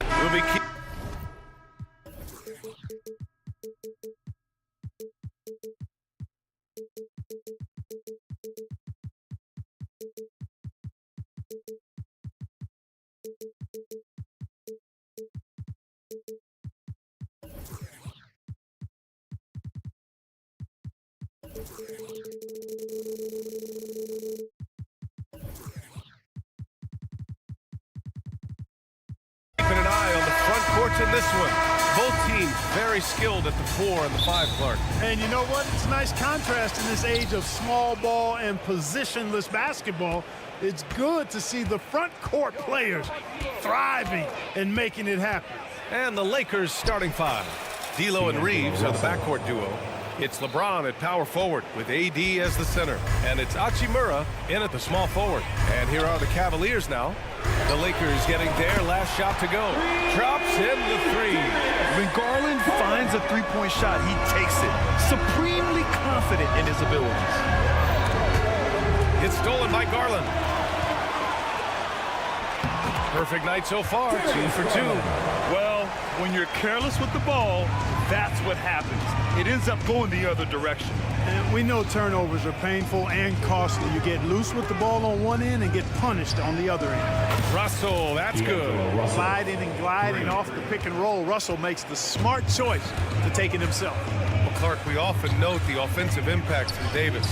Will be keep. Keeping an eye on the front courts in this one. Both teams very skilled at the 4 and the 5, Clark. And you know what? It's a nice contrast in this age of small ball and positionless basketball. It's good to see the front court players thriving and making it happen. And the Lakers starting 5. D'Lo and Reeves are the backcourt duo. It's LeBron at power forward with AD as the center. And it's Hachimura in at the small forward. And here are the Cavaliers now. The Lakers getting their last shot to go. Drops in the 3. When Garland finds a three-point shot, he takes it. Supremely confident in his abilities. It's stolen by Garland. Perfect night so far, 2 for 2. Well, when you're careless with the ball, that's what happens. It ends up going the other direction. And we know turnovers are painful and costly. You get loose with the ball on one end and get punished on the other end. Russell, that's good. Sliding and gliding off the pick and roll, Russell makes the smart choice to take it himself. Well, Clark, we often note the offensive impact from Davis,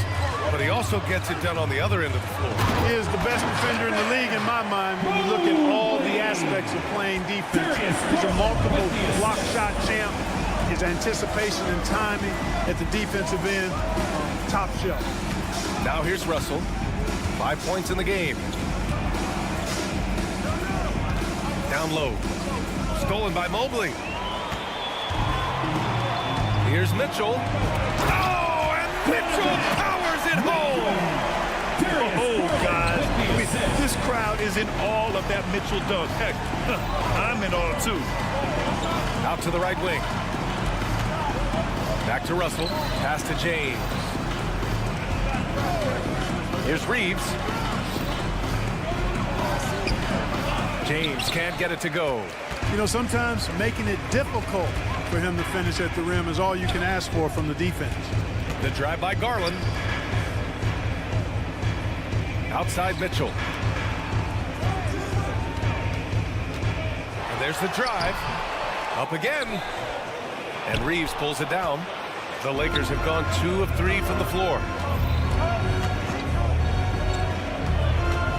but he also gets it done on the other end of the floor. He is the best defender in the league in my mind when you look at all the aspects of playing defense. He's a multiple block shot champ. His anticipation and timing at the defensive end, top shelf. Now here's Russell. 5 points in the game. Down low. Stolen by Mobley. Here's Mitchell. Oh, and Mitchell powers it home. Oh, guys, this crowd is in awe of that Mitchell dunk. Heck, I'm in awe, too. Out to the right wing. Back to Russell. Pass to James. Here's Reeves. James can't get it to go. You know, sometimes making it difficult for him to finish at the rim is all you can ask for from the defense. The drive by Garland. Outside Mitchell. And there's the drive. Up again. And Reeves pulls it down. The Lakers have gone 2 of 3 from the floor.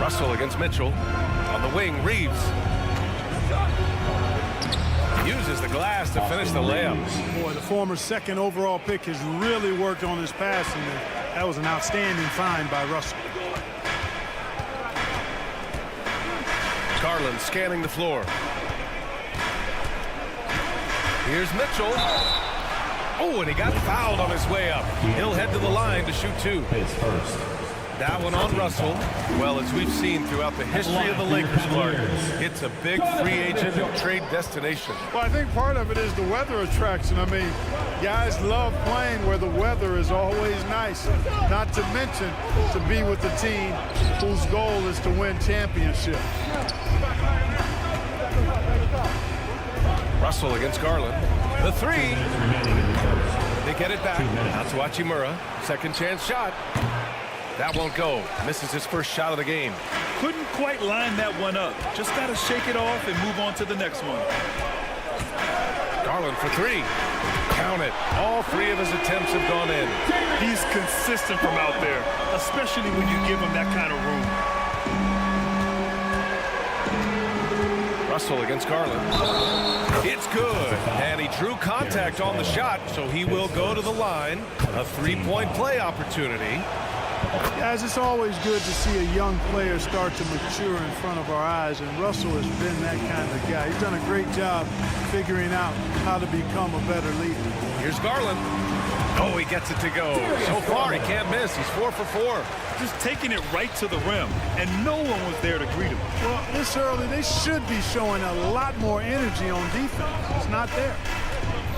Russell against Mitchell. On the wing, Reeves. Uses the glass to finish the layup. Boy, the former 2nd overall pick has really worked on his passing. That was an outstanding find by Russell. Garland scanning the floor. Here's Mitchell. Oh, and he got fouled on his way up. He'll head to the line to shoot 2. That one on Russell. Well, as we've seen throughout the history of the Lakers, Clark, it's a big free agent and trade destination. Well, I think part of it is the weather attraction. I mean, guys love playing where the weather is always nice. Not to mention to be with the team whose goal is to win championship. Russell against Garland. The 3. They get it back. Out to Hachimura. Second chance shot. That won't go. Misses his first shot of the game. Couldn't quite line that one up. Just got to shake it off and move on to the next one. Garland for 3. Count it. All 3 of his attempts have gone in. He's consistent from out there, especially when you give him that kind of room. Russell against Garland. It's good. And he drew contact on the shot, so he will go to the line. A 3-point play opportunity. Guys, it's always good to see a young player start to mature in front of our eyes, and Russell has been that kind of guy. He's done a great job figuring out how to become a better leader. Here's Garland. Oh, he gets it to go. So far, he can't miss. He's 4 for 4. Just taking it right to the rim, and no one was there to greet him. Well, this early, they should be showing a lot more energy on defense. It's not there.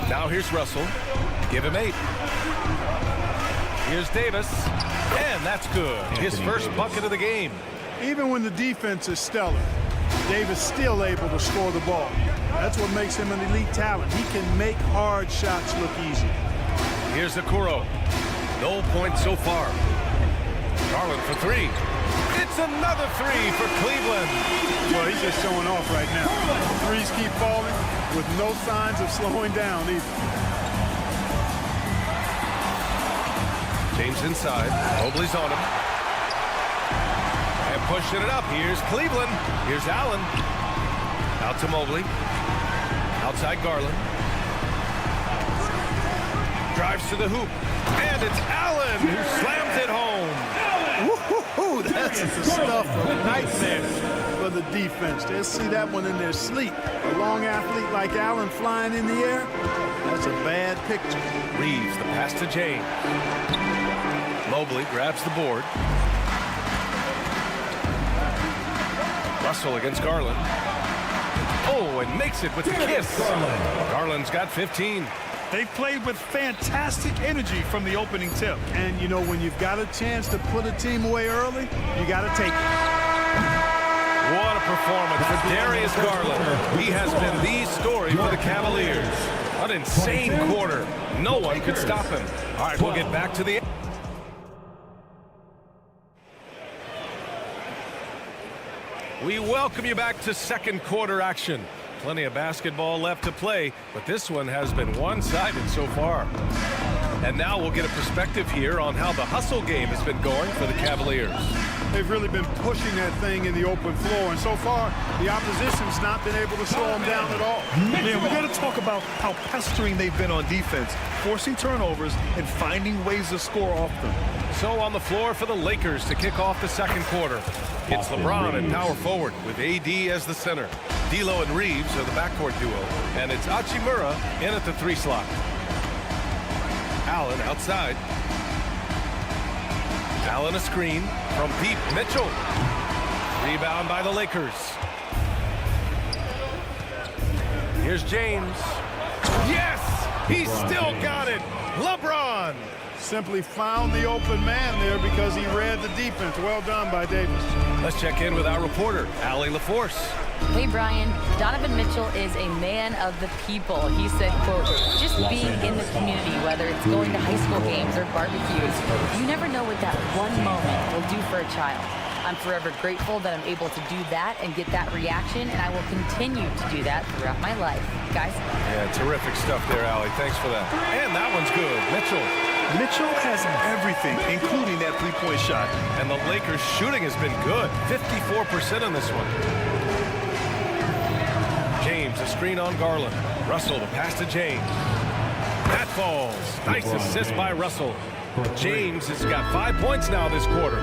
Now here's Russell. Give him 8. Here's Davis. And that's good. His first bucket of the game. Even when the defense is stellar, Davis still able to score the ball. That's what makes him an elite talent. He can make hard shots look easy. Here's Okoro. No points so far. Garland for 3. It's another 3 for Cleveland. Well, he's just showing off right now. Threes keep falling with no signs of slowing down either. James inside. Mobley's on him. And pushing it up. Here's Cleveland. Here's Allen. Out to Mobley. Outside Garland. Drives to the hoop. And it's Allen who slams it home. Woo-hoo-hoo, that's the stuff of nightmares for the defense. They'll see that one in their sleep. A long athlete like Allen flying in the air, that's a bad picture. Reeves, the pass to James. Mobley grabs the board. Russell against Garland. Oh, and makes it with the kiss. Garland's got 15. They played with fantastic energy from the opening tip. And, you know, when you've got a chance to put a team away early, you got to take it. What a performance for Darius Garland. He has been the story for the Cavaliers. An insane quarter. No one could stop him. All right, we'll get back to the... We welcome you back to second quarter action. Plenty of basketball left to play, but this one has been one-sided so far. And now we'll get a perspective here on how the hustle game has been going for the Cavaliers. They've really been pushing that thing in the open floor, and so far, the opposition's not been able to slow them down at all. Man, we got to talk about how pestering they've been on defense, forcing turnovers and finding ways to score off them. So on the floor for the Lakers to kick off the second quarter. It's LeBron at power forward with AD as the center. D'Lo and Reeves are the backcourt duo, and it's Hachimura in at the 3 slot. Allen outside. Allen a screen from deep. Mitchell. Rebound by the Lakers. Here's James. Yes! He's still got it. LeBron. Simply found the open man there because he read the defense. Well done by Davis. Let's check in with our reporter, Allie LaForce. Hey, Brian. Donovan Mitchell is a man of the people. He said, quote, just being in the community, whether it's going to high school games or barbecues, you never know what that one moment will do for a child. I'm forever grateful that I'm able to do that and get that reaction, and I will continue to do that throughout my life. Guys? Yeah, terrific stuff there, Allie. Thanks for that. And that one's good. Mitchell has everything, including that three-point shot. And the Lakers' shooting has been good. 54% on this one. James, a screen on Garland. Russell, the pass to James. That falls. Nice assist by Russell. James has got 5 points now this quarter.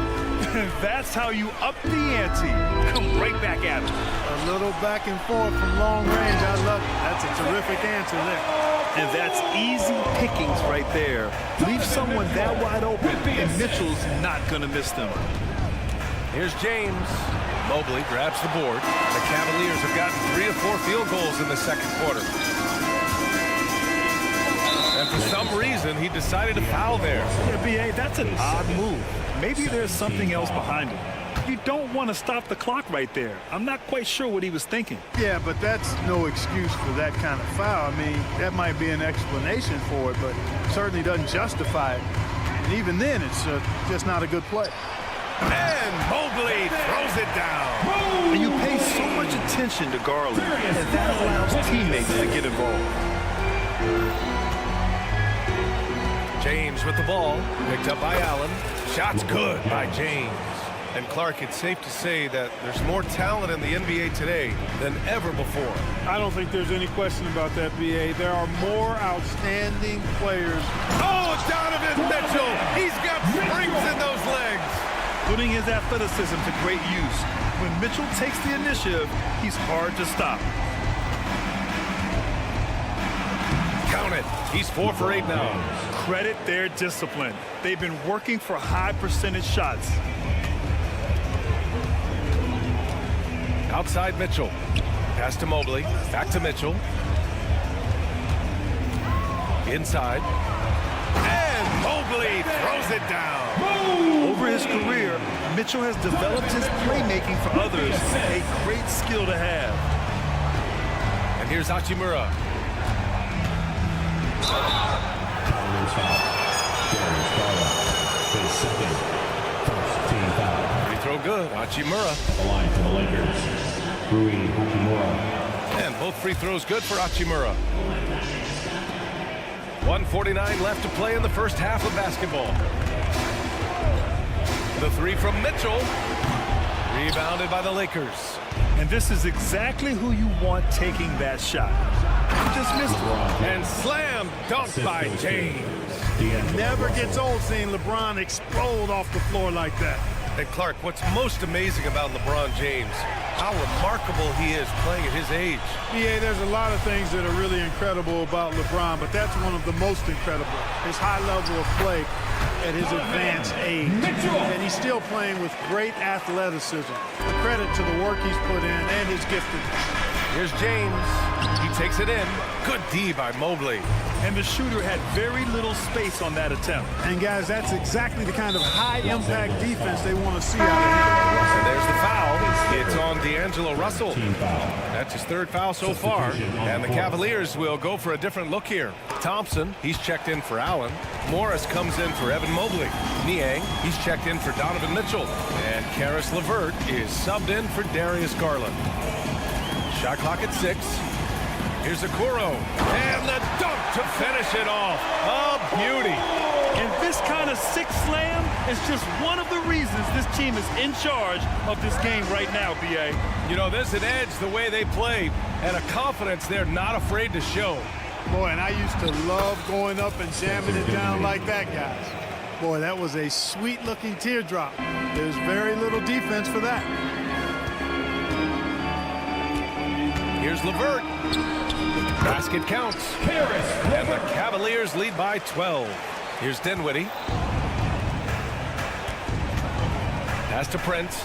That's how you up the ante. Come right back at him. A little back and forth from long range. I love it. That's a terrific answer there. And that's easy pickings right there. Leave someone that wide open, and Mitchell's not going to miss them. Here's James. Mobley grabs the board. The Cavaliers have gotten 3 or 4 field goals in the second quarter. And for some reason, he decided to foul there. Yeah, B.A., that's an odd move. Maybe there's something else behind it. You don't want to stop the clock right there. I'm not quite sure what he was thinking. Yeah, but that's no excuse for that kind of foul. I mean, that might be an explanation for it, but certainly doesn't justify it. And even then, it's just not a good play. And Mobley throws it down. And you pay so much attention to Garland, and that allows teammates to get involved. James with the ball, picked up by Allen. Shot's good by James. And Clark, it's safe to say that there's more talent in the NBA today than ever before. I don't think there's any question about that, B.A. There are more outstanding players. Oh, Donovan Mitchell! He's got springs in those legs. Putting his athleticism to great use. When Mitchell takes the initiative, he's hard to stop. Count it. He's 4 for 8 now. Credit their discipline. They've been working for high percentage shots. Outside Mitchell. Pass to Mobley. Back to Mitchell. Inside. And Mobley throws it down. Over his career, Mitchell has developed his playmaking for others, a great skill to have. And here's Hachimura. Free throw good. Hachimura. The line for the Lakers. Rui Hachimura. And both free throws good for Hachimura. 1:49 left to play in the first half of basketball. The three from Mitchell. Rebounded by the Lakers. And this is exactly who you want taking that shot. He just missed it. And slam dunk by James. Never gets old seeing LeBron explode off the floor like that. And Clark, what's most amazing about LeBron James, how remarkable he is playing at his age. Yeah, there's a lot of things that are really incredible about LeBron, but that's one of the most incredible. His high level of play at his advanced age. And he's still playing with great athleticism. A credit to the work he's put in and his giftedness. Here's James. He takes it in. Good D by Mobley. And the shooter had very little space on that attempt. And guys, that's exactly the kind of high-impact defense they want to see out of him. And there's the foul. It's on D'Angelo Russell. That's his third foul so far. And the Cavaliers will go for a different look here. Thompson, he's checked in for Allen. Morris comes in for Evan Mobley. Niang, he's checked in for Donovan Mitchell. And Karis LeVert is subbed in for Darius Garland. Shot clock at 6. Here's Okoro. And the dunk to finish it off. A beauty. And this kind of sick slam is just one of the reasons this team is in charge of this game right now, B.A. You know, there's an edge the way they play and a confidence they're not afraid to show. Boy, and I used to love going up and jamming it down like that, guys. Boy, that was a sweet-looking teardrop. There's very little defense for that. Here's LeVert. Basket counts. And the Cavaliers lead by 12. Here's Dinwiddie. Pass to Prince.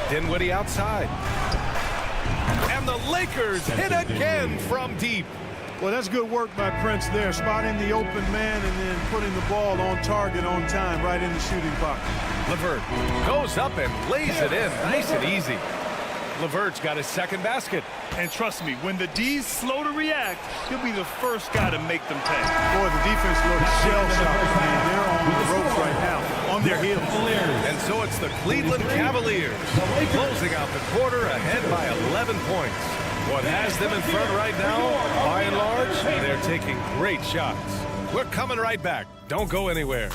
Dinwiddie outside. And the Lakers hit again from deep. Well, that's good work by Prince there, spotting the open man and then putting the ball on target on time right in the shooting box. LeVert goes up and lays it in nice and easy. LeVert's got his second basket. And trust me, when the D's slow to react, he'll be the first guy to make them pay. Boy, the defense looks shell-shocked, man. They're on the ropes right now, on their heels. And so it's the Cleveland Cavaliers closing out the quarter ahead by 11 points. What has them in front right now, by and large, they're taking great shots. We're coming right back. Don't go anywhere.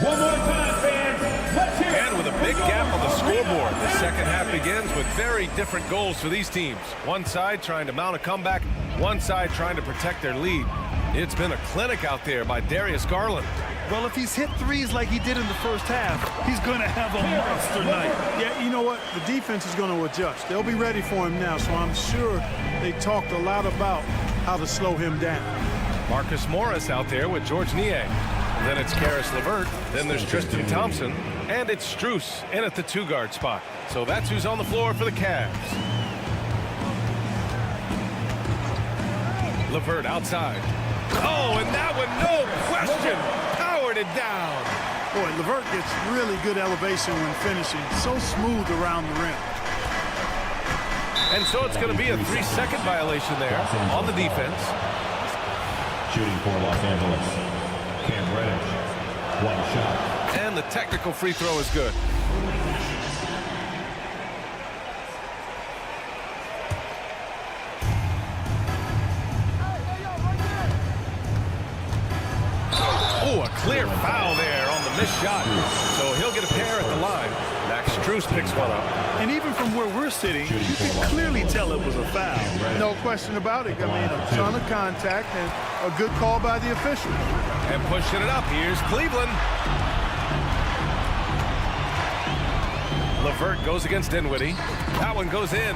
One more time, fans. Let's hear it. And with a big gap on the scoreboard, the second half begins with very different goals for these teams. One side trying to mount a comeback, one side trying to protect their lead. It's been a clinic out there by Darius Garland. Well, if he's hit threes like he did in the first half, he's going to have a monster night. Yeah, you know what? The defense is going to adjust. They'll be ready for him now, so I'm sure they talked a lot about how to slow him down. Marcus Morris out there with George Niang. Then it's Karis LeVert. Then there's Tristan Thompson. And it's Strus in at the two-guard spot. So that's who's on the floor for the Cavs. LeVert outside. Oh, and that one, no question, powered it down. Boy, LeVert gets really good elevation when finishing. So smooth around the rim. And so it's going to be a 3-second violation there on the defense. Shooting for Los Angeles. Cam Reddish. One shot. And the technical free throw is good. Oh, a clear foul there on the missed shot. So he'll get a pair at the line. Max Strus picks one up. And even from where we're sitting, you can clearly tell it was a foul. No question about it. I mean, a ton of contact and a good call by the officials. And pushing it up, here's Cleveland. LeVert goes against Dinwiddie. That one goes in.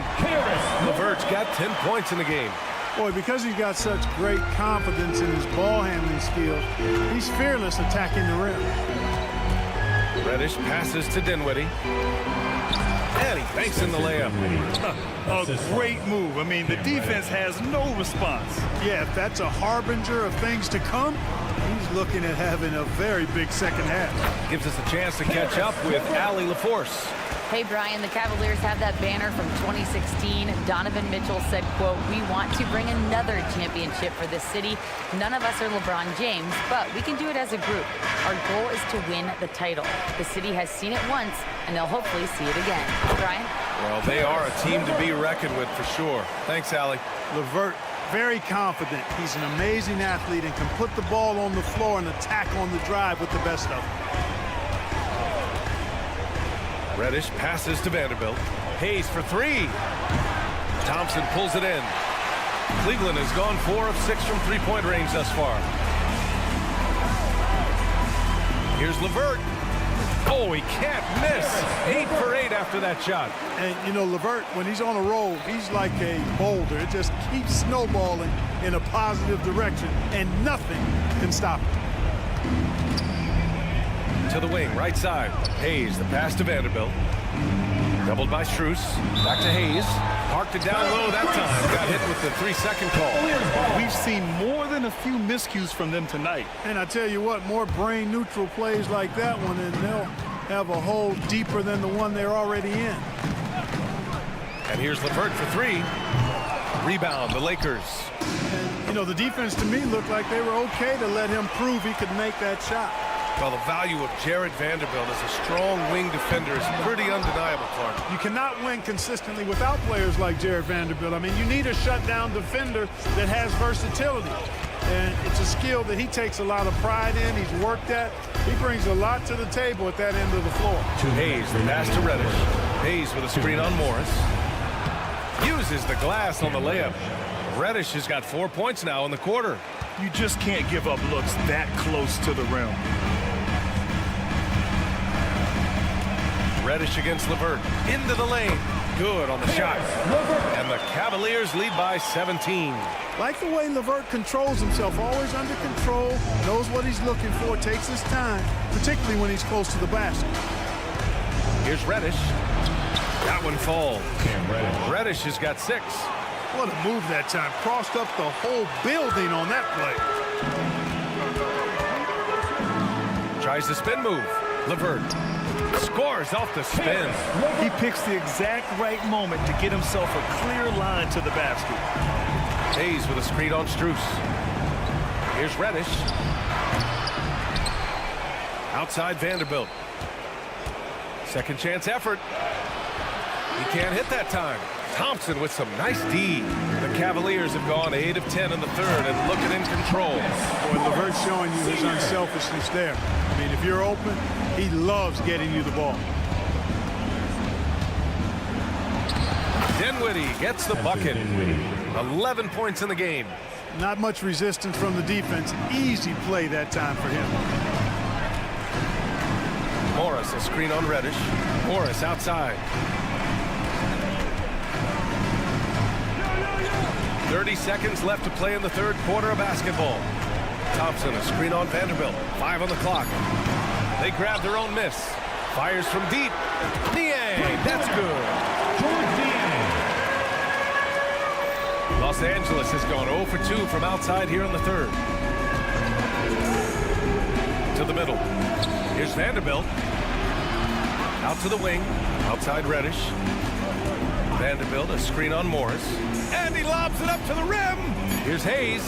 LeVert's got 10 points in the game. Boy, because he's got such great confidence in his ball handling skills, he's fearless attacking the rim. Reddish passes to Dinwiddie. And he banks in the layup. A great move. I mean, the defense has no response. Yeah, if that's a harbinger of things to come, he's looking at having a very big second half. Gives us a chance to catch up with Allie LaForce. Hey, Brian, the Cavaliers have that banner from 2016. Donovan Mitchell said, quote, "We want to bring another championship for this city. None of us are LeBron James, but we can do it as a group. Our goal is to win the title. The city has seen it once, and they'll hopefully see it again." Brian? Well, they are a team to be reckoned with for sure. Thanks, Allie. LeVert, very confident. He's an amazing athlete and can put the ball on the floor and attack on the drive with the best of them. Reddish passes to Vanderbilt. Hayes for three. Thompson pulls it in. Cleveland has gone 4 of 6 from three-point range thus far. Here's LeVert. Oh, he can't miss. 8 for 8 after that shot. And, you know, LeVert, when he's on a roll, he's like a boulder. It just keeps snowballing in a positive direction, and nothing can stop it. To the wing, right side. Hayes, the pass to Vanderbilt. Doubled by Strus. Back to Hayes. Parked it down low that time. Got hit with the 3-second call. We've seen more than a few miscues from them tonight. And I tell you what, more brain-neutral plays like that one, and they'll have a hole deeper than the one they're already in. And here's LeVert for three. Rebound, the Lakers. And, you know, the defense to me looked like they were okay to let him prove he could make that shot. Well, the value of Jared Vanderbilt as a strong wing defender is pretty undeniable, Clark. You cannot win consistently without players like Jared Vanderbilt. I mean, you need a shutdown defender that has versatility. And it's a skill that he takes a lot of pride in. He's worked at. He brings a lot to the table at that end of the floor. Hayes, the pass to Reddish. Hayes with a screen on Morris. Uses the glass on the layup. Reddish has got 4 points now in the quarter. You just can't give up looks that close to the rim. Reddish against LeVert. Into the lane. Good on the shot. And the Cavaliers lead by 17. Like the way LeVert controls himself, always under control, knows what he's looking for, takes his time, particularly when he's close to the basket. Here's Reddish. That one falls. Reddish has got 6. What a move that time. Crossed up the whole building on that play. Tries the spin move. LeVert scores off the spin. He picks the exact right moment to get himself a clear line to the basket. Hayes with a screen on Strus. Here's Reddish. Outside Vanderbilt. Second chance effort. He can't hit that time. Thompson with some nice D. The Cavaliers have gone 8 of 10 in the third and looking in control. Boy, LeVert's showing you his unselfishness there. I mean, if you're open, he loves getting you the ball. Dinwiddie gets the bucket. 11 points in the game. Not much resistance from the defense. Easy play that time for him. Morris, a screen on Reddish. Morris outside. 30 seconds left to play in the third quarter of basketball. Thompson, a screen on Vanderbilt. 5 on the clock. They grab their own miss. Fires from deep. Niang, that's good. Los Angeles has gone 0 for 2 from outside here in the third. To the middle. Here's Vanderbilt. Out to the wing. Outside Reddish. Vanderbilt, a screen on Morris. And he lobs it up to the rim. Here's Hayes.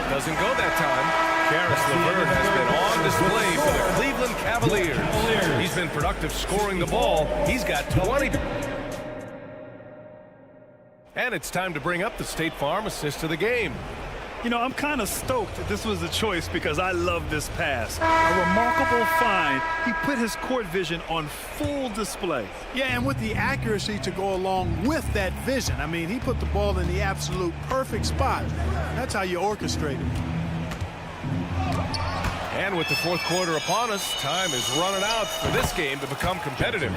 Doesn't go that time. Karis LeVert has been on display for the Cleveland Cavaliers. He's been productive scoring the ball. He's got 20. And it's time to bring up the State Farm assist of the game. You know, I'm kind of stoked that this was a choice because I love this pass. A remarkable find. He put his court vision on full display. Yeah, and with the accuracy to go along with that vision. I mean, he put the ball in the absolute perfect spot. That's how you orchestrate it. And with the fourth quarter upon us, time is running out for this game to become competitive.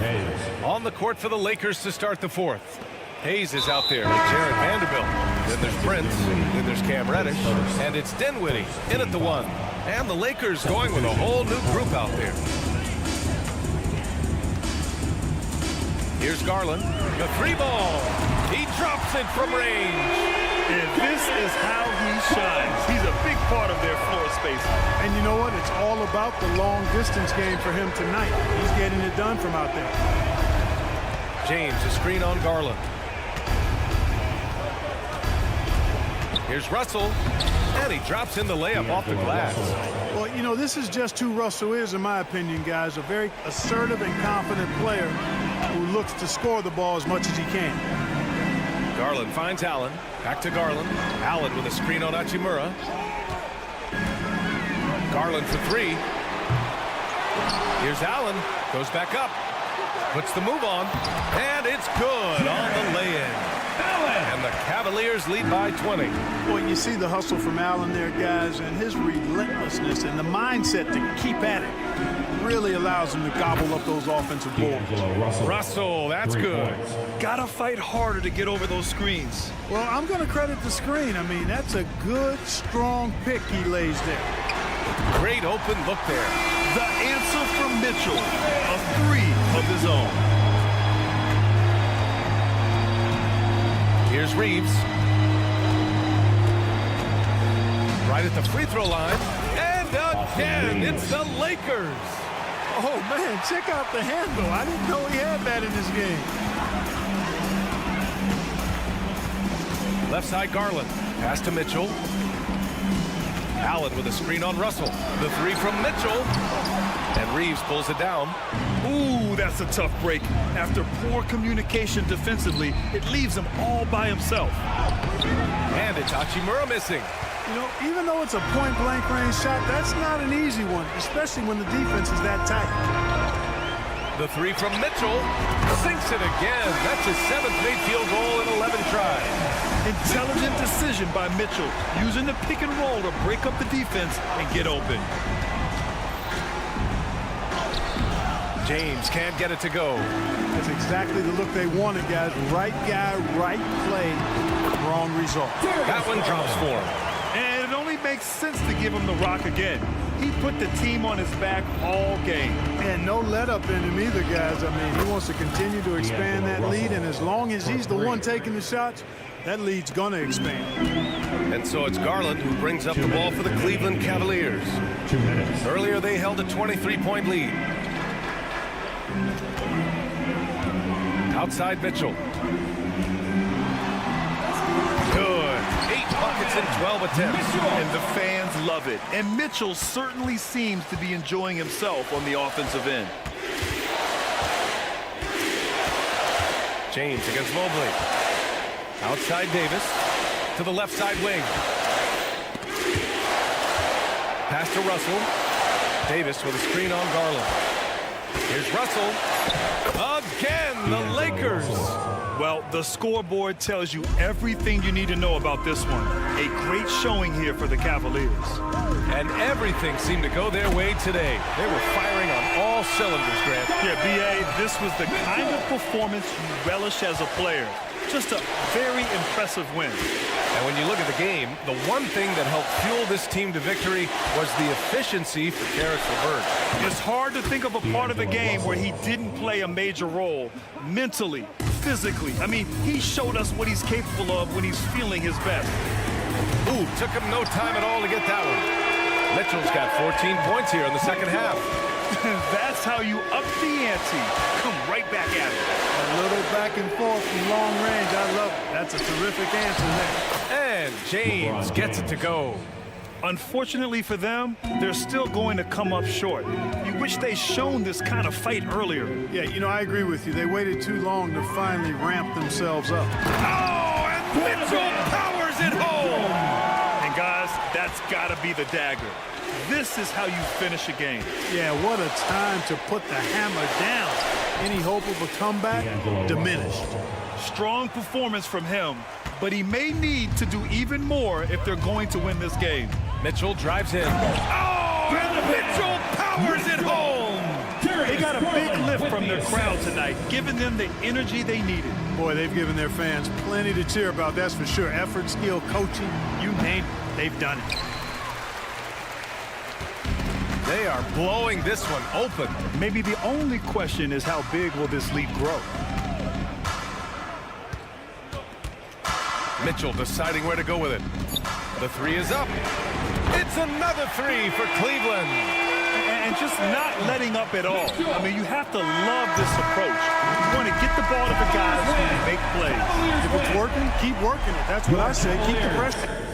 On the court for the Lakers to start the fourth. Hayes is out there with Jared Vanderbilt. Then there's Prince. Then there's Cam Reddish. And it's Dinwiddie in at the 1. And the Lakers going with a whole new group out there. Here's Garland. The 3-ball. He drops it from range. And this is how he shines. He's a big part of their floor space. And you know what? It's all about the long distance game for him tonight. He's getting it done from out there. James, a screen on Garland. Here's Russell, and he drops in the layup off the glass. Well, you know, this is just who Russell is, in my opinion, guys. A very assertive and confident player who looks to score the ball as much as he can. Garland finds Allen. Back to Garland. Allen with a screen on Hachimura. Garland for 3. Here's Allen. Goes back up. Puts the move on. And it's good on the lay-in. And the Cavaliers lead by 20. Well, you see the hustle from Allen there, guys, and his relentlessness and the mindset to keep at it really allows him to gobble up those offensive boards. Russell, that's good. Gotta fight harder to get over those screens. Well, I'm going to credit the screen. I mean, that's a good, strong pick he lays there. Great open look there. The answer from Mitchell, a 3 of his own. Here's Reeves. Right at the free throw line. And again, it's the Lakers. Oh, man, check out the handle. I didn't know he had that in his game. Left side Garland. Pass to Mitchell. Allen with a screen on Russell. The 3 from Mitchell. And Reeves pulls it down. Ooh, that's a tough break. After poor communication defensively, it leaves him all by himself. And it's Hachimura missing. You know, even though it's a point-blank range shot, that's not an easy one, especially when the defense is that tight. The 3 from Mitchell. Sinks it again. That's his 7th made field goal in 11 tries. Intelligent decision by Mitchell, using the pick and roll to break up the defense and get open. James can't get it to go. That's exactly the look they wanted, guys. Right guy, right play, wrong result. That one drops for him. And it only makes sense to give him the rock again. He put the team on his back all game. And no let up in him either, guys. I mean, he wants to continue to expand that lead, and as long as he's the one taking the shots, that lead's going to expand. And so it's Garland who brings up the ball for the Cleveland Cavaliers. 2 minutes. Earlier they held a 23-point lead. Outside Mitchell. Good. 8 buckets in 12 attempts. And the fans love it. And Mitchell certainly seems to be enjoying himself on the offensive end. James against Mobley. Outside Davis to the left side wing. Pass to Russell. Davis with a screen on Garland. Here's Russell. Again, the Lakers. Well, the scoreboard tells you everything you need to know about this one. A great showing here for the Cavaliers. And everything seemed to go their way today. They were firing on all cylinders, Grant. Yeah, B.A., this was the kind of performance you relish as a player. Just a very impressive win. And when you look at the game, the one thing that helped fuel this team to victory was the efficiency for Karis LeVert. It's hard to think of a part of the game where he didn't play a major role mentally, physically. I mean, he showed us what he's capable of when he's feeling his best. Ooh, took him no time at all to get that one. Mitchell's got 14 points here in the second half. That's how you up the ante. Come right back at it. A little back and forth from long range. I love it. That's a terrific answer there. And James gets it to go. Unfortunately for them, they're still going to come up short. You wish they'd shown this kind of fight earlier. Yeah, you know, I agree with you. They waited too long to finally ramp themselves up. Oh, and Mitchell powers it home. And guys, that's got to be the dagger. This is how you finish a game. Yeah, what a time to put the hammer down. Any hope of a comeback? Diminished. Strong performance from him, but he may need to do even more if they're going to win this game. Mitchell drives in. Oh, and Mitchell powers it home. They got a big lift from their crowd tonight, giving them the energy they needed. Boy, they've given their fans plenty to cheer about, that's for sure. Effort, skill, coaching, you name it, they've done it. They are blowing this one open. Maybe the only question is how big will this lead grow? Mitchell deciding where to go with it. The three is up. It's another three for Cleveland. And just not letting up at all. I mean, you have to love this approach. You want to get the ball to the guys who make plays. If it's working, keep working it. That's what I say. Keep the pressure.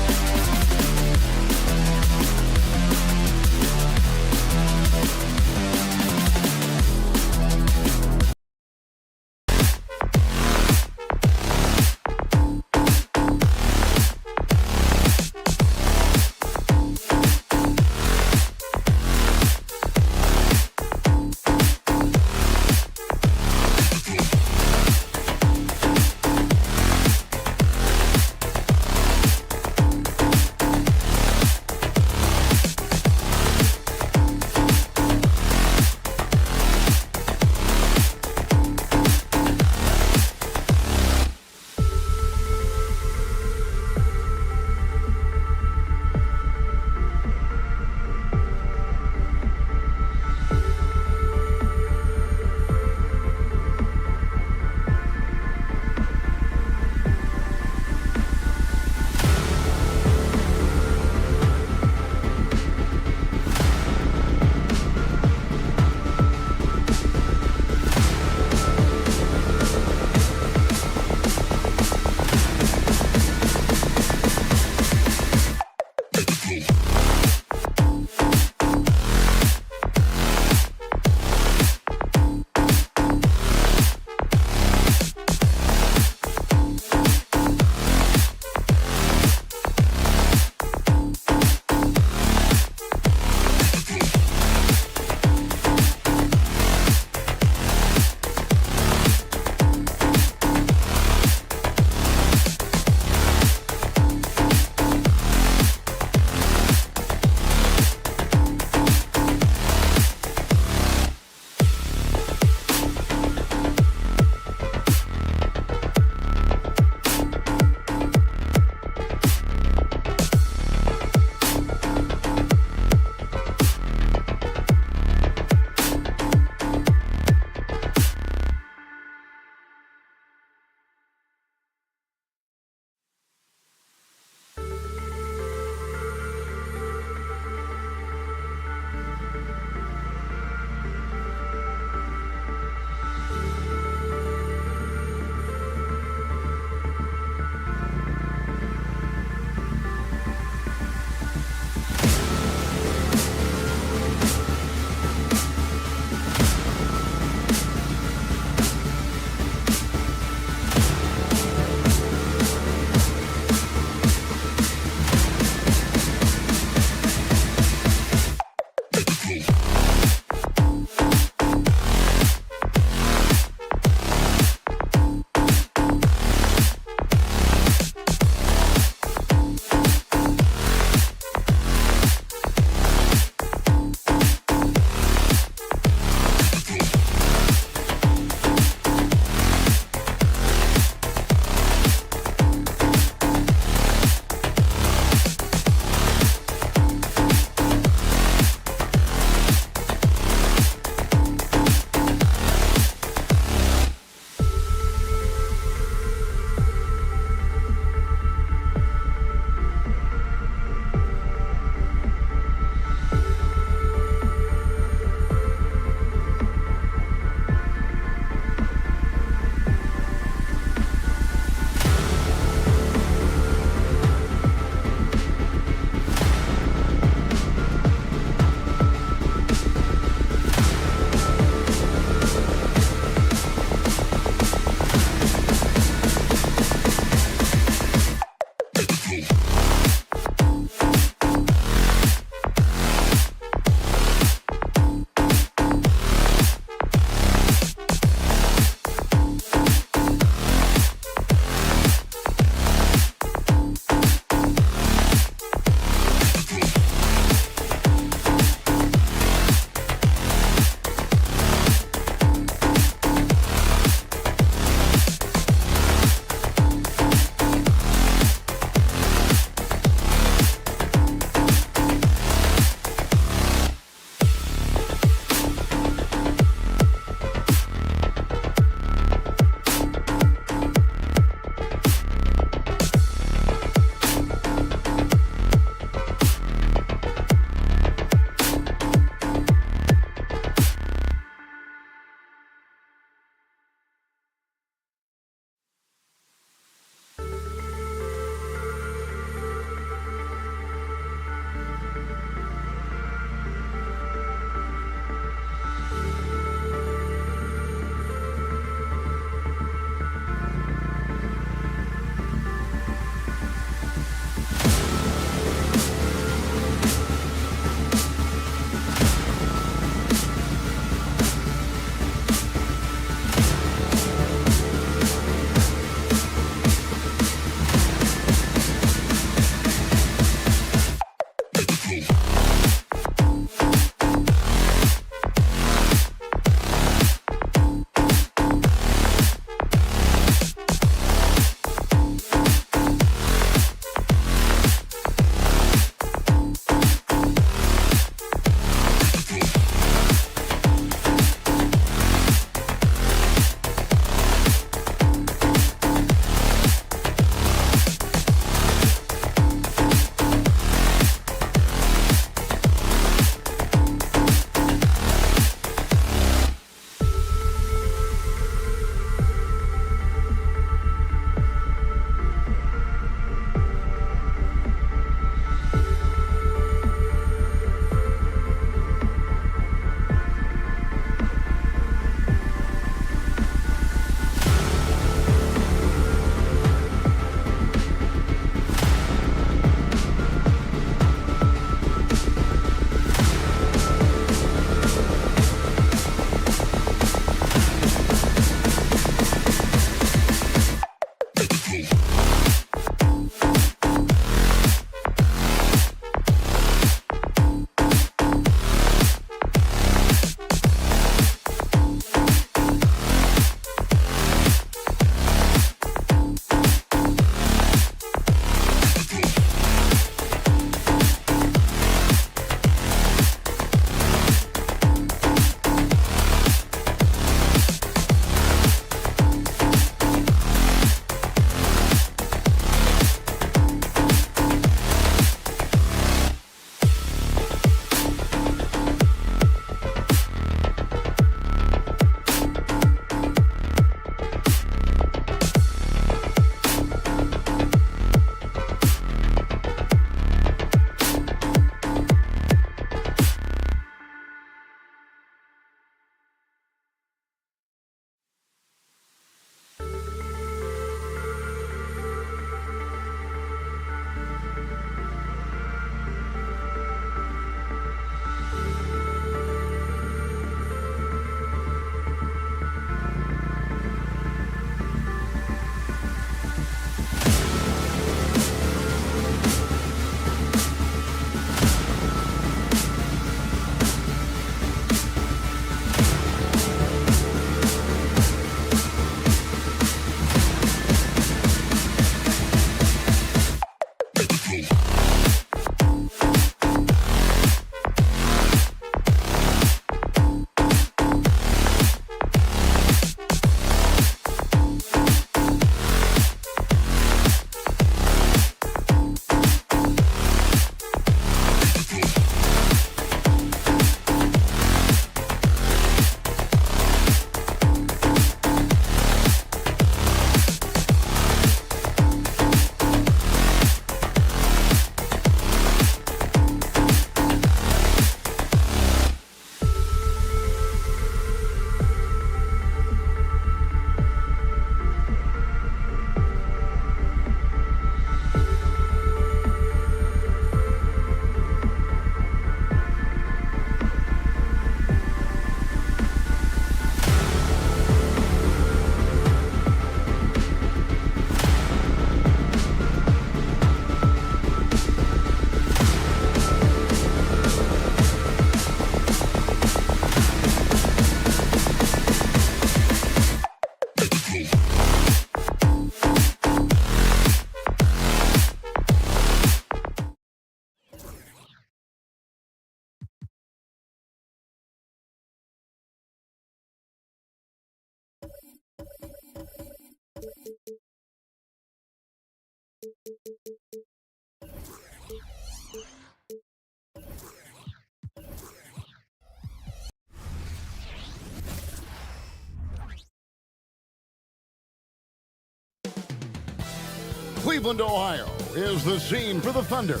Cleveland, Ohio is the scene for the Thunder.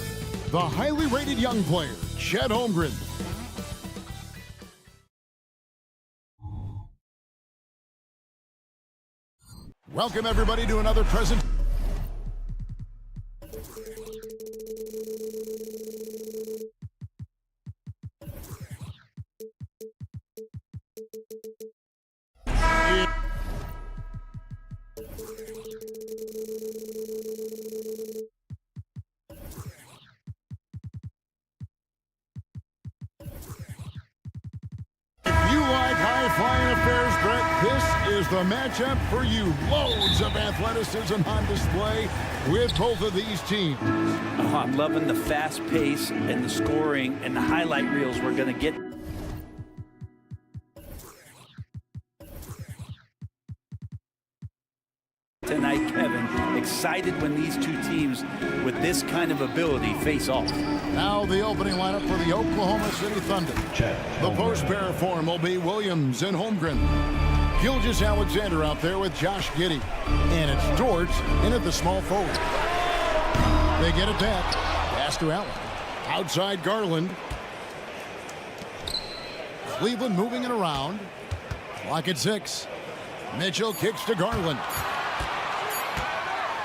The highly rated young player, Chet Holmgren. Welcome, everybody, to another present. High-flying affairs, Brett, this is the matchup for you. Loads of athleticism on display with both of these teams. Oh, I'm loving the fast pace and the scoring and the highlight reels we're going to get. Tonight, Kevin, excited when these two teams with this kind of ability face off. Now the opening lineup for the Oklahoma City Thunder. The post pair form will be Williams and Holmgren. Gilgeous-Alexander out there with Josh Giddey. And it's George in at the small forward. They get it back. Pass to Allen. Outside Garland. Cleveland moving it around. Clock at 6. Mitchell kicks to Garland.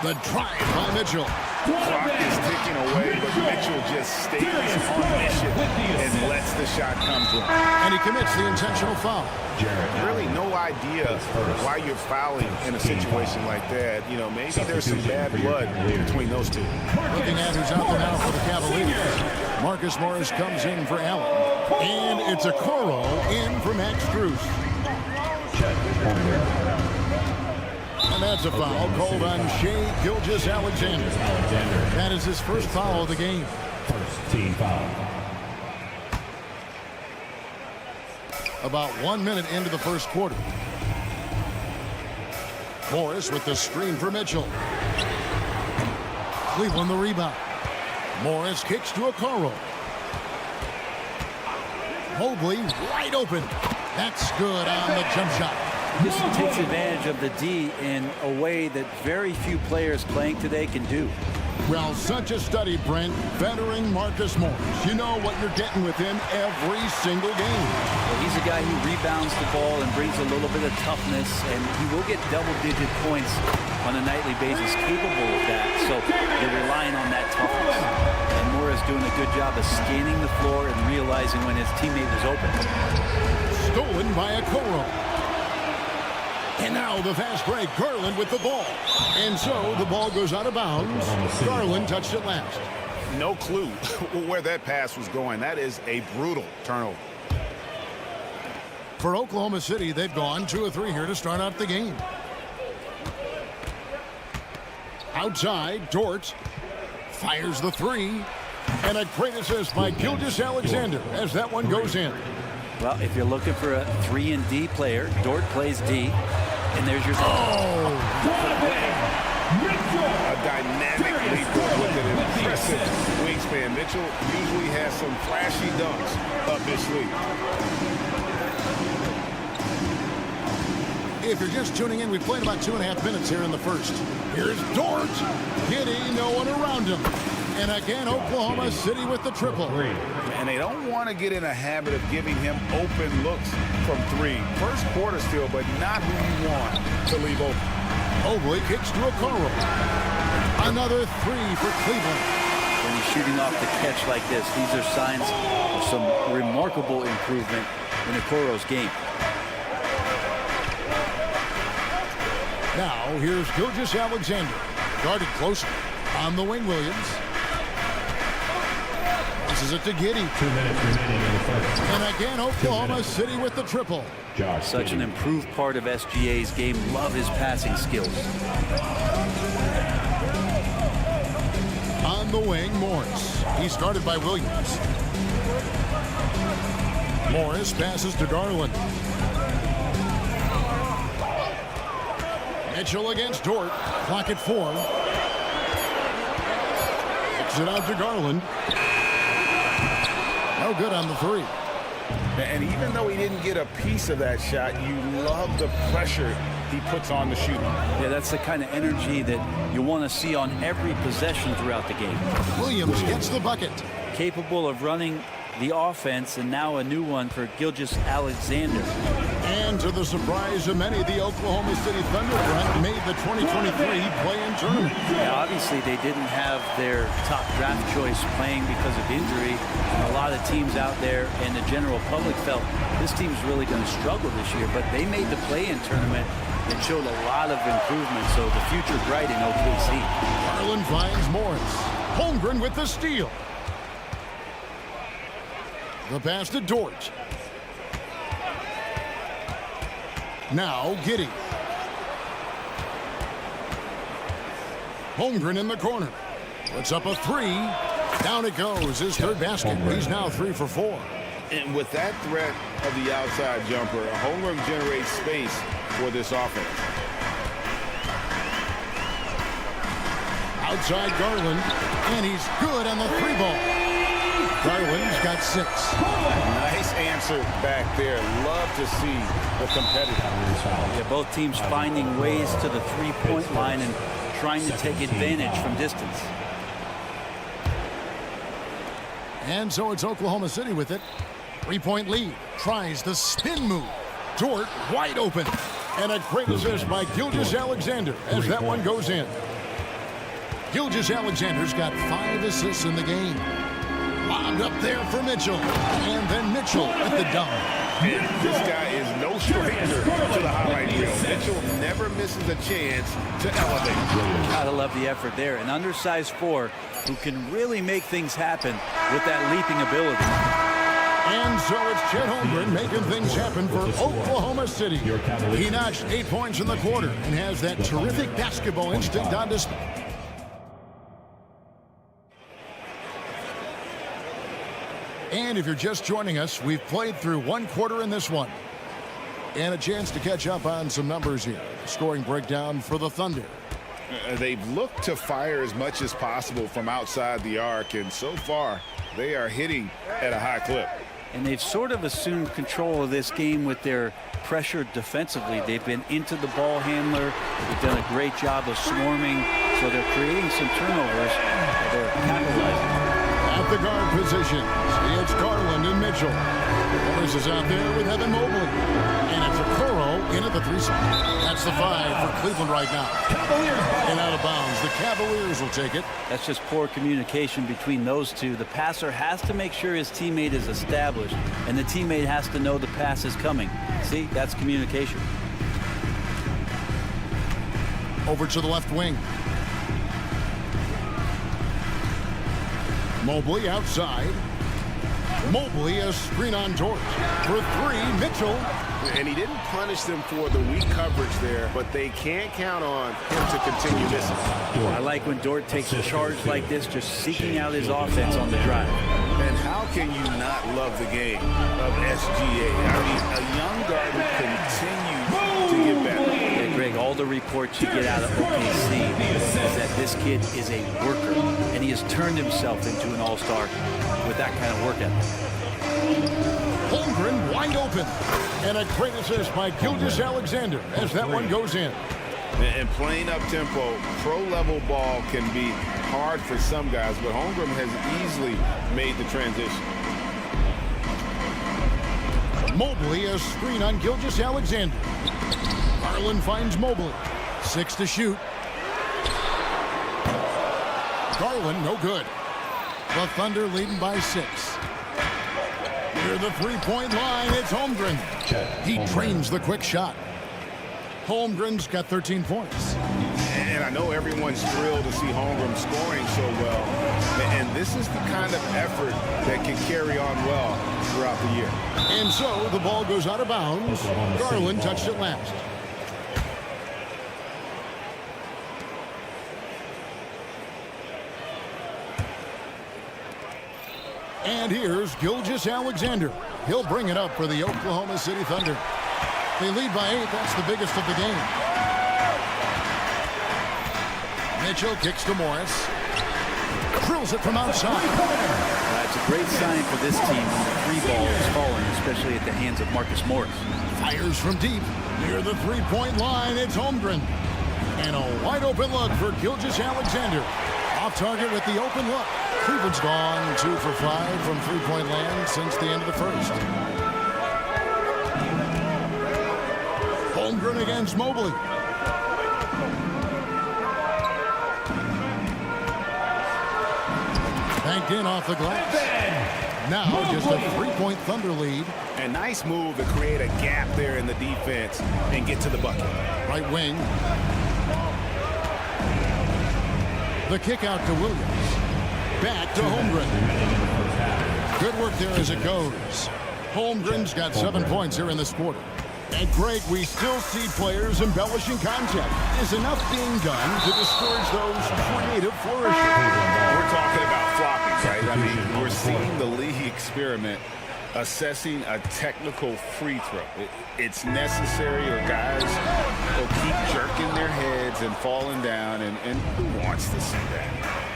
The drive by Mitchell. Clock is ticking away, but Mitchell just stays on mission and lets the shot come to him. And he commits the intentional foul. Really no idea why you're fouling in a situation like that. You know, maybe there's some bad blood between those two. Looking at who's out there now for the Cavaliers. Marcus Morris comes in for Allen. And it's a Coro in for Max Strus. And that's a foul called on Shai Gilgeous-Alexander. That is his first foul of the game. First team foul. About 1 minute into the first quarter. Morris with the screen for Mitchell. Cleveland the rebound. Morris kicks to Okoro. Mobley wide open. That's good on the jump shot. This takes advantage of the D in a way that very few players playing today can do. Well, such a study, Brent. Veteran Marcus Morris. You know what you're getting with him every single game. Well, he's a guy who rebounds the ball and brings a little bit of toughness, and he will get double-digit points on a nightly basis, capable of that. So they're relying on that toughness. And Morris doing a good job of scanning the floor and realizing when his teammate was open. Stolen by Okoro. And now the fast break. Garland with the ball. And so the ball goes out of bounds. Garland touched it last. No clue where that pass was going. That is a brutal turnover. For Oklahoma City, they've gone 2 of 3 here to start out the game. Outside, Dort fires the 3. And a great assist by Gilgeous-Alexander as that one goes in. Well, if you're looking for a 3-and-D player, Dort plays D. And there's your... A dynamic leap with an impressive wingspan. Mitchell usually has some flashy dunks up his sleeve. If you're just tuning in, we've played about 2.5 minutes here in the first. Here's Dort. Giddey, no one around him. And again, Oklahoma City with the triple. And they don't want to get in a habit of giving him open looks from 3. First quarter still, but not who you want to leave open. Mobley kicks to Okoro. Another 3 for Cleveland. When he's shooting off the catch like this, these are signs of some remarkable improvement in Okoro's game. Now, here's Gilgeous-Alexander. Guarded closely on the wing, Williams. This is it to Giddey. 2 minutes remaining in the first. And again, Oklahoma City with the triple. Such an improved part of SGA's game. Love his passing skills. On the wing, Morris. He started by Williams. Morris passes to Garland. Mitchell against Dort. Clock at 4. Kicks it out to Garland. No good on the three. And even though he didn't get a piece of that shot, you love the pressure he puts on the shooter. Yeah, that's the kind of energy that you want to see on every possession throughout the game. Williams gets the bucket. Capable of running the offense, and now a new one for Gilgeous-Alexander. And to the surprise of many, the Oklahoma City Thunder made the 2023 play-in tournament. Yeah, obviously they didn't have their top draft choice playing because of injury. And a lot of teams out there and the general public felt this team's really going to struggle this year, but they made the play-in tournament and showed a lot of improvement, so the future's bright in OKC. Garland finds Morris. Holmgren with the steal. The pass to Dort. Now Giddey. Holmgren in the corner. Puts up a three. Down it goes. His third basket. He's now 3 for 4. And with that threat of the outside jumper, Holmgren generates space for this offense. Outside Garland. And he's good on the 3-ball. Garland's got 6. Nice answer back there. Love to see the competitor. Yeah, both teams finding ways to the three-point line and trying to take advantage from distance. And so it's Oklahoma City with it. 3-point lead. Tries the spin move. Dort wide open. And a great assist by Gilgeous-Alexander as that one goes in. Gilgeous-Alexander's got 5 assists in the game. Lobbed up there for Mitchell. And then Mitchell at the dunk. And this guy is no stranger to the highlight reel. Mitchell never misses a chance to elevate. Gotta love the effort there. An undersized 4 who can really make things happen with that leaping ability. And so it's Chet Holmgren making things happen for Oklahoma City. He notched 8 points in the quarter and has that terrific basketball instinct on display. And if you're just joining us, we've played through 1 quarter in this one. And a chance to catch up on some numbers here. Scoring breakdown for the Thunder. They've looked to fire as much as possible from outside the arc, and so far they are hitting at a high clip. And they've sort of assumed control of this game with their pressure defensively. They've been into the ball handler. They've done a great job of swarming, so they're creating some turnovers. They're capitalizing. At the guard position, it's Garland and Mitchell. Morris is out there with Evan Mobley. And it's a thorough in at the 3 spot. That's the 5 for Cleveland right now. And out of bounds, the Cavaliers will take it. That's just poor communication between those two. The passer has to make sure his teammate is established, and the teammate has to know the pass is coming. See, that's communication. Over to the left wing. Mobley outside. Mobley a screen on Dort. For 3, Mitchell. And he didn't punish them for the weak coverage there, but they can't count on him to continue missing. I like when Dort takes a charge like this, just seeking out his offense on the drive. And how can you not love the game of SGA? I mean, a young guard who continues to get better. Yeah, Greg, all the reports you get out of OKC is that this kid is a worker, and he has turned himself into an all-star with that kind of work ethic. Holmgren wide open. And a great assist by Gilgeous-Alexander as that one goes in. And playing up-tempo, pro-level ball can be hard for some guys, but Holmgren has easily made the transition. Mobley a screen on Gilgeous-Alexander. Garland finds Mobley. 6 to shoot. Garland no good. The Thunder leading by 6. Near the 3-point line, it's Holmgren. He trains the quick shot. Holmgren's got 13 points. And I know everyone's thrilled to see Holmgren scoring so well. And this is the kind of effort that can carry on well throughout the year. And so the ball goes out of bounds. Garland touched it last. And here's Gilgeous-Alexander. He'll bring it up for the Oklahoma City Thunder. They lead by 8. That's the biggest of the game. Mitchell kicks to Morris. Drills it from outside. It's a great sign for this team when the three ball is falling, especially at the hands of Marcus Morris. Fires from deep. Near the three-point line, it's Holmgren. And a wide open look for Gilgeous-Alexander. Off target with the open look. Cleveland's gone 2 for 5 from three-point land since the end of the first. Holmgren against Mobley. Banked in off the glass. Now just a three-point Thunder lead. A nice move to create a gap there in the defense and get to the bucket. Right wing. The kick out to Williams. Back to Holmgren. Good work there as it goes. Holmgren's got 7 points here in this quarter. And Greg, we still see players embellishing contact. Is enough being done to discourage those creative flourishes? We're talking about flopping, right? I mean, we're seeing the league experiment assessing a technical free throw. It's necessary, or guys will keep jerking their heads and falling down, and who wants to see that?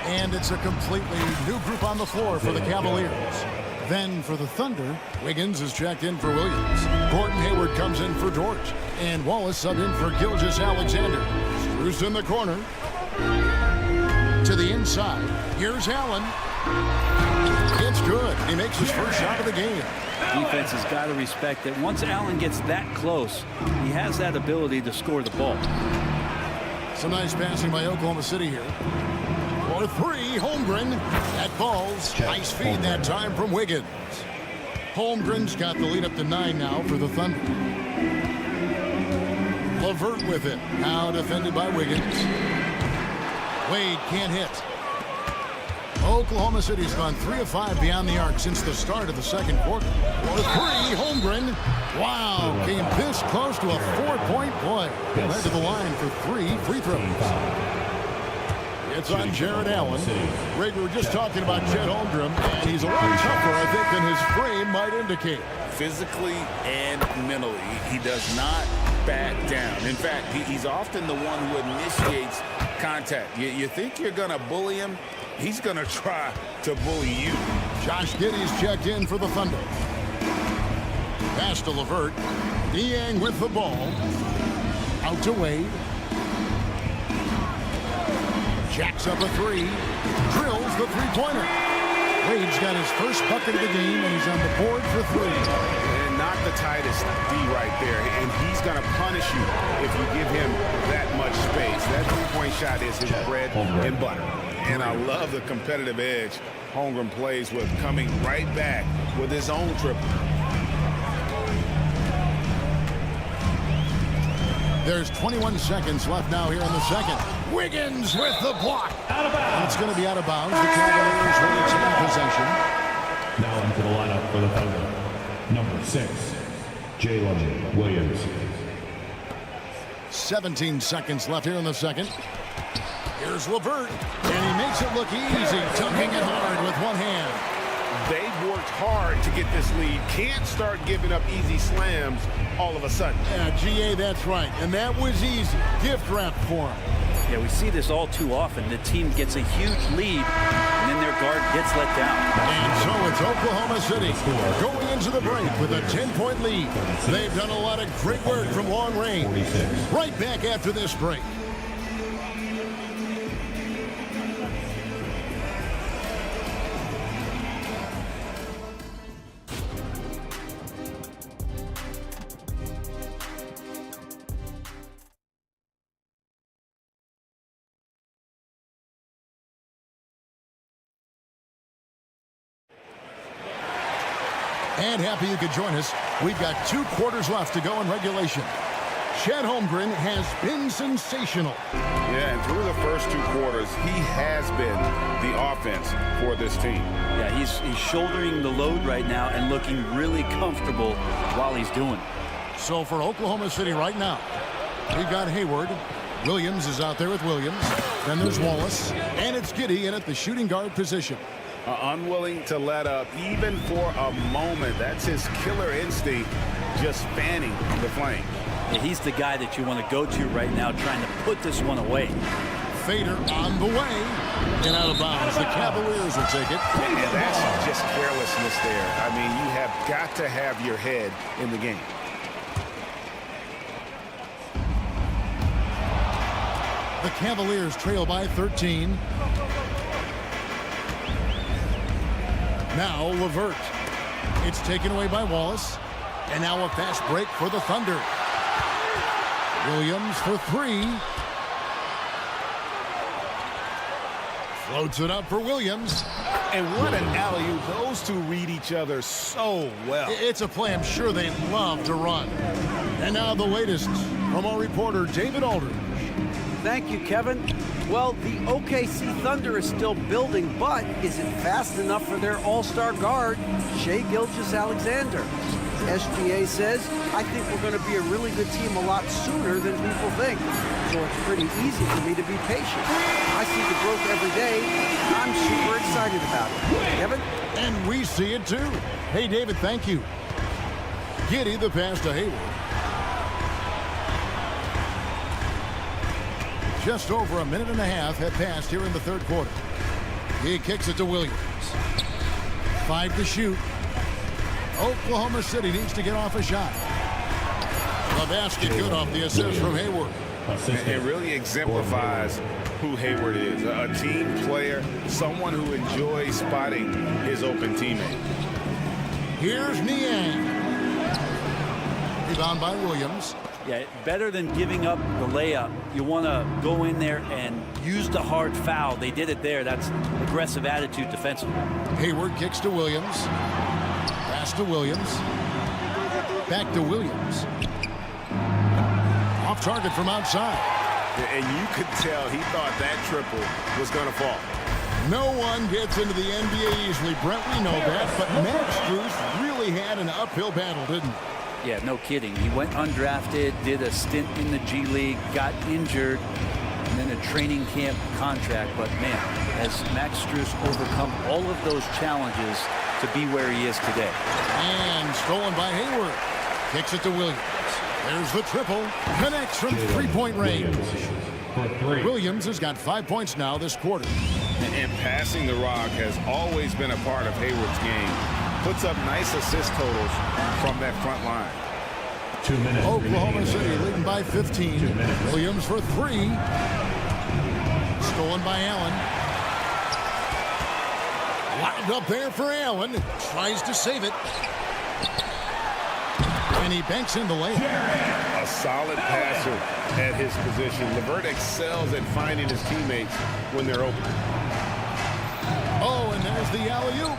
And it's a completely new group on the floor for the Cavaliers. Then for the Thunder, Wiggins is checked in for Williams. Gordon Hayward comes in for Dort. And Wallace sub in for Gilgeous-Alexander. Strus in the corner. To the inside. Here's Allen. It's good. He makes his first shot of the game. Defense has got to respect that once Allen gets that close, he has that ability to score the ball. Some nice passing by Oklahoma City here. For 3, Holmgren. That falls. Nice feed that time from Wiggins. Holmgren's got the lead up to 9 now for the Thunder. LeVert with it. Now defended by Wiggins. Wade can't hit. Oklahoma City's gone 3 of 5 beyond the arc since the start of the second quarter. For 3, Holmgren. Wow, came this close to a 4-point play. Led to the line for 3 free throws. It's on Jared Allen. Greg, we were just talking about Chet Holmgren, and he's a lot tougher, I think, than his frame might indicate. Physically and mentally, he does not back down. In fact, he's often the one who initiates contact. You think you're going to bully him? He's going to try to bully you. Josh Giddey's checked in for the Thunder. Pass to LeVert. Niang with the ball. Out to Wade. Jacks up a 3. Drills the three-pointer. Wade's got his first bucket of the game, and he's on the board for 3. And not the tightest D right there. And he's going to punish you if you give him that much space. That three-point shot is his bread and butter. And I love the competitive edge Holmgren plays with, coming right back with his own triple. There's 21 seconds left now here in the second. Wiggins with the block. Out of bounds. It's going to be out of bounds. The Cavaliers will retain possession. Now into the lineup for the Thunder. Number 6, Jalen Williams. 17 seconds left here in the second. Here's LeVert, and he makes it look easy, dunking it hard with one hand. They've worked hard to get this lead. Can't start giving up easy slams all of a sudden. Yeah, GA, that's right. And that was easy. Gift wrap for him. Yeah, we see this all too often. The team gets a huge lead, and then their guard gets let down. And so it's Oklahoma City going into the break with a 10-point lead. They've done a lot of great work from long range. Right back after this break. And happy you could join us. We've got 2 quarters left to go in regulation. Chet Holmgren has been sensational. Yeah, and through the first 2 quarters, he has been the offense for this team. Yeah, he's shouldering the load right now and looking really comfortable while he's doing it. So for Oklahoma City right now, we've got Hayward. Williams is out there with Williams. Then there's Wallace. And it's Giddey in at the shooting guard position. Unwilling to let up even for a moment. That's his killer instinct, just fanning the flame. Yeah, he's the guy that you want to go to right now, trying to put this one away. fader on the way. And out of bounds. The Cavaliers will take it. And that's just carelessness there. I mean, you have got to have your head in the game. The Cavaliers trail by 13. Now LeVert. It's taken away by Wallace. And now a fast break for the Thunder. Williams for three. Floats it up for Williams. And what an alley-oop. Those two read each other so well. It's a play I'm sure they love to run. And now the latest from our reporter, David Aldridge. Thank you, Kevin. Well, the OKC Thunder is still building, but is it fast enough for their all-star guard, Shai Gilgeous-Alexander? SGA says, I think we're going to be a really good team a lot sooner than people think. So it's pretty easy for me to be patient. I see the growth every day. I'm super excited about it. Kevin? And we see it too. Hey, David, thank you. Giddey the pass to Hayward. Just over a minute and a half have passed here in the third quarter. He kicks it to Williams. 5 to shoot. Oklahoma City needs to get off a shot. The basket good off the assist from Hayward. It really exemplifies who Hayward is. A team player, someone who enjoys spotting his open teammate. Here's Niang. Rebound by Williams. Yeah, better than giving up the layup. You want to go in there and use the hard foul. They did it there. That's aggressive attitude defensively. Hayward kicks to Williams. Pass to Williams. Back to Williams. Off target from outside. And you could tell he thought that triple was going to fall. No one gets into the NBA easily, Brent. We know that. But Max Strus really had an uphill battle, didn't he? Yeah, no kidding. He went undrafted, did a stint in the G League, got injured, and then a training camp contract. But, man, has Max Strus overcome all of those challenges to be where he is today. And stolen by Hayward. Kicks it to Williams. There's the triple. Connects from three-point range. Williams has got 5 points now this quarter. And passing the rock has always been a part of Hayward's game. Puts up nice assist totals from that front line. 2 minutes. Oklahoma City leading by 15. Williams for three. Stolen by Allen. Lined up there for Allen. Tries to save it. And he banks in the layup. A solid passer at his position. LeVert excels at finding his teammates when they're open. Oh, and there's the alley-oop.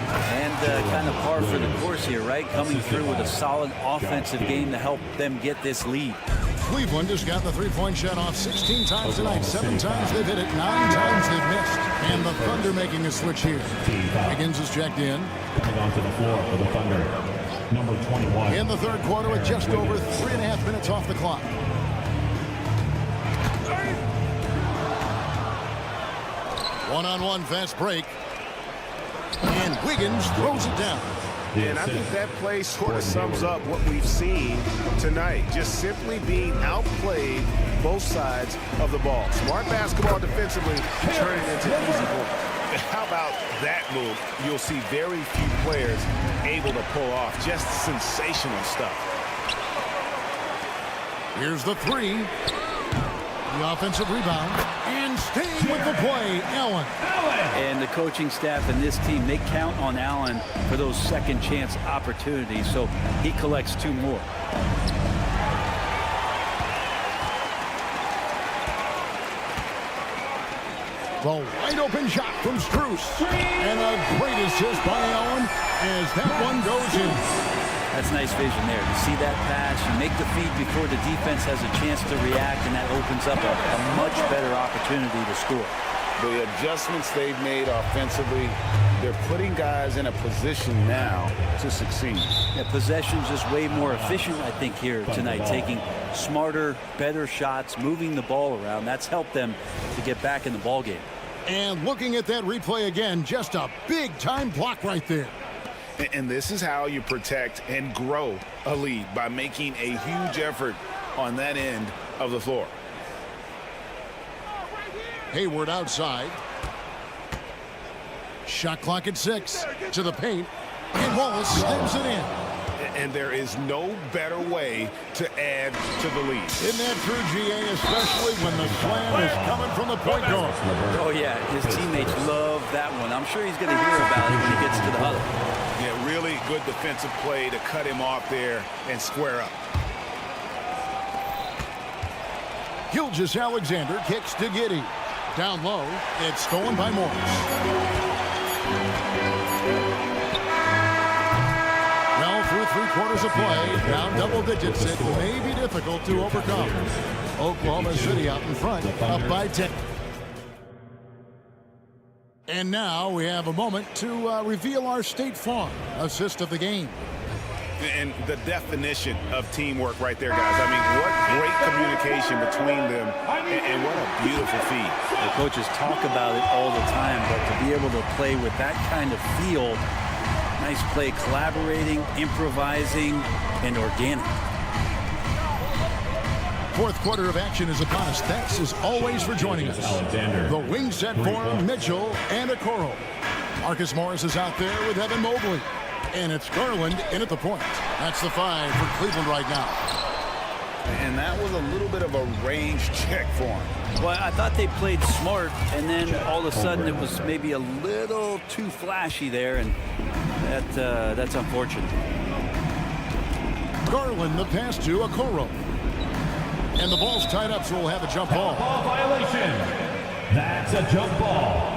And kind of par for the course here, right? Coming through with a solid offensive game to help them get this lead. Cleveland has got the three-point shot off 16 times tonight. 7 times they've hit it, 9 times they've missed. And the Thunder making a switch here. Higgins is checked in. Coming onto the floor for the Thunder, number 21. In the third quarter with just over 3.5 minutes off the clock. One-on-one fast break. And Wiggins throws it down. And I think that play sort of sums up what we've seen tonight. Just simply being outplayed both sides of the ball. Smart basketball defensively, turning into easy points. How about that move? You'll see very few players able to pull off just sensational stuff. Here's the three. The offensive rebound. And staying with the play, Allen. And the coaching staff and this team, they count on Allen for those second chance opportunities, so he collects 2 more. The wide open shot from Strus. And a great assist by Allen as that one goes in. That's nice vision there. You see that pass, you make the feed before the defense has a chance to react, and that opens up a much better opportunity to score. The adjustments they've made offensively, they're putting guys in a position now to succeed. Yeah, possession's just way more efficient, I think, here tonight, taking smarter, better shots, moving the ball around. That's helped them to get back in the ball game. And looking at that replay again, just a big-time block right there. And this is how you protect and grow a lead, by making a huge effort on that end of the floor. Hayward outside. Shot clock at 6. To the paint. And Wallace slams it in. And there is no better way to add to the lead. Isn't that true, GA, especially when the slam is coming from the point guard? Oh, yeah, his teammates love that one. I'm sure he's going to hear about it when he gets to the huddle. Yeah, really good defensive play to cut him off there and square up. Gilgeous-Alexander kicks to Giddey. Down low, it's stolen by Morris. Well, through 3/4 of play, down double digits, it may be difficult to overcome. Oklahoma City out in front, up by 10. And now we have a moment to reveal our State Farm assist of the game. And the definition of teamwork right there, guys. I mean, what great communication between them, and what a beautiful feed. The coaches talk about it all the time, but to be able to play with that kind of feel, nice play, collaborating, improvising, and organic. 4th quarter of action is upon us. Thanks as always for joining us. Alexander. The wing set for Mitchell and Okoro. Marcus Morris is out there with Evan Mobley. And it's Garland in at the point. That's the 5 for Cleveland right now. And that was a little bit of a range check for him. Well, I thought they played smart, and then all of a sudden it was maybe a little too flashy there, and that's unfortunate. Garland the pass to Okoro. And the ball's tied up, so we'll have a jump ball. Ball violation. That's a jump ball.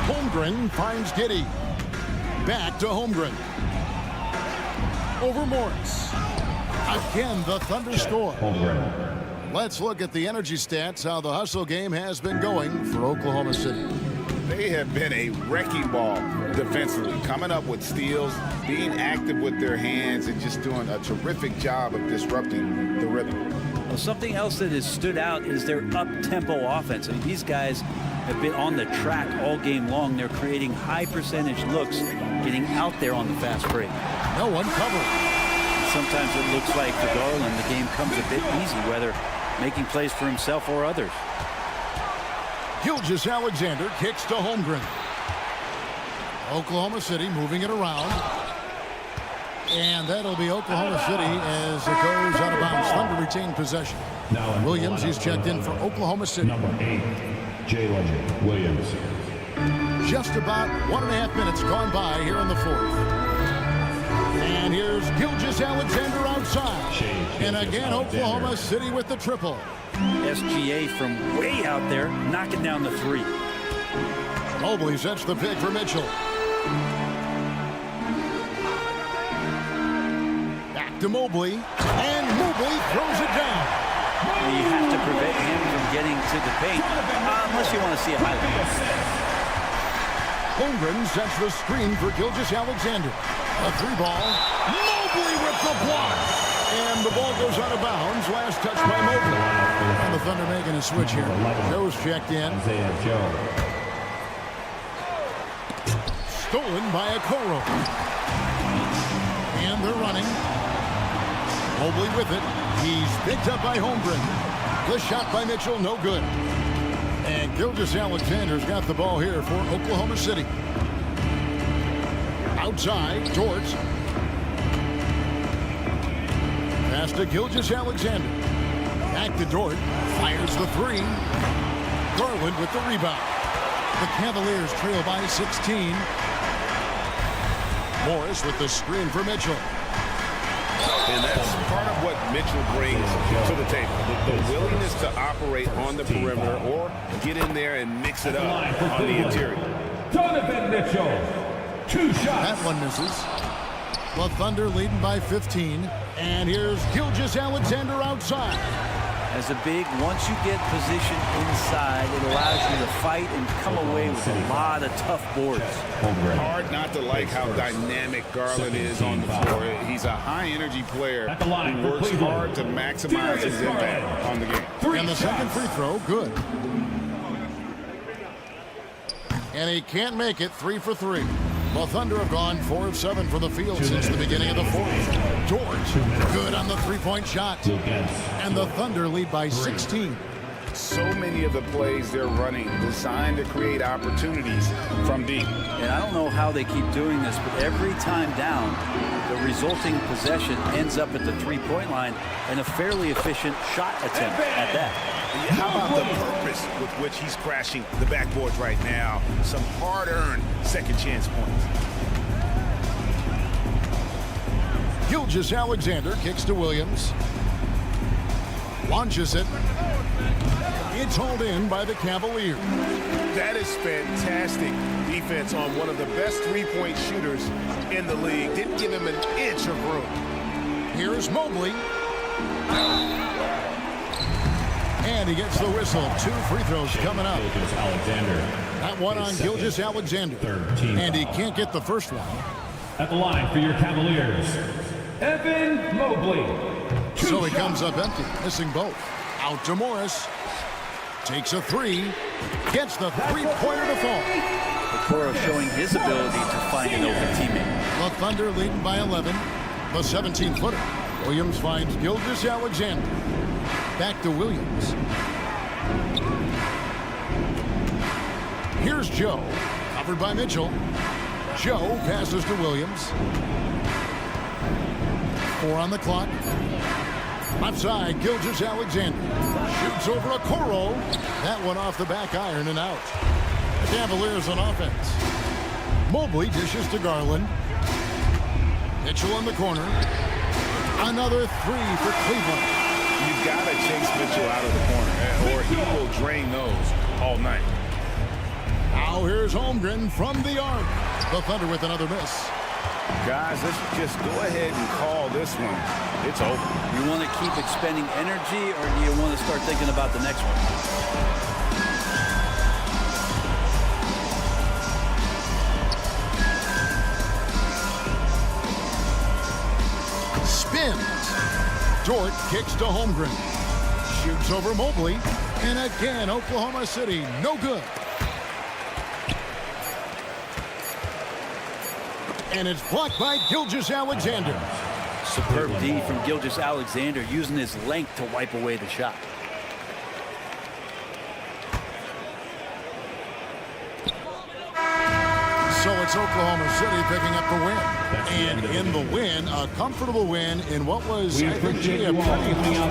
Holmgren finds Giddey. Back to Holmgren. Over Morris. Again, the Thunder score. Let's look at the energy stats, how the hustle game has been going for Oklahoma City. They have been a wrecking ball defensively, coming up with steals, being active with their hands, and just doing a terrific job of disrupting the rhythm. Well, something else that has stood out is their up-tempo offense. I mean, these guys have been on the track all game long. They're creating high-percentage looks, getting out there on the fast break. No one covered. Sometimes it looks like for Garland, the game comes a bit easy, whether making plays for himself or others. Gilgeous-Alexander kicks to Holmgren. Oklahoma City moving it around. And that'll be Oklahoma City as it goes out of bounds. Thunder retain possession. Now Williams, he's checked in for Oklahoma City. Number 8, Jalen Williams. Just about 1.5 minutes gone by here in the 4th. And here's Gilgeous-Alexander outside. And again, Oklahoma City with the triple. SGA from way out there, knocking down the 3. Mobley sets the pick for Mitchell. Back to Mobley. And Mobley throws it down. You have to prevent him from getting to the paint, unless you want to see a highlight. Holmgren sets the screen for Gilgeous-Alexander. A 3-ball. Mobley with the block. And the ball goes out of bounds. Last touch by Mobley. And the Thunder making a switch here. Joe's checked in. Stolen by Okoro. And they're running. Mobley with it. He's picked up by Holmgren. The shot by Mitchell, no good. And Gilgeous-Alexander's got the ball here for Oklahoma City. Outside, George. Pass to Gilgeous-Alexander. Back to Dort. Fires the 3. Garland with the rebound. The Cavaliers trail by 16. Morris with the screen for Mitchell. And that's part of what Mitchell brings to the table. The willingness to operate on the perimeter or get in there and mix it up on the interior. Donovan Mitchell. 2 shots. That one misses. The Thunder leading by 15. And here's Gilgeous-Alexander outside. As a big, once you get position inside, it allows you to fight and come away with a lot of tough boards. Hard not to like how dynamic Garland is on the floor. He's a high-energy player who works hard to maximize his impact on the game. And the second free throw, good. And he can't make it. 3 for 3. The Thunder have gone 4 of 7 from the field since the beginning of the fourth. George, good on the three-point shot. And the Thunder lead by 16. So many of the plays they're running designed to create opportunities from deep. And I don't know how they keep doing this, but every time down, the resulting possession ends up at the three-point line and a fairly efficient shot attempt at that. How about the purpose with which he's crashing the backboards right now? Some hard-earned second chance points. Gilgeous-Alexander kicks to Williams. Launches it. It's hauled in by the Cavaliers. That is fantastic defense on one of the best three-point shooters in the league. Didn't give him an inch of room. Here's Mobley. And he gets the whistle. 2 free throws coming up. Gilgeous-Alexander. That one on Gilgeous-Alexander. And he can't get the first one. At the line for your Cavaliers, Evan Mobley. So he comes up empty, missing both. Out to Morris. Takes a 3. Gets the three-pointer to fall. Okoro showing his ability to find an open teammate. The Thunder leading by 11. The 17-footer. Williams finds Gilgeous-Alexander. Back to Williams. Here's Joe. Covered by Mitchell. Joe passes to Williams. 4 on the clock. Left side, Gilgeous-Alexander. Shoots over Okoro. That one off the back iron and out. The Cavaliers on offense. Mobley dishes to Garland. Mitchell in the corner. Another 3 for Cleveland. You've got to chase Mitchell out of the corner, or he will drain those all night. Now here's Holmgren from the arc. The Thunder with another miss. Guys, let's just go ahead and call this one. It's over. You want to keep expending energy, or do you want to start thinking about the next one? Spins. Dort kicks to Holmgren. Shoots over Mobley. And again, Oklahoma City, no good. And it's blocked by Gilgeous-Alexander. Superb D from Gilgeous-Alexander, using his length to wipe away the shot. So it's Oklahoma City picking up the win. And in the win, a comfortable win in what was, I think, a pretty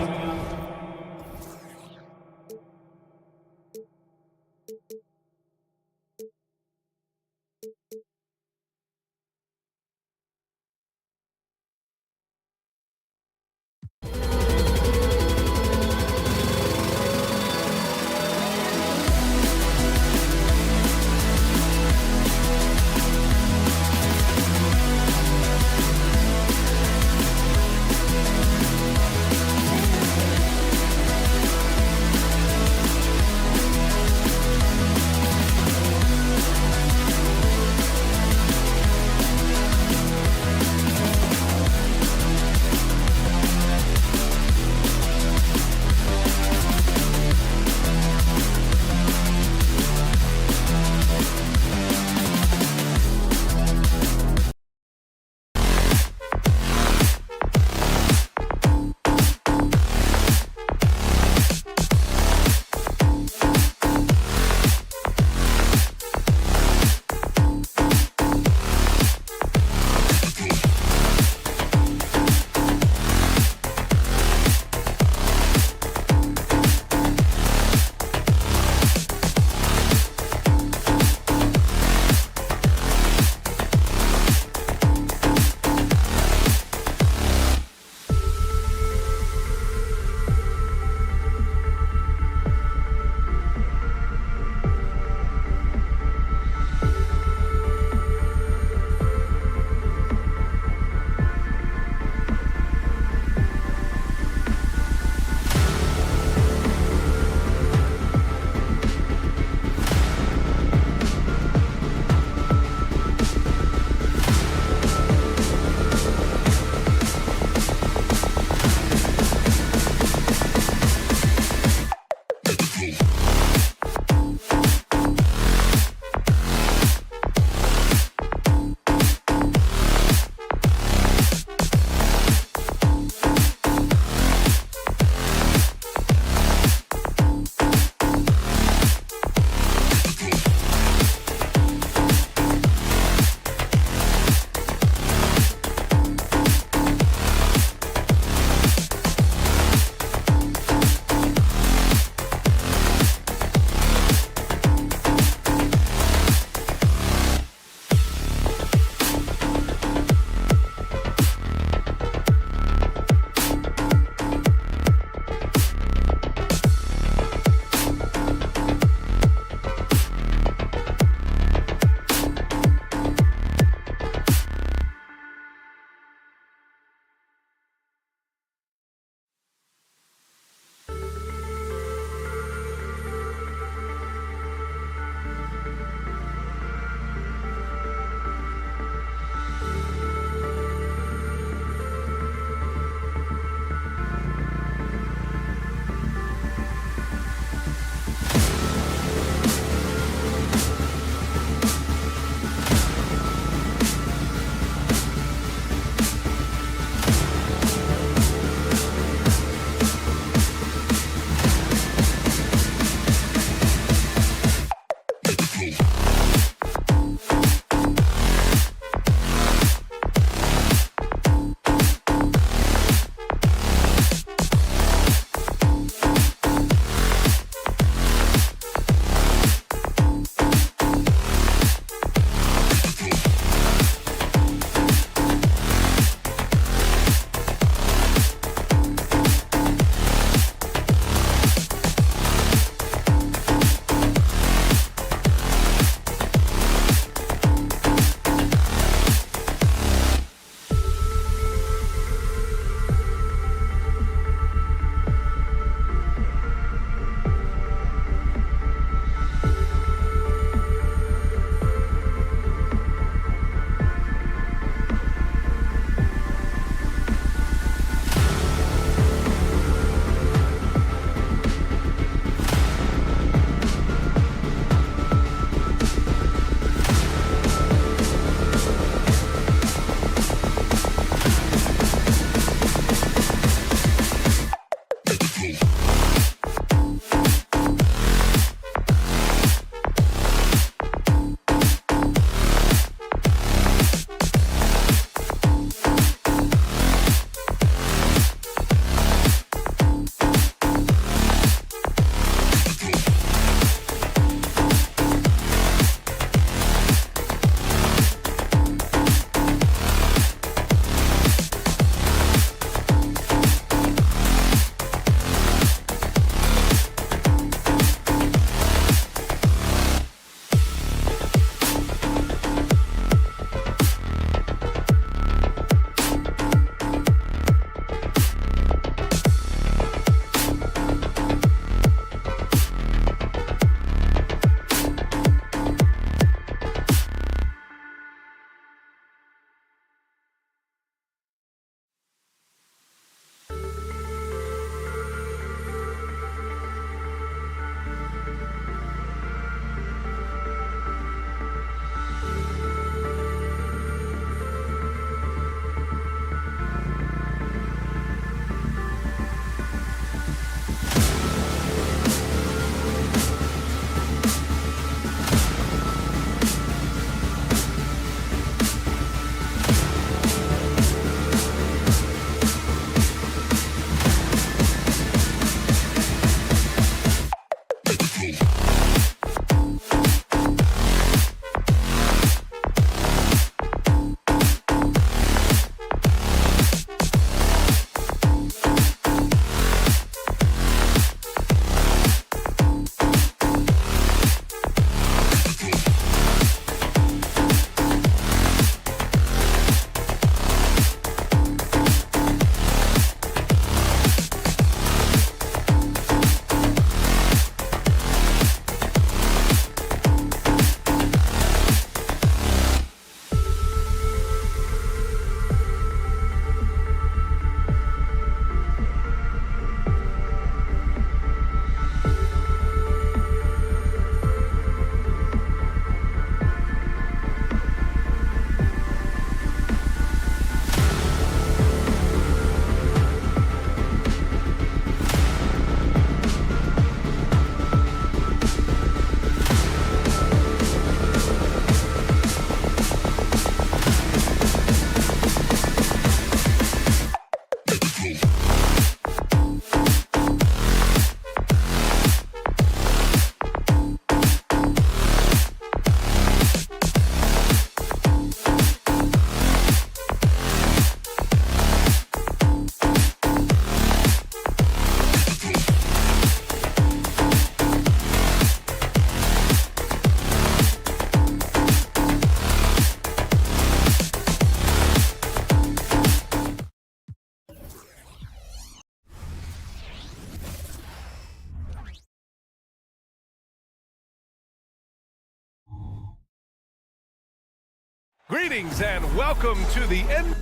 Greetings and welcome to the end.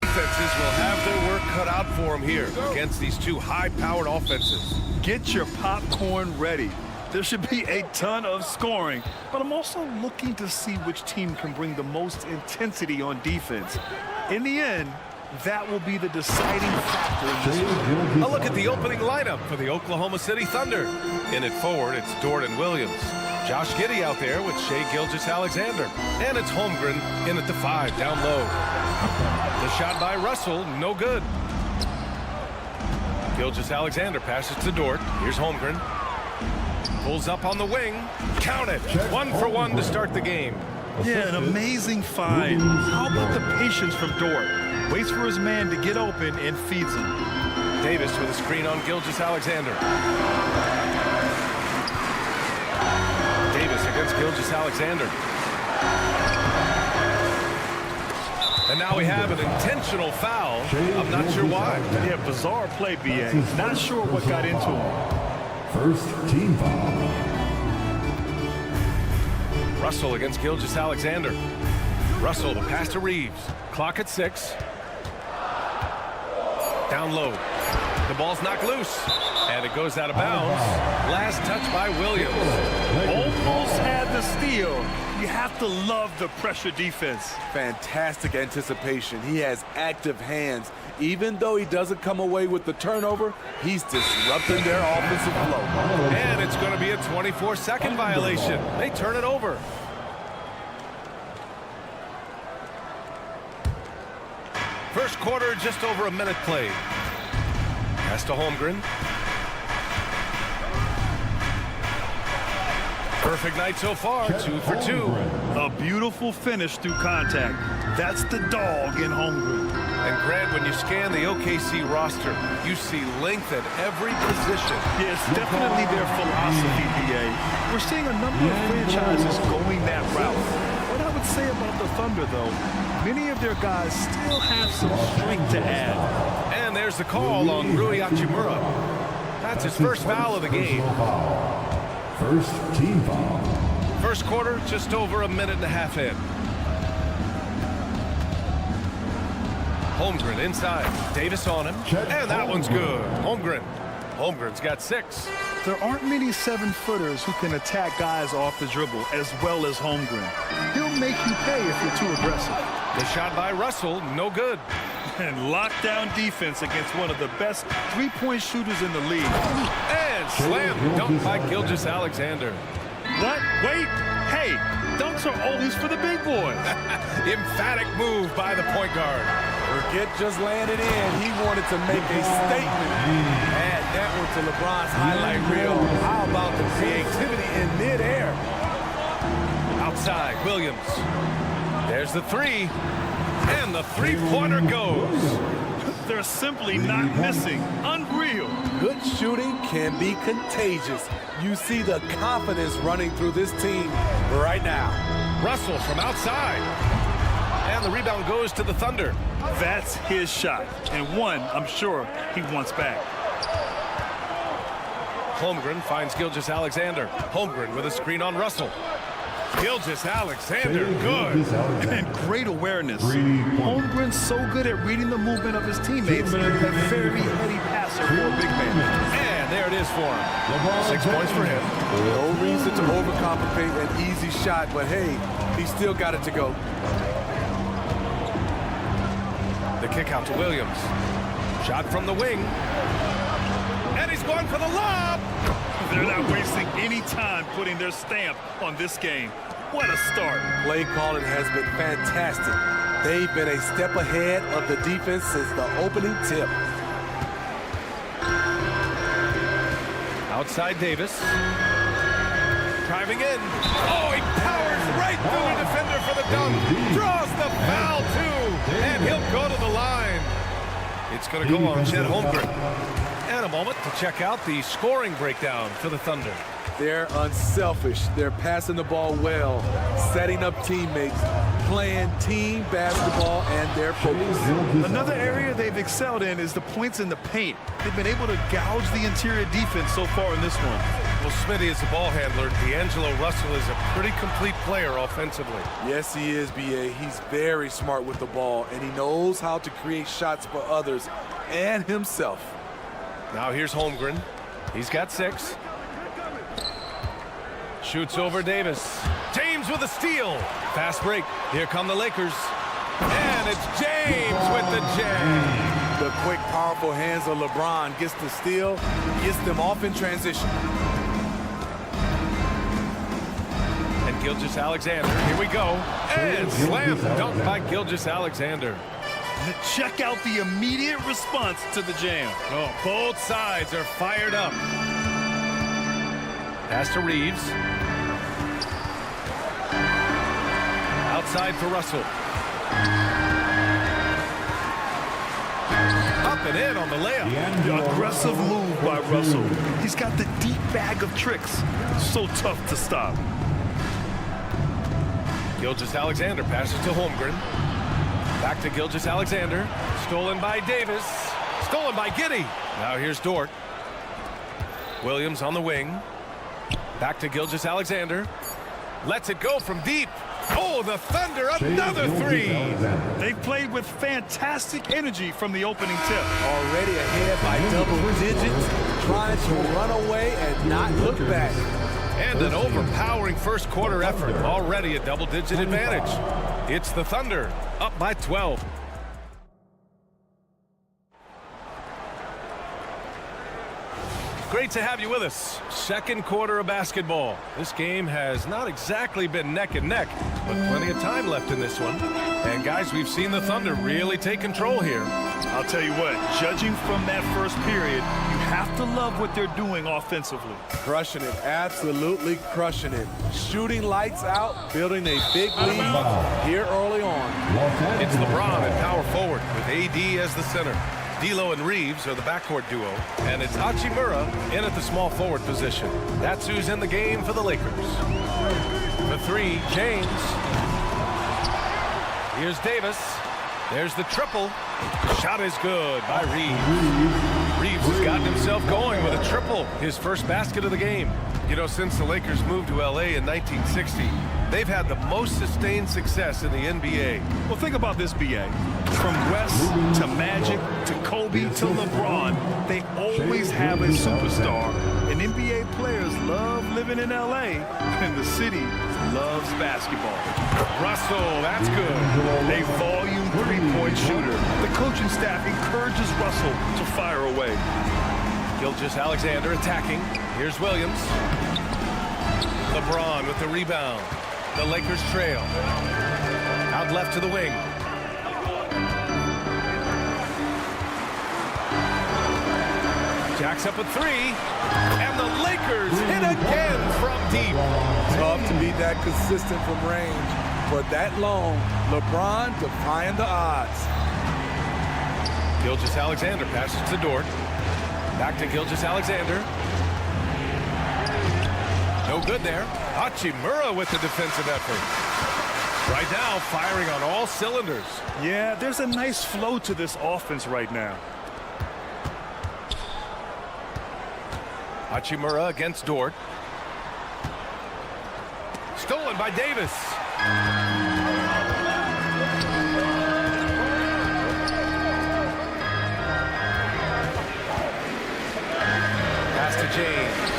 Defenses will have their work cut out for them here against these two high-powered offenses. Get your popcorn ready. There should be a ton of scoring, but I'm also looking to see which team can bring the most intensity on defense. In the end, that will be the deciding factor in this one. A look at the opening lineup for the Oklahoma City Thunder. In at forward, it's Jordan Williams. Josh Giddey out there with Shai Gilgeous-Alexander. And it's Holmgren in at the 5 down low. The shot by Russell, no good. Gilgeous-Alexander passes to Dort. Here's Holmgren. Pulls up on the wing. Count it. 1 for 1 to start the game. Yeah, an amazing find. How about the patience from Dort? Waits for his man to get open and feeds him. Davis with a screen on Gilgeous-Alexander. Davis against Gilgeous-Alexander. And now we have an intentional foul. I'm not sure why. Yeah, bizarre play, B.A. Not sure what got into him. First team foul. Russell against Gilgeous-Alexander. Russell, the pass to Reeves. Clock at 6. Down low. The ball's knocked loose. And it goes out of bounds. Last touch by Williams. Almost had the steal. You have to love the pressure defense. Fantastic anticipation. He has active hands. Even though he doesn't come away with the turnover, he's disrupting their offensive flow. And it's going to be a 24-second violation. They turn it over. First quarter, just over a minute played. Pass to Holmgren. Perfect night so far, 2 for 2. A beautiful finish through contact. That's the dog in Holmgren. And Grant, when you scan the OKC roster, you see length at every position. Yeah, it's definitely their philosophy, BA. We're seeing a number of franchises going that route. What I would say about the Thunder, though, many of their guys still have some strength to add. And there's the call on Rui Hachimura. That's his first foul of the game. First team foul. First quarter, just over a minute and a half in. Holmgren inside. Davis on him. And that one's good. Holmgren's got 6. There aren't many 7-footers who can attack guys off the dribble as well as Holmgren. He'll make you pay if you're too aggressive. The shot by Russell, no good. And lockdown defense against one of the best three-point shooters in the league. And slam dunk by Gilgeous-Alexander. What? Wait. Hey, dunks are always for the big boys. Emphatic move by the point guard. Forget just landing in. He wanted to make a statement. And that to LeBron's highlight reel. How about the creativity in midair? Outside, Williams. There's the three. And the three-pointer goes. They're simply not missing. Unreal. Good shooting can be contagious. You see the confidence running through this team right now. Russell from outside. And the rebound goes to the Thunder. That's his shot. And one, I'm sure, he wants back. Holmgren finds Gilgeous-Alexander. Holmgren with a screen on Russell. Gilgeous-Alexander, good. And great awareness. Holmgren's so good at reading the movement of his teammates. A very heady passer for a big man. And there it is for him. 6 points for him. No reason to overcomplicate an easy shot, but hey, he still got it to go. The kick out to Williams. Shot from the wing. And he's going for the lob. They're not wasting any time putting their stamp on this game. What a start. Play calling has been fantastic. They've been a step ahead of the defense since the opening tip. Outside Davis. Driving in. Oh, he powers right through the defender for the dunk. Draws the foul, too. And he'll go to the line. It's going to go on Chet Holmgren. And a moment to check out the scoring breakdown for the Thunder. They're unselfish. They're passing the ball well, setting up teammates, playing team basketball, and they're focused. Another area they've excelled in is the points in the paint. They've been able to gouge the interior defense so far in this one. Well, Smitty is the ball handler. D'Angelo Russell is a pretty complete player offensively. Yes, he is, B.A. He's very smart with the ball, and he knows how to create shots for others and himself. Now here's Holmgren. He's got 6. Shoots over Davis. James with a steal. Fast break. Here come the Lakers. And it's James with the jam. The quick, powerful hands of LeBron gets the steal, gets them off in transition. And Gilgeous-Alexander. Here we go. And slam dunk by Gilgeous-Alexander. Check out the immediate response to the jam. Oh, both sides are fired up. Pass to Reeves. Outside for Russell. Up and in on the layup. The aggressive move by Russell. He's got the deep bag of tricks. So tough to stop. Gilgeous-Alexander passes to Holmgren. Back to Gilgeous-Alexander. Stolen by Davis. Stolen by Giddey. Now here's Dort. Williams on the wing. Back to Gilgeous-Alexander. Lets it go from deep. Oh, the Thunder, another three. They've played with fantastic energy from the opening tip. Already ahead by double digits, trying to run away and not look back. And an overpowering first quarter effort. Already a double-digit advantage. It's the Thunder, up by 12. Great to have you with us. Second quarter of basketball. This game has not exactly been neck and neck, but plenty of time left in this one. And guys, we've seen the Thunder really take control here. I'll tell you what, judging from that first period, you have to love what they're doing offensively. Crushing it, absolutely crushing it. Shooting lights out, building a big lead here early on. It's LeBron at power forward with AD as the center. D'Lo and Reeves are the backcourt duo, and it's Hachimura in at the small forward position. That's who's in the game for the Lakers. The three, James. Here's Davis. There's the triple. Shot is good by Reeves. Reeves has gotten himself going with a triple, his first basket of the game. You know, since the Lakers moved to LA in 1960, they've had the most sustained success in the NBA. Well, think about this, B.A. From West to Magic to Kobe to LeBron, they always have a superstar. And NBA players love living in LA, and the city loves basketball. Russell, that's good. A volume three-point shooter. The coaching staff encourages Russell to fire away. Gilgeous-Alexander attacking. Here's Williams. LeBron with the rebound. The Lakers trail. Out left to the wing. Jacks up a three. And the Lakers hit again from deep. Tough to be that consistent from range. For that long, LeBron defying the odds. Gilgeous-Alexander passes to Dort. Back to Gilgeous-Alexander. No good there. Hachimura with the defensive effort. Right now, firing on all cylinders. Yeah, there's a nice flow to this offense right now. Hachimura against Dort. Stolen by Davis. Pass to James.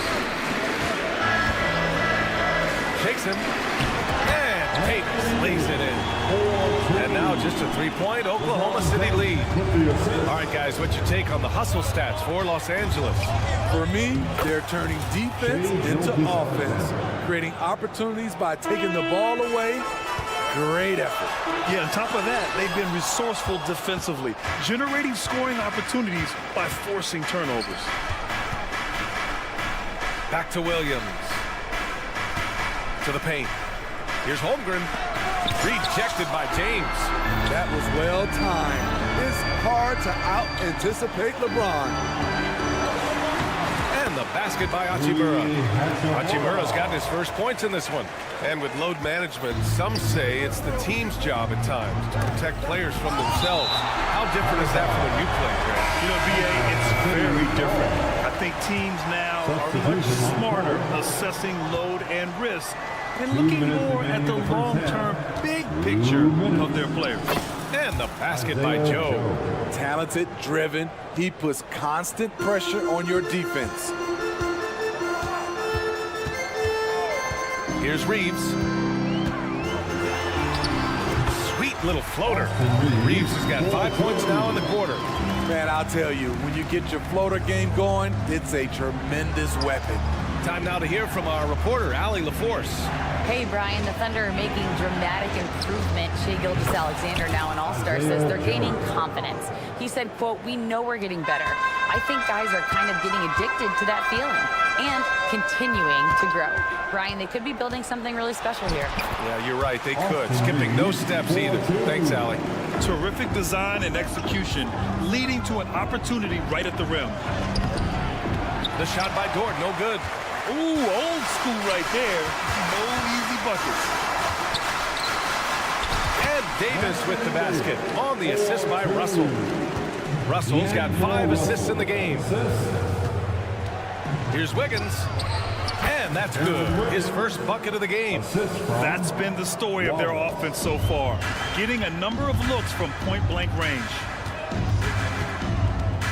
Shakes him. And Davis lays it in. And now just a three-point Oklahoma City lead. All right, guys, what's your take on the hustle stats for Los Angeles? For me, they're turning defense into offense, creating opportunities by taking the ball away. Great effort. Yeah, on top of that, they've been resourceful defensively, generating scoring opportunities by forcing turnovers. Back to Williams. To the paint. Here's Holmgren. Rejected by James. That was well timed. It's hard to out-anticipate LeBron. And the basket by Hachimura. Hachimura's gotten his first points in this one. And with load management, some say it's the team's job at times to protect players from themselves. How different is that from when you played, Grant? You know, B.A., it's very different. I think teams now are much smarter assessing load and risk and looking more at the long-term big picture of their players. And the basket by Joe. Talented, driven. He puts constant pressure on your defense. Here's Reeves. Sweet little floater. Reeves has got 5 points now in the quarter. Man, I'll tell you, when you get your floater game going, it's a tremendous weapon. Time now to hear from our reporter, Allie LaForce. Hey, Brian, the Thunder are making dramatic improvement. Shai Gilgeous-Alexander, now an all-star, says they're gaining confidence. He said, quote, "We know we're getting better. I think guys are kind of getting addicted to that feeling and continuing to grow." Brian, they could be building something really special here. Yeah, you're right. They could. Skipping no steps either. Thanks, Allie. Terrific design and execution, leading to an opportunity right at the rim. The shot by Dort, no good. Ooh, old school right there. No easy buckets. And Davis with the basket on the assist by Russell. Russell's got 5 assists in the game. Here's Wiggins. And that's good. His first bucket of the game. That's been the story of their offense so far. Getting a number of looks from point-blank range.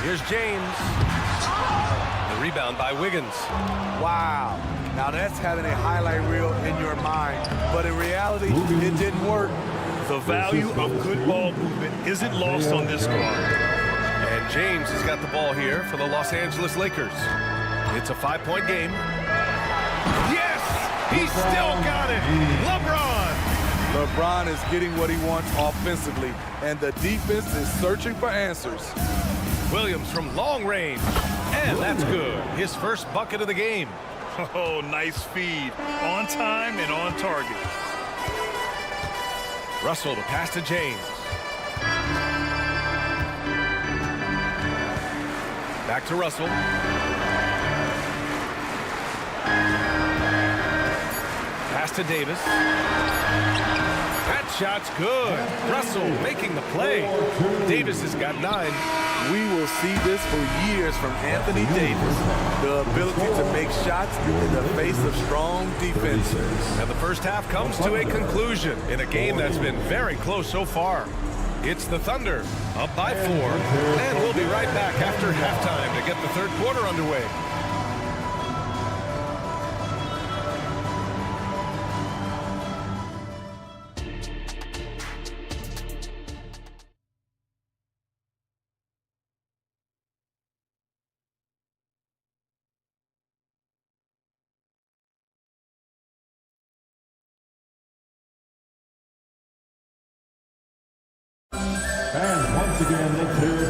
Here's James. The rebound by Wiggins. Wow. Now that's having a highlight reel in your mind. But in reality, it didn't work. The value of good ball movement isn't lost on this squad. And James has got the ball here for the Los Angeles Lakers. It's a 5-point game. Yes! He still got it! LeBron! LeBron is getting what he wants offensively, and the defense is searching for answers. Williams from long range. And that's good. His first bucket of the game. Oh, nice feed. On time and on target. Russell to pass to James. Back to Russell. Pass to Davis. That shot's good. Russell making the play. Davis has got 9. We will see this for years from Anthony Davis. The ability to make shots in the face of strong defenses. And the first half comes to a conclusion in a game that's been very close so far. It's the Thunder up by 4. And we'll be right back after halftime to get the third quarter underway.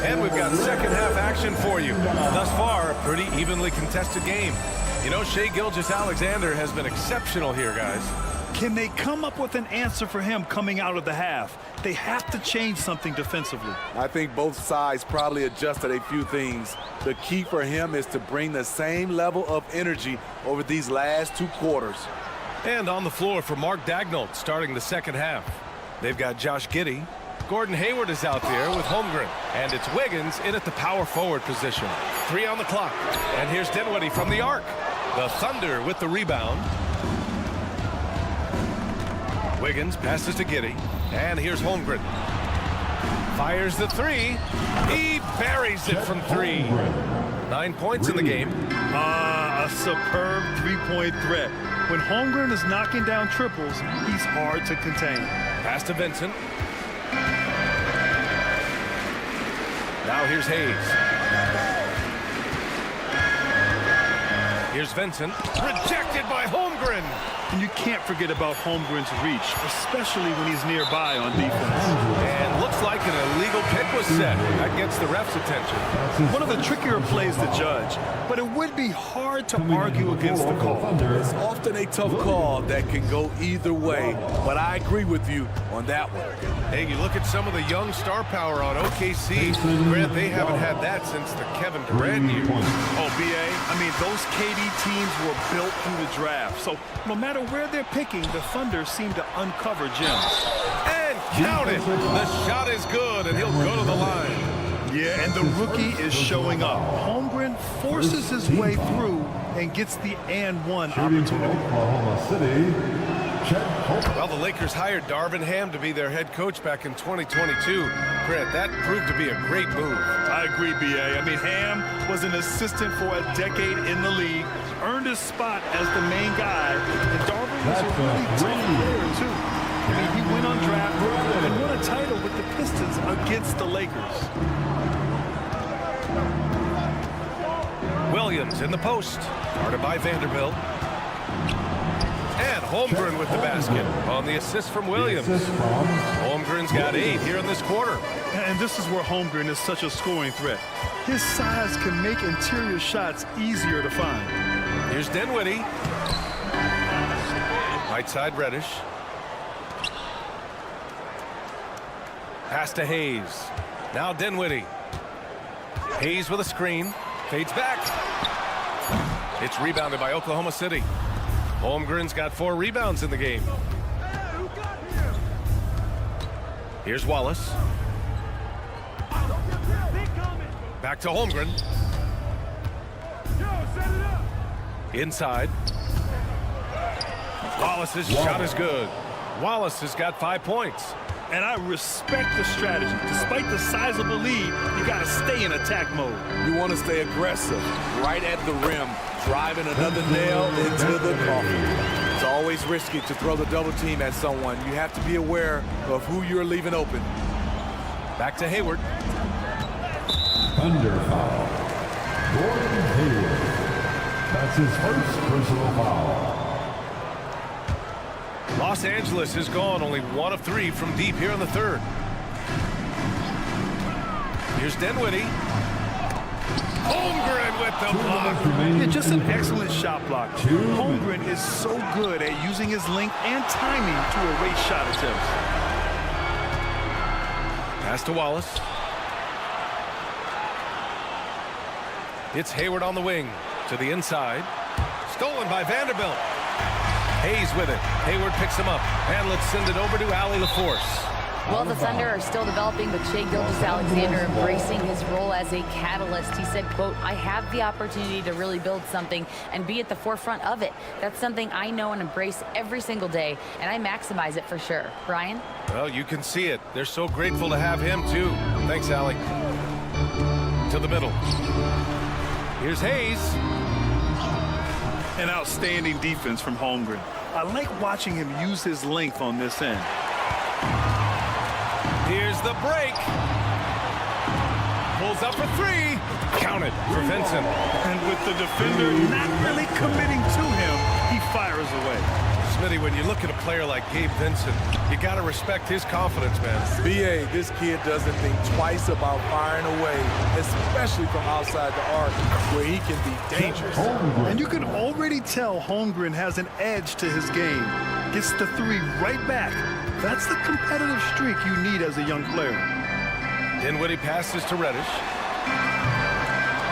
And we've got second half action for you. Thus far, Pretty evenly contested game. You know, Shai Gilgeous-Alexander has been exceptional here, guys. Can they come up with an answer for him coming out of the half? They have to change something defensively. I think both sides probably adjusted a few things. The key for him is to bring the same level of energy over these last 2 quarters. And on the floor for Mark Daigneault starting the second half. They've got Josh Giddey. Gordon Hayward is out there with Holmgren. And it's Wiggins in at the power forward position. 3 on the clock. And here's Dinwiddie from the arc. The Thunder with the rebound. Wiggins passes to Giddey. And here's Holmgren. Fires the 3. He buries it from 3. 9 points in the game. A superb three-point threat. When Holmgren is knocking down triples, he's hard to contain. Pass to Vincent. Now here's Hayes. Here's Vincent. Rejected by Holmgren. And you can't forget about Holmgren's reach, especially when he's nearby on defense. And looks like an illegal pick was set. That gets the ref's attention. One of the trickier plays to judge, but it would be hard to argue against the call. It's often a tough call that can go either way, but I agree with you on that one. Hey, you look at some of the young star power on OKC. Grant, they haven't had that since the Kevin Durant years. Oh, B.A., I mean, those KD teams were built through the draft. So no matter where they're picking, the Thunder seem to uncover gems. And count it. The shot is good, and he'll go to the line. Yeah, and the rookie is showing up. Holmgren forces his way through and gets the and one opportunity. Well, the Lakers hired Darvin Ham to be their head coach back in 2022. Grant, that proved to be a great move. I agree, B.A. I mean, Ham was an assistant for a decade in the league, earned his spot as the main guy, and Darvin was a really tough player, too. I mean, he went undrafted and won a title with the Pistons against the Lakers. Williams in the post, guarded by Vanderbilt. And Holmgren with the basket on the assist from Williams. Holmgren's got 8 here in this quarter. And this is where Holmgren is such a scoring threat. His size can make interior shots easier to find. Here's Dinwiddie. Right side Reddish. Pass to Hayes. Now Dinwiddie. Hayes with a screen. Fades back. It's rebounded by Oklahoma City. Holmgren's got 4 rebounds in the game. Here's Wallace. Back to Holmgren. Inside. Wallace's shot is good. Wallace has got 5 points. And I respect the strategy. Despite the sizable lead, you got to stay in attack mode. You want to stay aggressive, right at the rim, driving another nail into the coffin. It's always risky to throw the double team at someone. You have to be aware of who you're leaving open. Back to Hayward. Under foul. Gordon Hayward. That's his first personal foul. Los Angeles has gone only 1 of 3 from deep here in the third. Here's Dinwiddie. Holmgren with the block. Yeah, just an excellent shot block. Holmgren is so good at using his length and timing to erase shot attempts. Pass to Wallace. It's Hayward on the wing to the inside. Stolen by Vanderbilt. Hayes with it. Hayward picks him up. And let's send it over to Allie LaForce. Well, the Thunder are still developing, but Shai Gilgeous-Alexander embracing his role as a catalyst. He said, quote, I have the opportunity to really build something and be at the forefront of it. That's something I know and embrace every single day, and I maximize it for sure. Brian? Well, you can see it. They're so grateful to have him, too. Thanks, Allie. To the middle. Here's Hayes. An outstanding defense from Holmgren. I like watching him use his length on this end. Here's the break. Pulls up for 3. Counted for Vincent. And with the defender not really committing to him, he fires away. Smitty, when you look at a player like Gabe Vincent, you got to respect his confidence, man. BA, this kid doesn't think twice about firing away, especially from outside the arc where he can be dangerous. And you can already tell Holmgren has an edge to his game. Gets the three right back. That's the competitive streak you need as a young player. Dinwiddie passes to Reddish.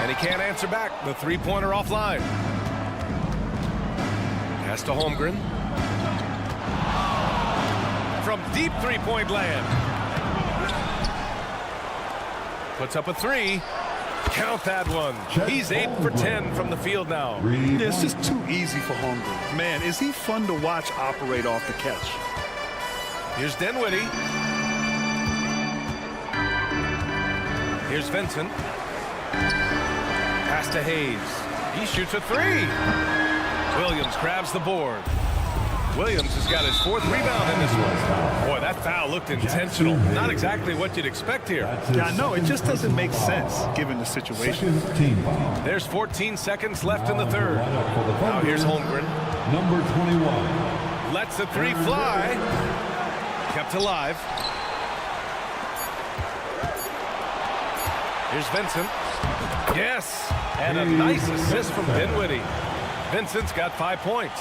And he can't answer back. The three-pointer offline. Pass to Holmgren. From deep three-point land. Puts up a three. Count that one. He's 8 for 10 from the field now. Yeah, it's just too easy for Holmgren. Man, is he fun to watch operate off the catch. Here's Dinwiddie. Here's Vincent. Pass to Hayes. He shoots a three. Williams grabs the board. Williams has got his 4th rebound in this one. Boy, that foul looked intentional. Not exactly what you'd expect here. Yeah, no, it just doesn't make sense given the situation. There's 14 seconds left in the third. Now here's Holmgren. Number 21. Lets the three fly. Kept alive. Here's Vincent. Yes, and a nice assist from Dinwiddie. Vincent's got 5 points.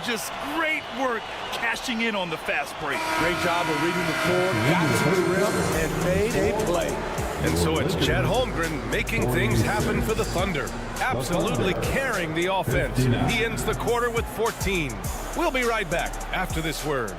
Just great work cashing in on the fast break. Great job of reading the floor, got to the rim, and made a play. And so it's Chet Holmgren making things happen for the Thunder. Absolutely carrying the offense. He ends the quarter with 14. We'll be right back after this word.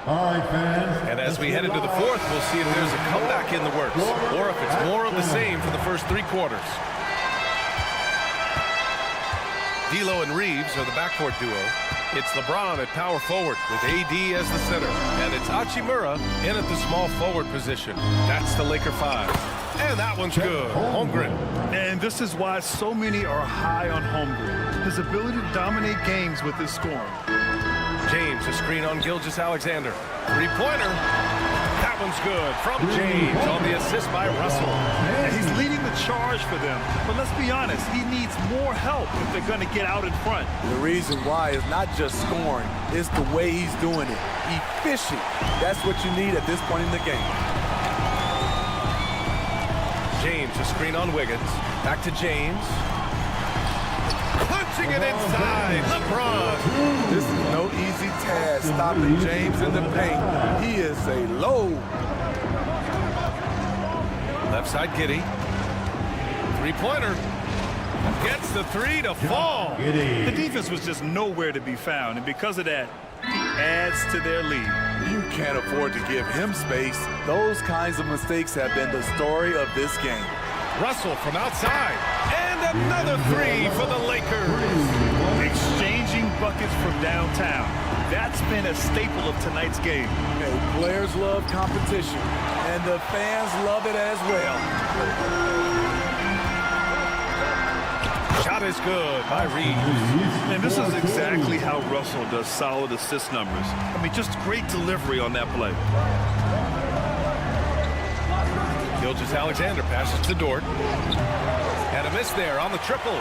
All right, fans. And as we head into the fourth, we'll see if there's a comeback in the works or if it's more of the same for the first 3 quarters. D'Lo and Reeves are the backcourt duo. It's LeBron at power forward with AD as the center. And it's Hachimura in at the small forward position. That's the Laker 5. And that one's good. Holmgren. And this is why so many are high on Holmgren. His ability to dominate games with his scoring. James, a screen on Gilgeous-Alexander. Three-pointer. That one's good from James on the assist by Russell. And he's leading the charge for them. But let's be honest, he needs more help if they're going to get out in front. The reason why is not just scoring, it's the way he's doing it. Efficient. That's what you need at this point in the game. James, a screen on Wiggins. Back to James. Punching it inside. LeBron. This is no easy task stopping James in the paint. He is a load. Left side, Giddey. Three-pointer. Gets the three to fall. The defense was just nowhere to be found, and because of that, he adds to their lead. You can't afford to give him space. Those kinds of mistakes have been the story of this game. Russell from outside. And another three for the Lakers. Exchanging buckets from downtown. That's been a staple of tonight's game. Hey, players love competition, and the fans love it as well. Shot is good by Reeves. And this is exactly how Russell does solid assist numbers. I mean, just great delivery on that play. Gilgeous-Alexander passes to Dort. And a miss there on the triple.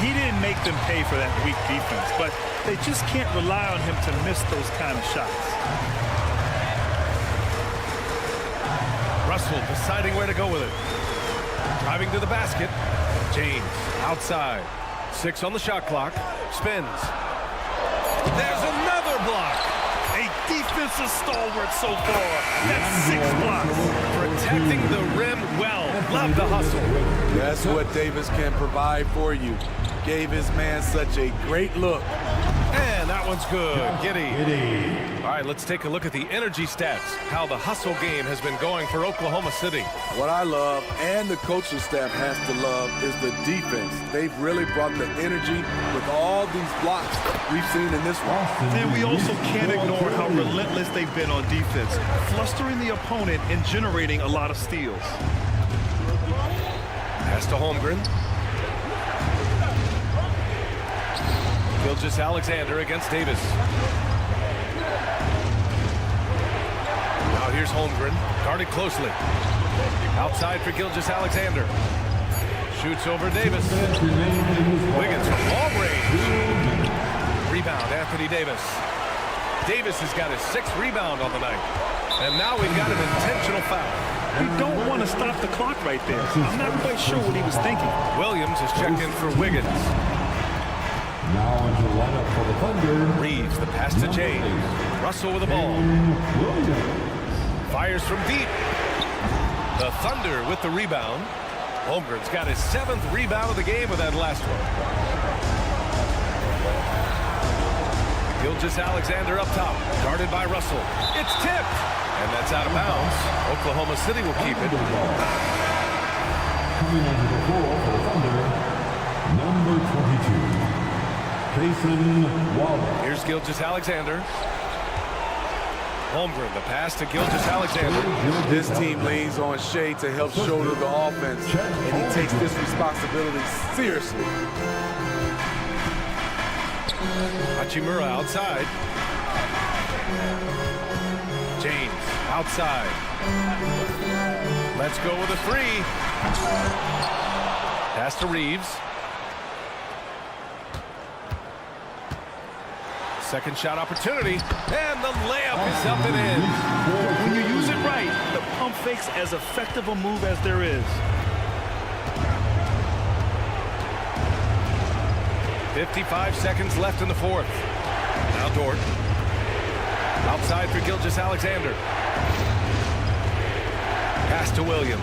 He didn't make them pay for that weak defense, but they just can't rely on him to miss those kind of shots. Russell deciding where to go with it. Driving to the basket. James outside. 6 on the shot clock. Spins. There's another block. A defensive stalwart so far. That's 6 blocks. Protecting the rim well. Love the hustle. That's what Davis can provide for you. Gave his man such a great look. And that one's good. Giddey. All right, let's take a look at the energy stats. How the hustle game has been going for Oklahoma City. What I love, and the coaching staff has to love, is the defense. They've really brought the energy with all these blocks we've seen in this one. And we also can't ignore how relentless they've been on defense, flustering the opponent and generating a lot of steals. Pass to Holmgren. Gilgeous-Alexander against Davis. here's Holmgren, guarded closely. Outside for Gilgeous-Alexander. Shoots over Davis. Wiggins from long range. Rebound, Anthony Davis. Davis has got his 6th rebound on the night. And now we've got an intentional foul. You don't want to stop the clock right there. I'm not quite sure what he was thinking. Williams is checked in for Wiggins. Now into the lineup for the Thunder. Reeves, the pass to James. Russell with the ball. Fires from deep. The Thunder with the rebound. Holmgren's got his 7th rebound of the game with that last one. Gilgeous-Alexander up top, guarded by Russell. It's tipped, and that's out of bounds. Oklahoma City will keep it. Coming onto the floor for the Thunder, number 22, Cason Wallace. Here's Gilgeous-Alexander. Holmgren, the pass to Gilgeous-Alexander. This team leans on Shea to help shoulder the offense, and he takes this responsibility seriously. Hachimura outside. James outside. Let's go with a 3. Pass to Reeves. Second shot opportunity, and the layup is up and in. When you use it right, the pump fake's as effective a move as there is. 55 seconds left in the 4th. Now Dort. Outside for Gilgeous-Alexander. Pass to Williams.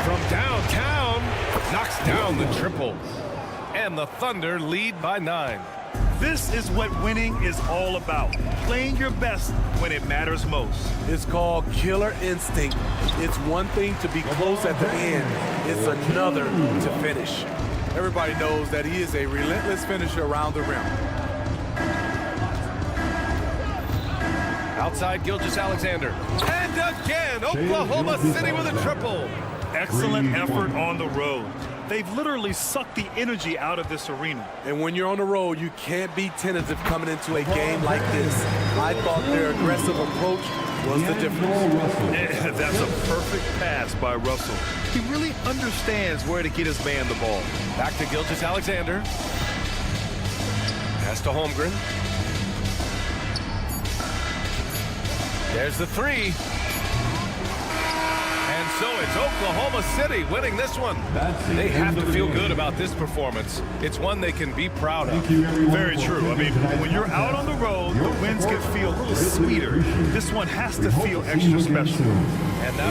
From downtown, knocks down the triple. And the Thunder lead by 9. This is what winning is all about. Playing your best when it matters most. It's called killer instinct. It's one thing to be close at the end. It's another to finish. Everybody knows that he is a relentless finisher around the rim. Outside Gilgeous-Alexander. And again, Oklahoma City with a triple. Excellent effort on the road. They've literally sucked the energy out of this arena. And when you're on the road, you can't be tentative coming into a game like this. I thought their aggressive approach was the difference. Yeah, that's a perfect pass by Russell. He really understands where to get his man the ball. Back to Gilgeous-Alexander. Pass to Holmgren. There's the 3. And so it's Oklahoma City winning this one. They have to feel good about this performance. It's one they can be proud of. Very true. I mean, when you're out on the road, the wins can feel a little sweeter. This one has to feel extra special. And now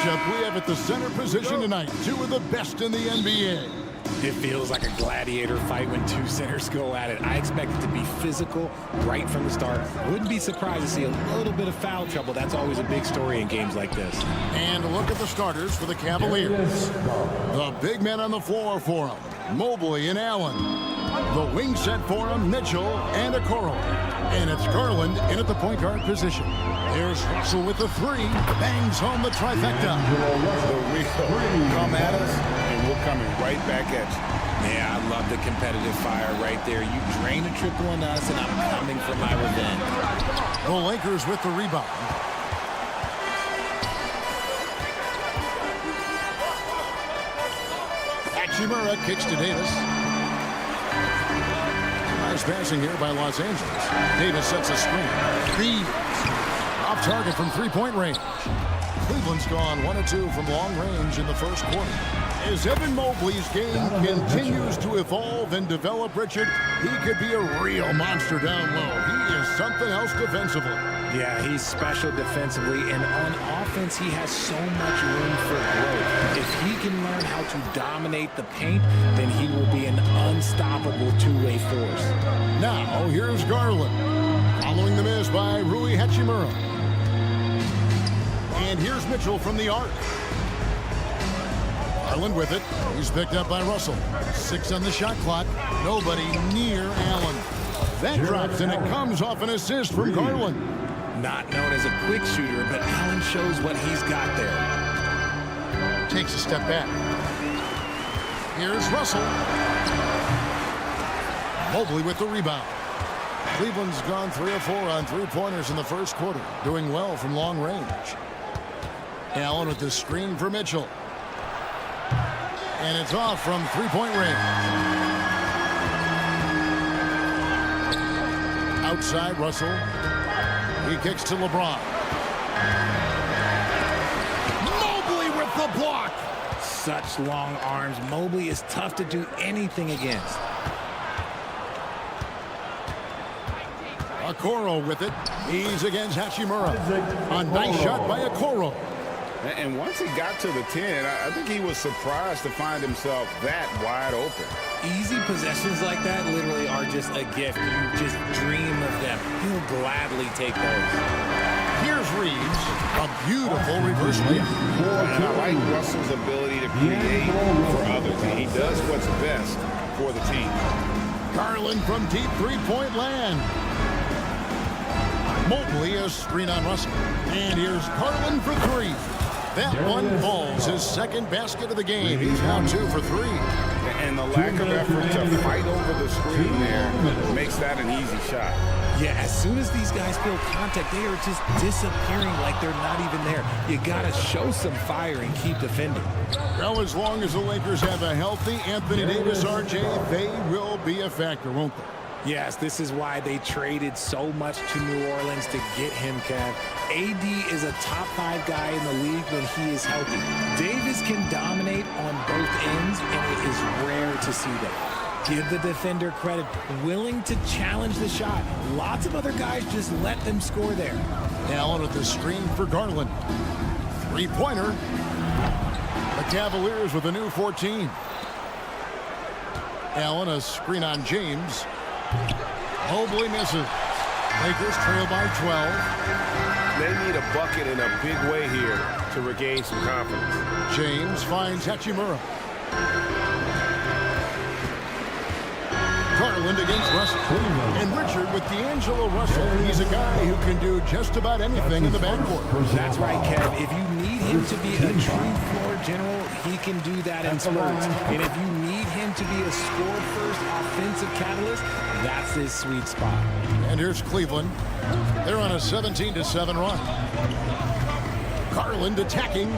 matchup we have at the center position tonight. Two of the best in the NBA. It feels like a gladiator fight when two centers go at it. I expect it to be physical right from the start. Wouldn't be surprised to see a little bit of foul trouble. That's always a big story in games like this. And look at the starters for the Cavaliers. The big men on the floor for them, Mobley and Allen. The wing set for them, Mitchell and Okoro. And it's Garland in at the point guard position. There's Russell with the three. Bangs home the trifecta. Come at us, and we're coming right back at you. Yeah, I love the competitive fire right there. You drain a triple on us, and I'm coming for my revenge. The Lakers with the rebound. Hachimura kicks to Davis. Nice passing here by Los Angeles. Davis sets a screen. Feeds. Off target from three-point range. Cleveland's gone 1 of 2 from long range in the first quarter. As Evan Mobley's game continues to evolve and develop, Richard, he could be a real monster down low. He is something else defensively. Yeah, he's special defensively, and on offense, he has so much room for growth. If he can learn how to dominate the paint, then he will be an unstoppable two-way force. Now, here's Garland. Following the miss by Rui Hachimura. And here's Mitchell from the arc. Garland with it. He's picked up by Russell. 6 on the shot clock. Nobody near Allen. That drops, and it comes off an assist from Garland. Not known as a quick shooter, but Allen shows what he's got there. Takes a step back. Here's Russell. Mobley with the rebound. Cleveland's gone 3 of 4 on three-pointers in the first quarter, doing well from long range. Allen with the screen for Mitchell. And it's off from three-point range. Outside, Russell. He kicks to LeBron. Mobley with the block. Such long arms. Mobley is tough to do anything against. Okoro with it. He's against Hachimura. A nice shot by Okoro. And once he got to the 10, I think he was surprised to find himself that wide open. Easy possessions like that literally are just a gift. You just dream of them. He'll gladly take those. Here's Reeves. A beautiful reverse layup. And I like Russell's ability to create for others. And he does what's best for the team. Garland from deep three-point land. Mobley a screen on Russell. And here's Garland for 3. That one falls, his second basket of the game. He's now 2 for 3. And the lack of effort to fight over the screen there makes that an easy shot. Yeah, as soon as these guys feel contact, they are just disappearing like they're not even there. You got to show some fire and keep defending. Well, as long as the Lakers have a healthy Anthony Davis, RJ, they will be a factor, won't they? Yes, this is why they traded so much to New Orleans to get him, Kev. AD is a top 5 guy in the league when he is healthy. Davis can dominate on both ends, and it is rare to see that. Give the defender credit, willing to challenge the shot. Lots of other guys just let them score there. Allen with the screen for Garland. Three-pointer. The Cavaliers with a new 14. Allen a screen on James. Mobley misses. Lakers trail by 12. They need a bucket in a big way here to regain some confidence. James finds Hachimura. Garland against Russell. And Richard with D'Angelo Russell. He's a guy who can do just about anything in the backcourt. That's right, Kev. If you need him to be a true floor general, he can do that in spurts. And if you need him to be a score-first offensive catalyst, that's his sweet spot. And here's Cleveland. They're on a 17-7 run. Garland attacking.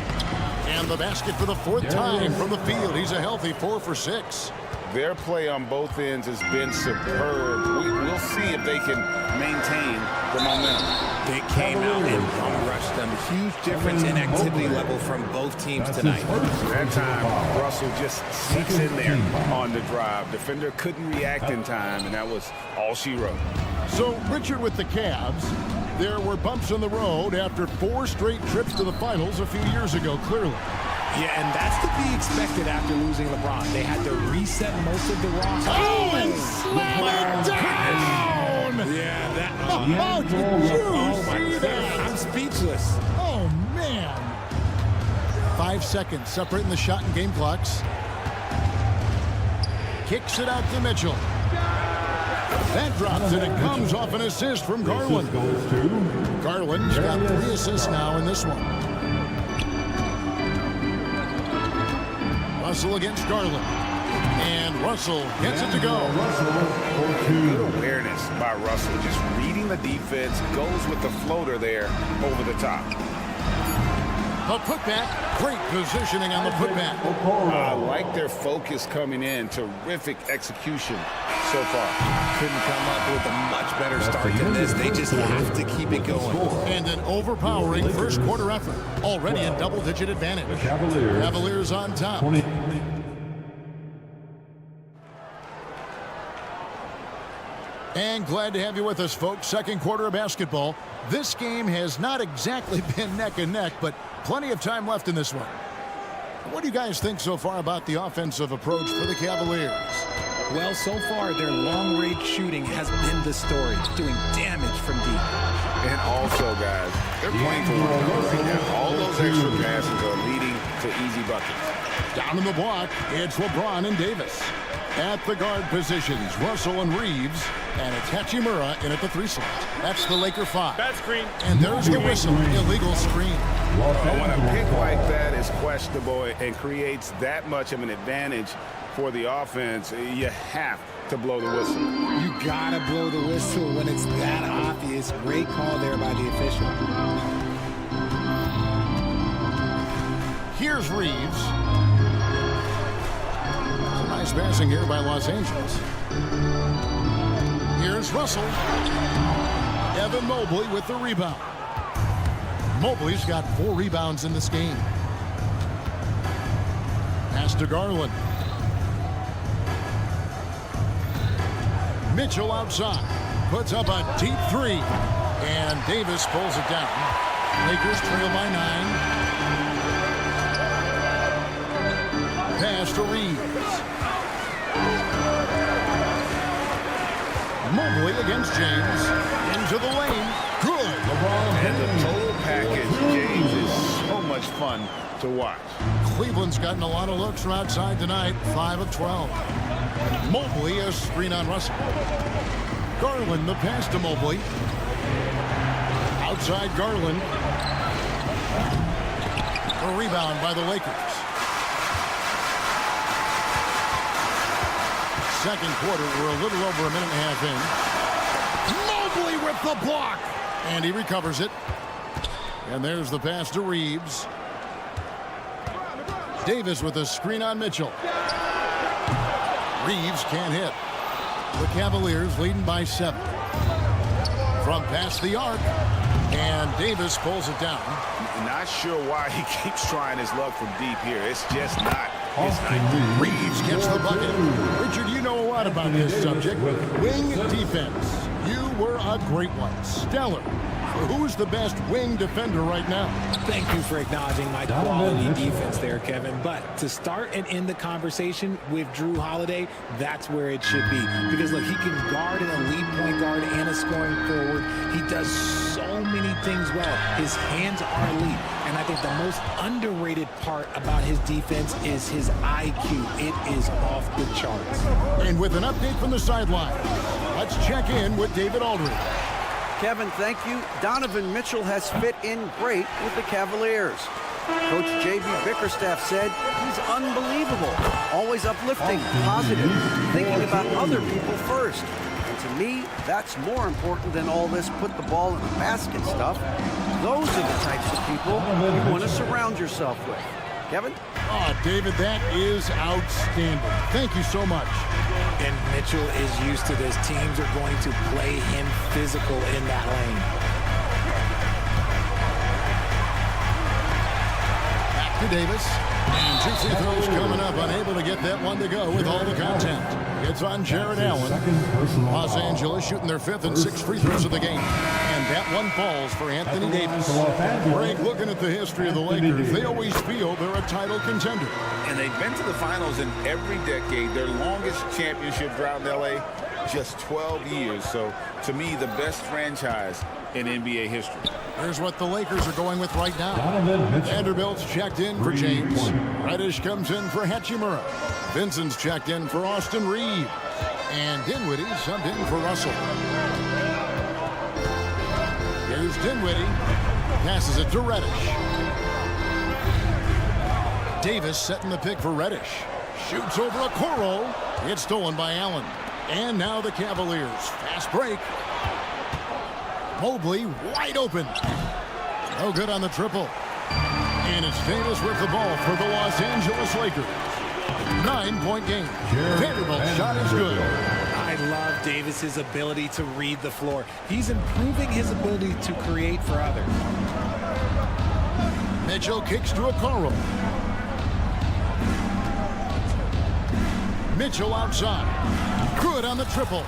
And the basket for the 4th time from the field. He's a healthy 4 for 6. Their play on both ends has been superb. We'll see if they can maintain the momentum. They came out and rushed them. Huge difference in activity level from both teams tonight. That time, Russell just sneaks in there on the drive. Defender couldn't react in time, and that was all she wrote. So Richard with the Cavs, There were bumps in the road after 4 straight trips to the finals a few years ago, clearly. Yeah, and that's to be expected after losing LeBron. They had to reset most of the roster. Oh, and slam it down! Yeah, that. Oh, did you see that? I'm speechless. Oh, man. 5 seconds separating the shot and game clocks. Kicks it out to Mitchell. That drops, and it comes off an assist from Garland. Garland's got 3 assists now in this one. Russell against Garland. And Russell gets it to go. Good awareness by Russell. Just reading the defense, goes with the floater there over the top. The putback. Great positioning on the putback. I like their focus coming in. Terrific execution so far. Couldn't come up with a much better start than this. They just have to keep it going. And an overpowering first quarter effort. Already in double-digit advantage. Cavaliers on top. And glad to have you with us, folks. Second quarter of basketball. This game has not exactly been neck and neck, but plenty of time left in this one. What do you guys think so far about the offensive approach for the Cavaliers? Well, so far, their long-range shooting has been the story, doing damage from deep. And also, guys, they're playing for one another right now. All those extra passes are leading to easy buckets. Down in the block, it's LeBron and Davis. At the guard positions, Russell and Reeves. And it's Hachimura in at the 3 slot. That's the Laker 5. Bad screen. And there's the whistle. Illegal screen. When a pick like that is questionable and creates that much of an advantage for the offense, you have to blow the whistle. You gotta blow the whistle when it's that obvious. Great call there by the official. Here's Reeves. Some nice passing here by Los Angeles. Here's Russell. Evan Mobley with the rebound. Mobley's got 4 rebounds in this game. Pass to Garland. Mitchell outside. Puts up a deep 3. And Davis pulls it down. Lakers trail by 9. Pass to Reeves. Mobley against James. Into the lane. Good. And the total package, James, is so much fun to watch. Cleveland's gotten a lot of looks from outside tonight. 5 of 12. Mobley, a screen on Russell. Garland, the pass to Mobley. Outside Garland. A rebound by the Lakers. Second quarter, we're a little over a minute and a half in. Mobley with the block. And he recovers it. And there's the pass to Reeves. Davis with a screen on Mitchell. Reeves can't hit. The Cavaliers leading by 7. From past the arc. And Davis pulls it down. Not sure why he keeps trying his luck from deep here. It's just not his night. Reeves gets the bucket. Richard, you know a lot about this subject. Wing defense. You were a great one. Stellar. Who's the best wing defender right now? Thank you for acknowledging my quality defense there, Kevin. But to start and end the conversation with Drew Holiday, that's where it should be. Because, look, he can guard an elite point guard and a scoring forward. He does so many things well. His hands are elite. And I think the most underrated part about his defense is his IQ. It is off the charts. And with an update from the sideline, let's check in with David Aldridge. Kevin, thank you. Donovan Mitchell has fit in great with the Cavaliers. Coach J.B. Bickerstaff said he's unbelievable, always uplifting, positive, thinking about other people first. And to me, that's more important than all this put the ball in the basket stuff. Those are the types of people you want to surround yourself with. Kevin? Oh, David, that is outstanding. Thank you so much. And Mitchell is used to this. Teams are going to play him physical in that lane. Back to Davis. And 2 free throws coming up, unable to get that one to go with all the contact. It's on Jared Allen. Los Angeles shooting their 5th and 6th free throws of the game. And that one falls for Anthony Davis. Greg, looking at the history of the Lakers, they always feel they're a title contender. And they've been to the finals in every decade. Their longest championship drought in L.A., just 12 years. So, to me, the best franchise in NBA history. Here's what the Lakers are going with right now. Vanderbilt's checked in for James. Reddish comes in for Hachimura. Vincent's checked in for Austin Reeves. And Dinwiddie subbed in for Russell. Here's Dinwiddie. Passes it to Reddish. Davis setting the pick for Reddish. Shoots over a Okoro. It's stolen by Allen. And now the Cavaliers. Fast break. Mobley wide open. No good on the triple. And it's Davis with the ball for the Los Angeles Lakers. 9-point game. Vanderbilt's shot is good. I love Davis's ability to read the floor. He's improving his ability to create for others. Mitchell kicks to Okoro. Mitchell outside. Good on the triple.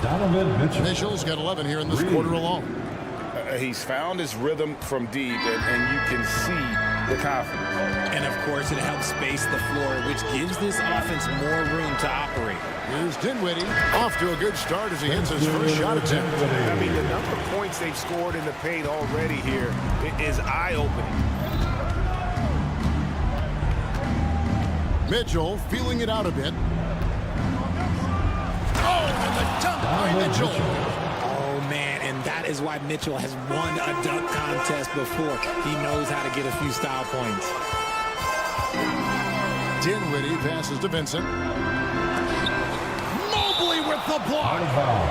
Mitchell's got 11 here in this quarter alone. He's found his rhythm from deep, and you can see the confidence. And, of course, it helps space the floor, which gives this offense more room to operate. Here's Dinwiddie. Off to a good start as he hits his first shot attempt. I mean, the number of points they've scored in the paint already here is eye-opening. Mitchell feeling it out a bit. Oh, and the dunk by Mitchell. Oh, man, and that is why Mitchell has won a dunk contest before. He knows how to get a few style points. Dinwiddie passes to Vincent. Mobley with the block.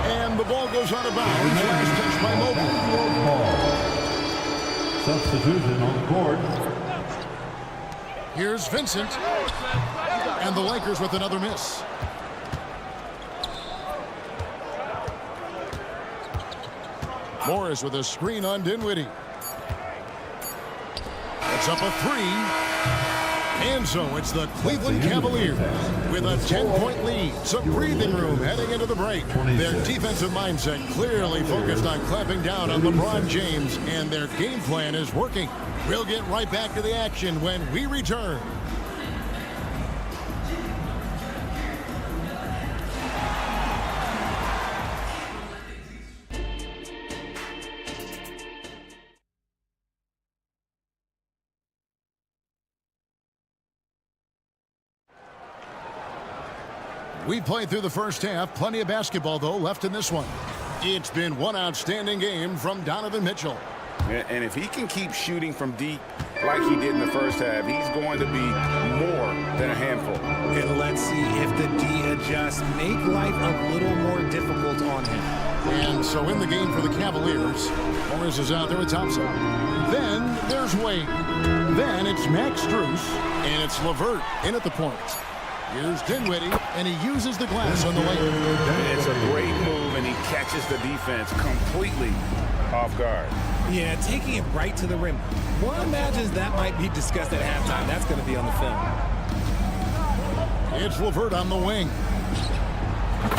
And the ball goes out of bounds. Last touch by Mobley. Substitution on the court. Here's Vincent. And the Lakers with another miss. Morris with a screen on Dinwiddie. It's up a three. And so it's the Cleveland Cavaliers with a 10-point lead. Some breathing room heading into the break. Their defensive mindset clearly focused on clamping down on LeBron James, and their game plan is working. We'll get right back to the action when we return. We played through the first half. Plenty of basketball, though, left in this one. It's been one outstanding game from Donovan Mitchell. And if he can keep shooting from deep like he did in the first half, he's going to be more than a handful. And let's see if the D adjusts, make life a little more difficult on him. And so in the game for the Cavaliers, Morris is out there with Thompson. Then there's Wade. Then it's Max Strus, and it's LeVert in at the point. Here's Dinwiddie, and he uses the glass on the lane. It's a great move, and he catches the defense completely off guard. Yeah, taking it right to the rim. One imagines that might be discussed at halftime. That's going to be on the film. It's LeVert on the wing.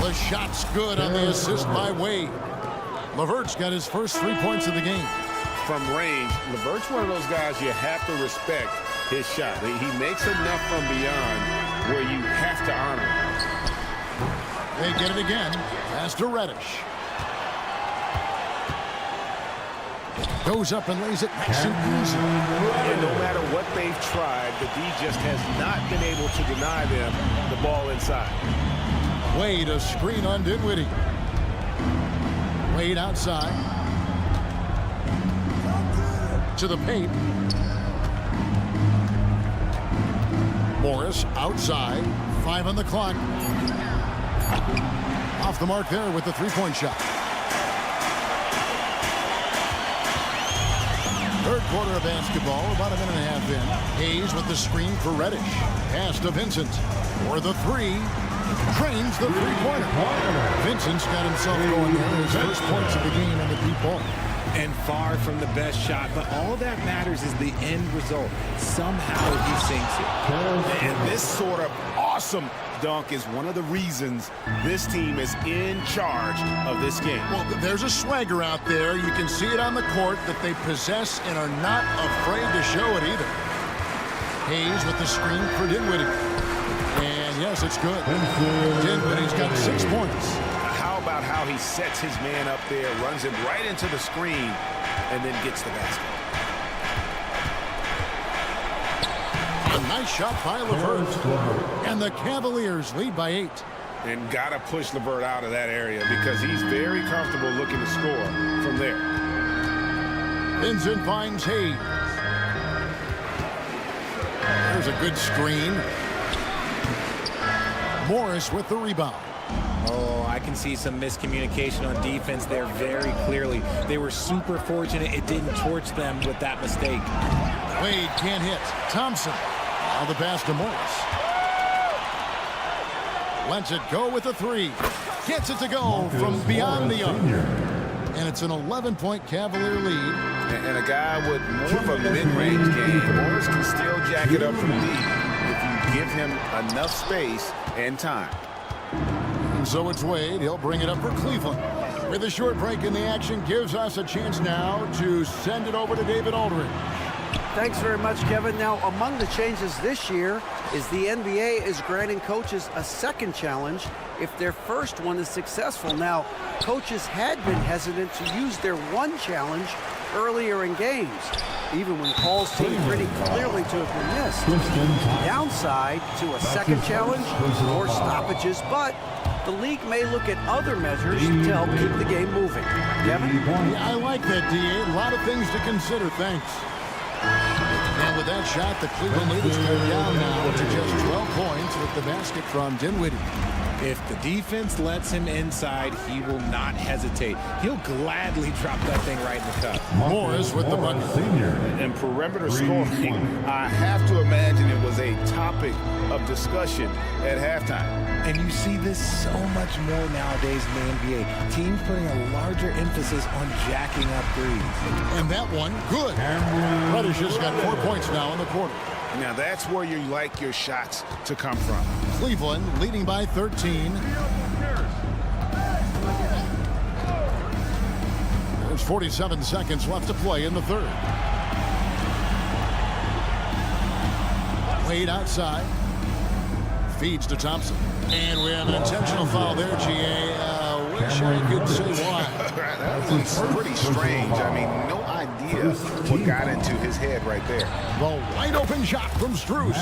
The shot's good on the assist by Wade. LeVert's got his first 3 points of the game. From range, LeVert's one of those guys you have to respect his shot. He makes enough from beyond where you have to honor him. They get it again. Pass to Reddish. Goes up and lays it nice and easy. And no matter what they've tried, the D just has not been able to deny them the ball inside. Wade, a screen on Dinwiddie. Wade outside. To the paint. Morris outside. 5 on the clock. Off the mark there with the three-point shot. Third quarter of basketball, about a minute and a half in. Hayes with the screen for Reddish. Pass to Vincent for the three. Drains the three-pointer. Vincent's got himself going there. His first points of the game on the deep ball. And far from the best shot, but all that matters is the end result. Somehow he sinks it. And this sort of awesome dunk is one of the reasons this team is in charge of this game. Well, there's a swagger out there. You can see it on the court that they possess and are not afraid to show it either. Hayes with the screen for Dinwiddie. And yes, it's good. Dinwiddie's got 6 points. How about how he sets his man up there, runs him right into the screen, and then gets the basket. A nice shot by LeVert. And the Cavaliers lead by 8. And got to push LeVert out of that area because he's very comfortable looking to score from there. Vincent finds Hayes. There's a good screen. Morris with the rebound. Oh, I can see some miscommunication on defense there very clearly. They were super fortunate it didn't torch them with that mistake. Wade can't hit. Thompson. Now the pass to Morris. Lets it go with a 3. Gets it to go from beyond the arc. And it's an 11-point Cavalier lead. And a guy with more of a mid-range game, Morris can still jack it up from deep if you give him enough space and time. And so it's Wade. He'll bring it up for Cleveland. With a short break in the action, gives us a chance now to send it over to David Aldridge. Thanks very much, Kevin. Now, among the changes this year is the NBA is granting coaches a second challenge if their first one is successful. Now, coaches had been hesitant to use their one challenge earlier in games, even when calls seemed pretty clearly to have been missed. Downside to a second challenge or stoppages, but the league may look at other measures to help keep the game moving. Kevin? Yeah, I like that, D.A. A lot of things to consider. Thanks. And with that shot, the Cleveland lead is cut down now to just 12 points with the basket from Dinwiddie. If the defense lets him inside, he will not hesitate. He'll gladly drop that thing right in the cup. Morris with the bucket. And perimeter scoring, I have to imagine it was a topic of discussion at halftime. And you see this so much more nowadays in the NBA. Teams putting a larger emphasis on jacking up threes. And that one, good. Reddish has got 4 points now in the quarter. Now that's where you like your shots to come from. Cleveland leading by 13. There's 47 seconds left to play in the third. Wade outside. Feeds to Thompson. And we have an intentional foul there, G.A. Wish I could say why. That was pretty strange. I mean, no idea what got into his head right there. The wide open shot from Strus.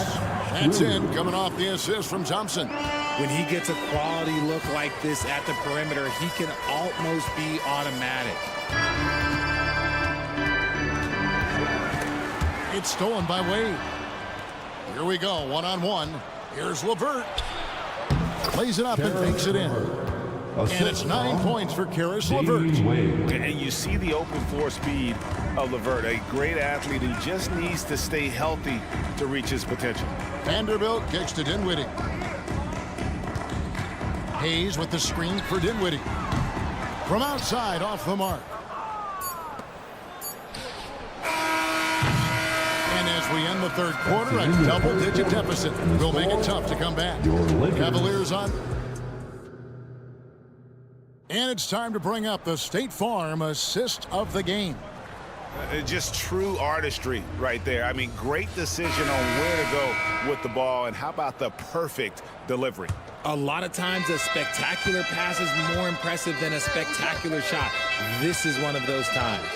That's in, coming off the assist from Thompson. When he gets a quality look like this at the perimeter, he can almost be automatic. It's stolen by Wade. Here we go, one-on-one. Here's LeVert. Plays it up and takes it in. And it's 9 points for Karis LeVert. And you see the open floor speed of LeVert, a great athlete who just needs to stay healthy to reach his potential. Vanderbilt kicks to Dinwiddie. Hayes with the screen for Dinwiddie. From outside, off the mark. And as we end the third quarter, a double-digit deficit will make it tough to come back. Cavaliers on. And it's time to bring up the State Farm assist of the game. Just true artistry right there. I mean, great decision on where to go with the ball, and how about the perfect delivery? A lot of times a spectacular pass is more impressive than a spectacular shot. This is one of those times.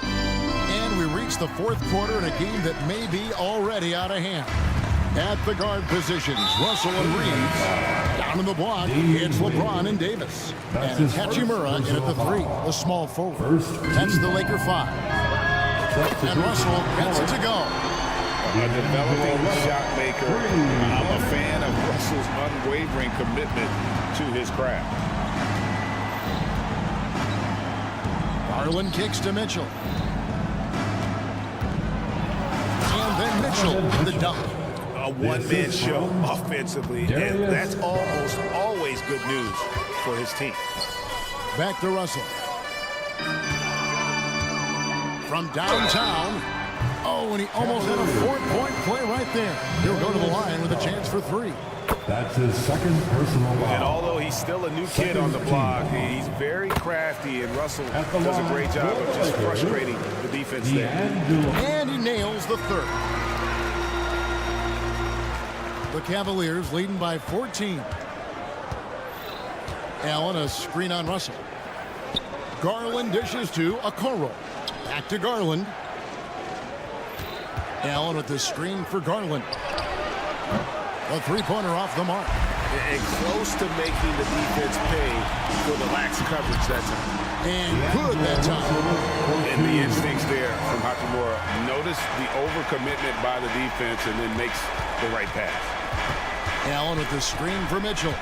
And we reach the fourth quarter in a game that may be already out of hand. At the guard positions, Russell and Reeves. Down in the block, it's LeBron and Davis. And Hachimura in at the 3, the small forward. That's the Laker 5. And Russell gets it to go. A developing shot maker. I'm a fan of Russell's unwavering commitment to his craft. Garland kicks to Mitchell. And then Mitchell with the dunk. A one-man show offensively, and that's almost always good news for his team. Back to Russell. from downtown. Oh, and he almost had a 4-point play right there. He'll go to the line with a chance for 3. That's his second personal foul. And although he's still a new kid on the block, he's very crafty, and Russell does a great job of just frustrating the defense there. And he nails the 3rd. The Cavaliers leading by 14. Allen, a screen on Russell. Garland dishes to Okoro. Back to Garland. Allen with the screen for Garland. A 3-pointer off the mark. And close to making the defense pay for the lax coverage that time. And good that time. And the instincts there from Hachimura. Notice the overcommitment by the defense and then makes the right pass. Allen with the screen for Mitchell.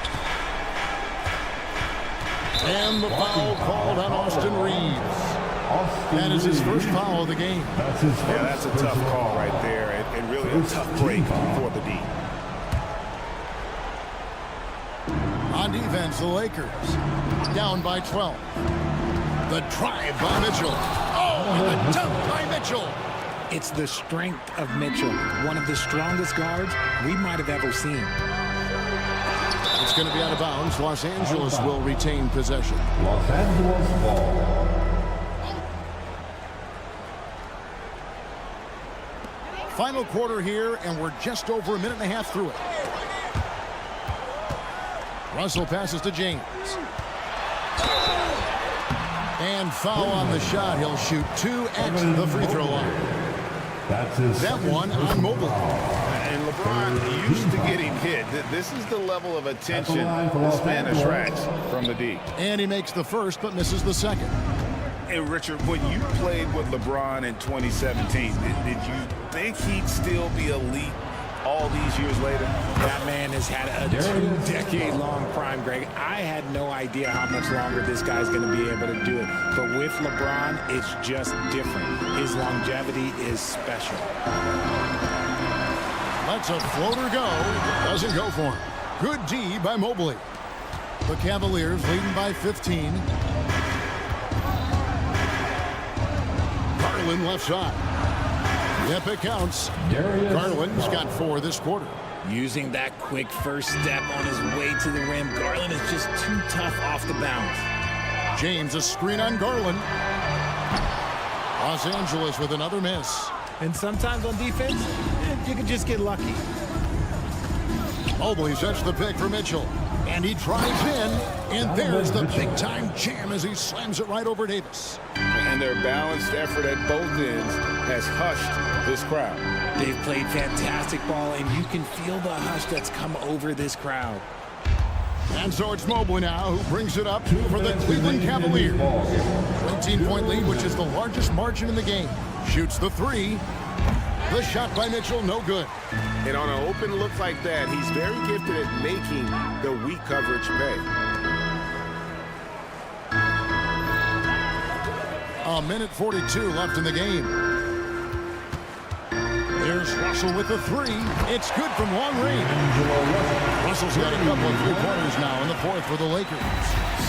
And the foul called on Austin Reeves. That is his first foul of the game. Yeah, that's a tough call right there, and really a tough break for the D. On defense, the Lakers down by 12. The drive by Mitchell. Oh, and the dunk by Mitchell. It's the strength of Mitchell, one of the strongest guards we might have ever seen. It's going to be out of bounds. Los Angeles will retain possession. Los Angeles ball. Final quarter here, and we're just over a minute and a half through it. Russell passes to James. And foul on the shot. He'll shoot 2 at the free throw line. That one on Mobley. And LeBron used to getting hit. This is the level of attention this man attracts from the D. And he makes the first, but misses the second. And Richard, when you played with LeBron in 2017, did you think he'd still be elite all these years later? That man has had a 2-decade-long prime, Greg. I had no idea how much longer this guy's going to be able to do it. But with LeBron, it's just different. His longevity is special. Lets a floater go. Doesn't go for him. Good D by Mobley. The Cavaliers leading by 15. Garland left side. Yep, it counts. Garland's got 4 this quarter. Using that quick first step on his way to the rim, Garland is just too tough off the bounce. James, a screen on Garland. Los Angeles with another miss. And sometimes on defense, you can just get lucky. Mobley sets the pick for Mitchell. And he drives in. And there's the big-time jam as he slams it right over Davis. And their balanced effort at both ends has hushed this crowd. They've played fantastic ball, and you can feel the hush that's come over this crowd. And so it's Mobley now who brings it up for the Cleveland Cavaliers. 19-point lead, which is the largest margin in the game. Shoots the 3. The shot by Mitchell, no good. And on an open look like that, he's very gifted at making the weak coverage pay. A minute 42 left in the game. There's Russell with the 3. It's good from long range. Russell's got a couple of 3-pointers now in the 4th for the Lakers.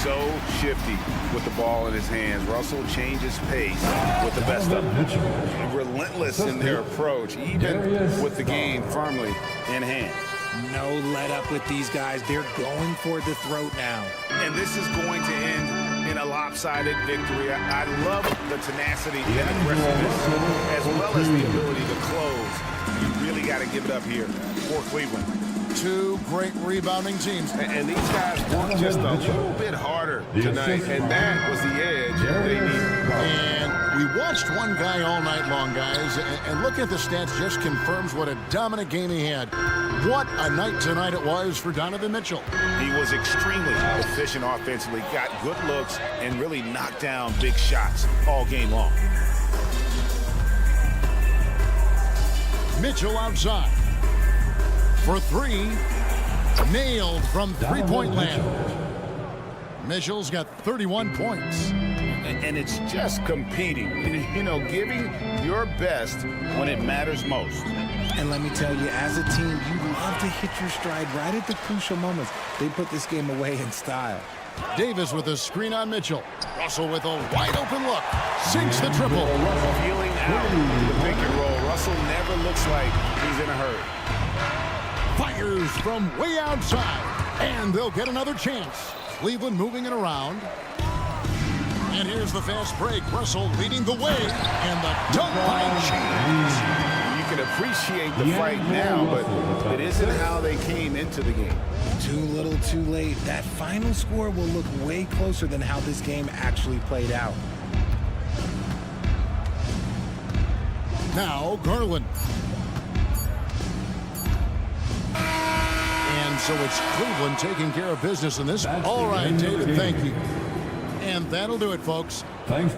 So shifty with the ball in his hands. Russell changes pace with the best of them. Relentless in their approach, even with the game firmly in hand. No let up with these guys. They're going for the throat now. And this is going to end in a lopsided victory. I love the tenacity and aggressiveness, as well as the ability to close. You really got to give it up here for Cleveland. 2 great rebounding teams. And these guys work just a little bit harder tonight, and that was the edge they needed. And we watched one guy all night long, guys, and looking at the stats just confirms what a dominant game he had. What a night tonight it was for Donovan Mitchell. He was extremely efficient offensively, got good looks, and really knocked down big shots all game long. Mitchell outside. For 3, nailed from 3-point land. Mitchell's got 31 points. And it's just competing, you know, giving your best when it matters most. And let me tell you, as a team, you love to hit your stride right at the crucial moments. They put this game away in style. Davis with a screen on Mitchell. Russell with a wide open look. Sinks the triple. Feeling out the pick and roll. Russell never looks like he's in a hurry. Fires from way outside. And they'll get another chance. Cleveland moving it around. And here's the fast break. Russell leading the way. And the dunk by James. You can appreciate the fight now, but it isn't how they came into the game. Too little, too late. That final score will look way closer than how this game actually played out. Now Garland. And so it's Cleveland taking care of business in this. All right, David, thank you. And that'll do it, folks. Thanks.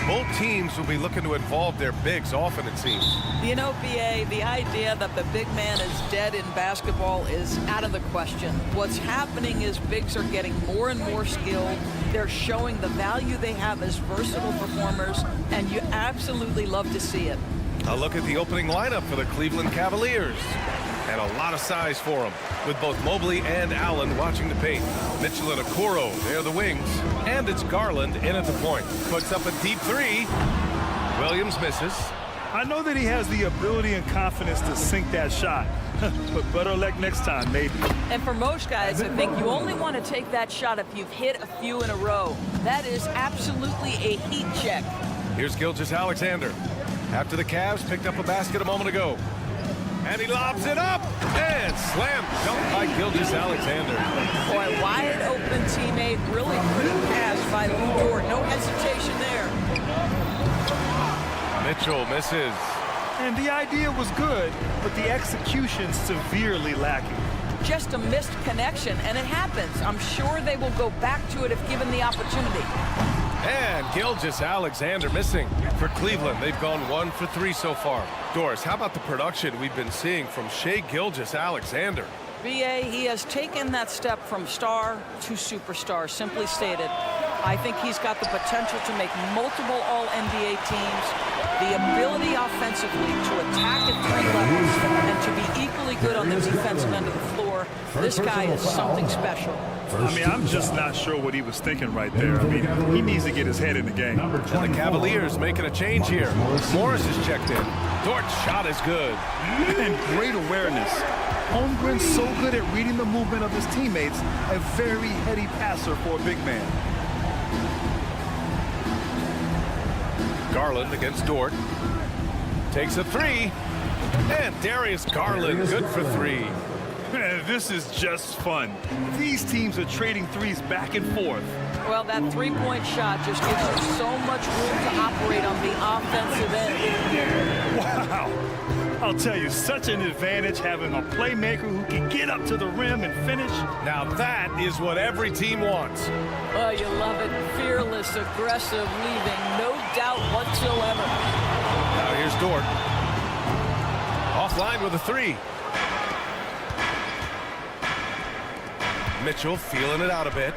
Both teams will be looking to involve their bigs often, it seems. You know, BA, the idea that the big man is dead in basketball is out of the question. What's happening is bigs are getting more and more skilled. They're showing the value they have as versatile performers, and you absolutely love to see it. A look at the opening lineup for the Cleveland Cavaliers. And a lot of size for them, with both Mobley and Allen watching the paint. Mitchell and Okoro, they're the wings. And it's Garland in at the point. Puts up a deep three. Williams misses. I know that he has the ability and confidence to sink that shot. But better luck next time, maybe. And for most guys, I think you only want to take that shot if you've hit a few in a row. That is absolutely a heat check. Here's Gilgeous-Alexander. After the Cavs picked up a basket a moment ago. And he lobs it up, and slam dunk by Gilgeous-Alexander. Boy, wide open teammate, really pretty pass by Lou Dort. No hesitation there. Mitchell misses. And the idea was good, but the execution severely lacking. Just a missed connection, and it happens. I'm sure they will go back to it if given the opportunity. And Gilgeous-Alexander missing. For Cleveland, they've gone 1 for 3 so far. Doris, how about the production we've been seeing from Shai Gilgeous-Alexander? BA, he has taken that step from star to superstar, simply stated. I think he's got the potential to make multiple All-NBA teams, the ability offensively to attack at 3 levels, and to be equally good on the defensive end of the floor. This guy is something special. I mean, I'm just not sure what he was thinking right there. I mean, he needs to get his head in the game. And the Cavaliers making a change here. Morris is checked in. Dort's shot is good. And great awareness. Holmgren's so good at reading the movement of his teammates, a very heady passer for a big man. Garland against Dort. Takes a 3. And Darius Garland, good for 3. This is just fun. These teams are trading threes back and forth. Well, that three-point shot just gives you so much room to operate on the offensive end. Wow. I'll tell you, such an advantage having a playmaker who can get up to the rim and finish. Now that is what every team wants. Oh, you love it. Fearless, aggressive, leaving no doubt whatsoever. Now here's Dort. Offline with a 3. Mitchell feeling it out a bit.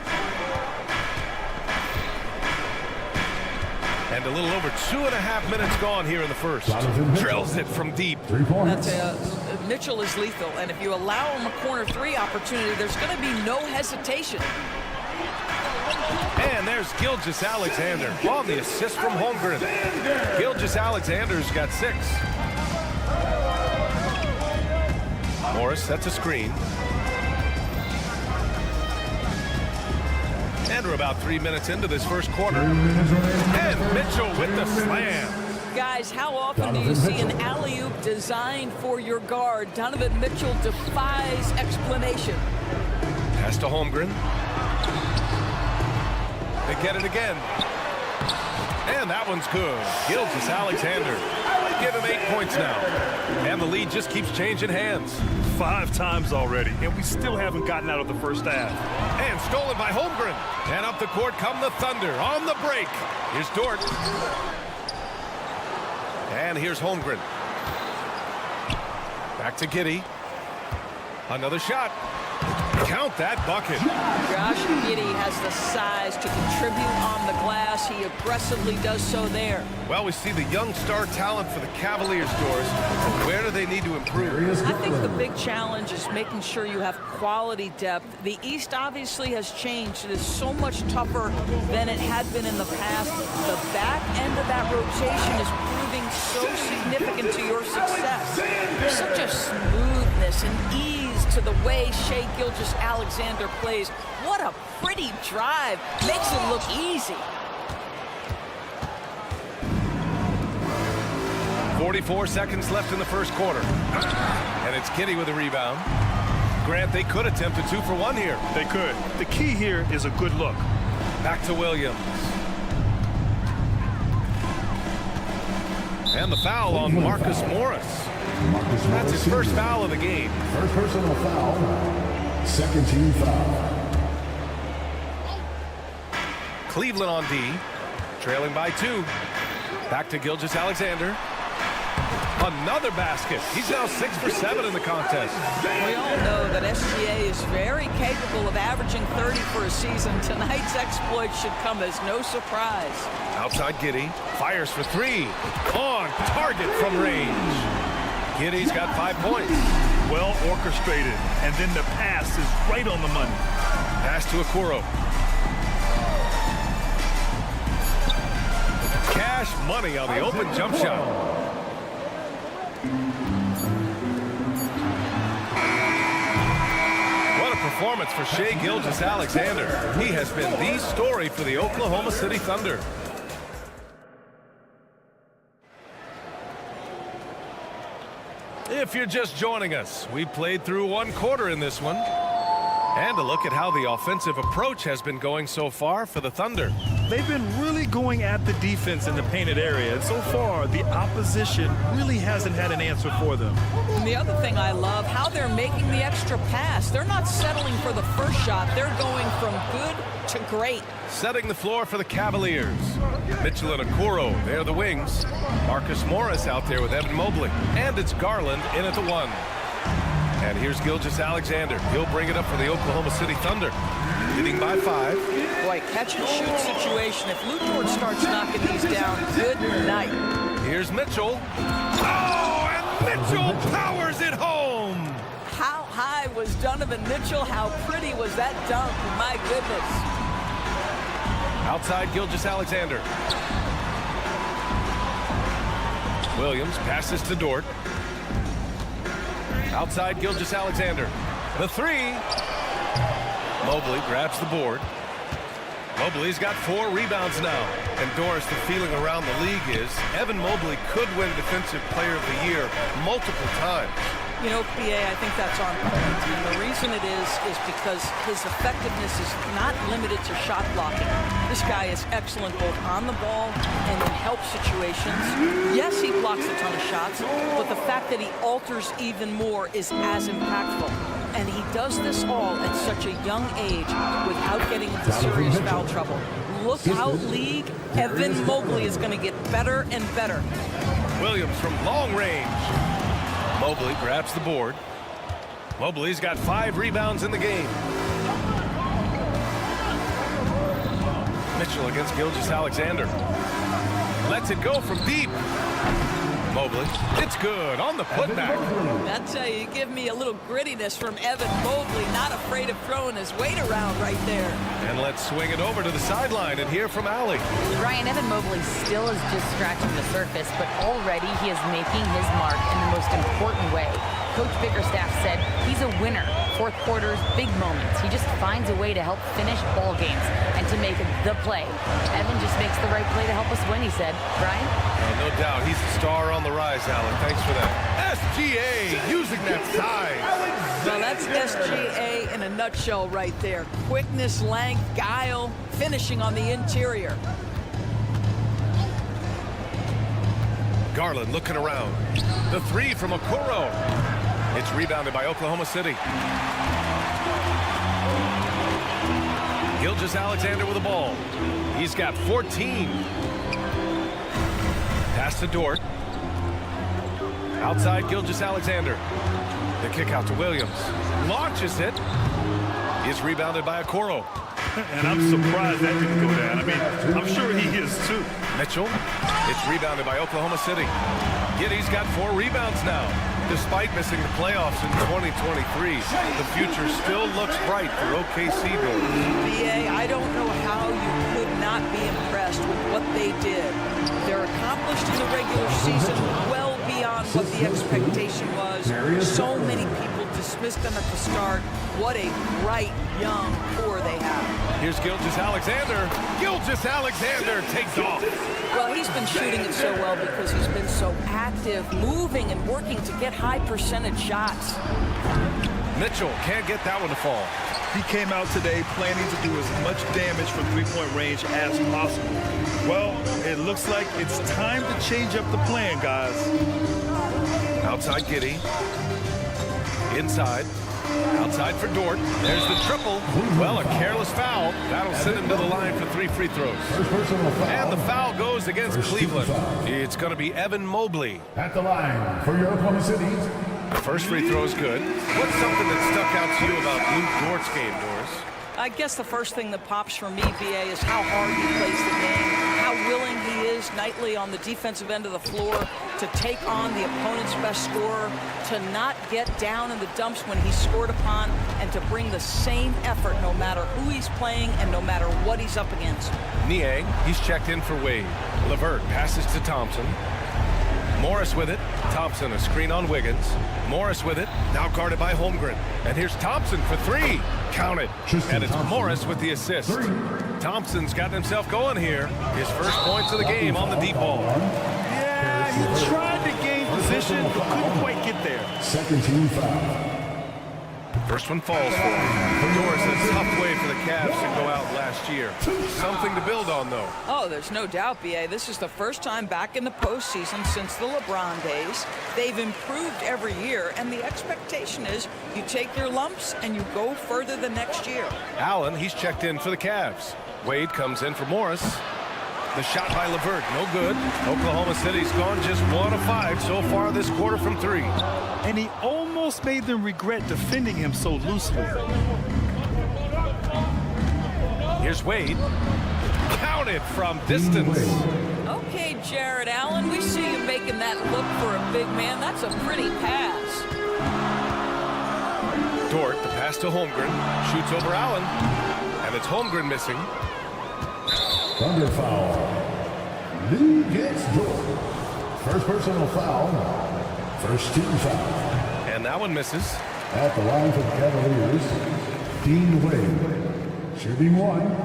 And a little over 2.5 minutes gone here in the first. Drills it from deep. Mitchell is lethal, and if you allow him a corner 3 opportunity, there's going to be no hesitation. And there's Gilgeous-Alexander on the assist from Holmgren. Gilgeous-Alexander's got 6. Morris sets a screen. And we're about 3 minutes into this first quarter. And Mitchell with the slam. Guys, how often do you see an alley-oop designed for your guard? Donovan Mitchell defies explanation. Pass to Holmgren. They get it again. And that one's good. Gilgeous-Alexander. Give him 8 points now. And the lead just keeps changing hands. 5 times already, and we still haven't gotten out of the first half. And stolen by Holmgren. And up the court come the Thunder on the break. Here's Dort. And here's Holmgren. Back to Giddey. Another shot. Count that bucket. Josh Giddey has the size to contribute on the glass. He aggressively does so there. Well, we see the young star talent for the Cavaliers, Doris. Where do they need to improve? I think the big challenge is making sure you have quality depth. The East obviously has changed. It is so much tougher than it had been in the past. The back end of that rotation is proving so significant to your success. There's such a smoothness and ease to the way Shai Gilgeous-Alexander plays. What a pretty drive. Makes it look easy. 44 seconds left in the first quarter. And it's Giddey with a rebound. Grant, they could attempt a 2 for 1 here. They could. The key here is a good look. Back to Williams. And the foul on Marcus Morris. That's his first foul of the game. First personal foul. Second team foul. Cleveland on D, trailing by 2. Back to Gilgeous-Alexander. Another basket. He's now 6 for 7 in the contest. We all know that SGA is very capable of averaging 30 for a season. Tonight's exploit should come as no surprise. Outside Giddey. Fires for 3. On target from range. Giddey's got 5 points. Well orchestrated. And then the pass is right on the money. Pass to Okoro. Cash money on the open jump shot. What a performance for Shai Gilgeous-Alexander. He has been the story for the Oklahoma City Thunder. If you're just joining us, we played through 1 quarter in this one. And a look at how the offensive approach has been going so far for the Thunder. They've been really going at the defense in the painted area. And so far, the opposition really hasn't had an answer for them. And the other thing I love, how they're making the extra pass. They're not settling for the first shot. They're going from good to great. Setting the floor for the Cavaliers. Mitchell and Okoro, they're the wings. Marcus Morris out there with Evan Mobley. And it's Garland in at the 1. And here's Gilgeous-Alexander. He'll bring it up for the Oklahoma City Thunder. Leading by 5. Boy, catch and shoot situation. If Lou Dort starts knocking these down, good night. Here's Mitchell. Oh, and Mitchell powers it home. How high was Donovan Mitchell? How pretty was that dunk? My goodness. Outside Gilgeous-Alexander. Williams passes to Dort. Outside Gilgeous-Alexander. The 3. Mobley grabs the board. Mobley's got 4 rebounds now. And Doris, the feeling around the league is Evan Mobley could win Defensive Player of the Year multiple times. You know, PA, I think that's on point. And the reason it is because his effectiveness is not limited to shot blocking. This guy is excellent both on the ball and in help situations. Yes, he blocks a ton of shots, but the fact that he alters even more is as impactful. And he does this all at such a young age without getting into serious foul trouble. Look out, league. Evan Mobley is going to get better and better. Williams from long range. Mobley grabs the board. Mobley's got 5 rebounds in the game. Mitchell against Gilgeous-Alexander. Lets it go from deep. Mobley, it's good on the putback. That's how you give me a little grittiness from Evan Mobley, not afraid of throwing his weight around right there. And let's swing it over to the sideline and hear from Allie. Ryan, Evan Mobley still is just scratching the surface, but already he is making his mark in the most important way. Coach Bickerstaff said he's a winner. 4th quarters, big moments. He just finds a way to help finish ball games and to make the play. Evan just makes the right play to help us win, he said. Brian? No doubt. He's the star on the rise, Alan. Thanks for that. SGA using that size. Well, that's SGA in a nutshell right there. Quickness, length, guile, finishing on the interior. Garland looking around. The 3 from Okoro. It's rebounded by Oklahoma City. Gilgeous-Alexander with the ball. He's got 14. Pass to Dort. Outside Gilgeous-Alexander. The kick out to Williams. Launches it. Is rebounded by Okoro. And I'm surprised that didn't go down. I mean, I'm sure he is too. Mitchell. It's rebounded by Oklahoma City. Giddey's got 4 rebounds now. Despite missing the playoffs in 2023, the future still looks bright for OKC Doors. BA, I don't know how you could not be impressed with what they did. They're accomplished in the regular season well beyond what the expectation was. So many people dismissed them at the start. What a bright, young core they have. Here's Gilgeous-Alexander. Gilgeous-Alexander takes off. Well, he's been shooting it so well because he's been so active, moving and working to get high percentage shots. Mitchell can't get that one to fall. He came out today planning to do as much damage from 3-point range as possible. Well, it looks like it's time to change up the plan, guys. Outside Giddey. Inside. Outside for Dort. There's the triple. Well, a careless foul. That'll send him to the line for 3 free throws. And the foul goes against Cleveland. It's going to be Evan Mobley. At the line for Oklahoma City. First free throw is good. What's something that stuck out to you about Luke Dort's game, Doris? I guess the first thing that pops for me, BA, is how hard he plays the game, how willing he is nightly on the defensive end of the floor to take on the opponent's best scorer, to not get down in the dumps when he's scored upon, and to bring the same effort no matter who he's playing and no matter what he's up against. Niang, he's checked in for Wade. LeVert passes to Thompson. Morris with it. Thompson, a screen on Wiggins. Morris with it. Now guarded by Holmgren. And here's Thompson for 3. Count it. And it's Morris with the assist. Thompson's gotten himself going here. His first points of the game on the deep ball. Yeah, he tried to gain position, but couldn't quite get there. Second team foul. First one falls for him. Doris, a tough way for the Cavs to go out last year. Something to build on, though. Oh, there's no doubt, BA. This is the first time back in the postseason since the LeBron days. They've improved every year, and the expectation is you take your lumps and you go further the next year. Allen, he's checked in for the Cavs. Wade comes in for Morris. The shot by LeVert, no good. Oklahoma City's gone just 1 of 5 so far this quarter from 3. And he almost made them regret defending him so loosely. Here's Wade. Counted from distance. Okay, Jared Allen, we see you making that look for a big man. That's a pretty pass. Dort, the pass to Holmgren. Shoots over Allen. And it's Holmgren missing. Thunder foul. Lou gets Dort. First personal foul. First team foul. And that one misses. At the line for the Cavaliers, Dean Wade. Shooting 1.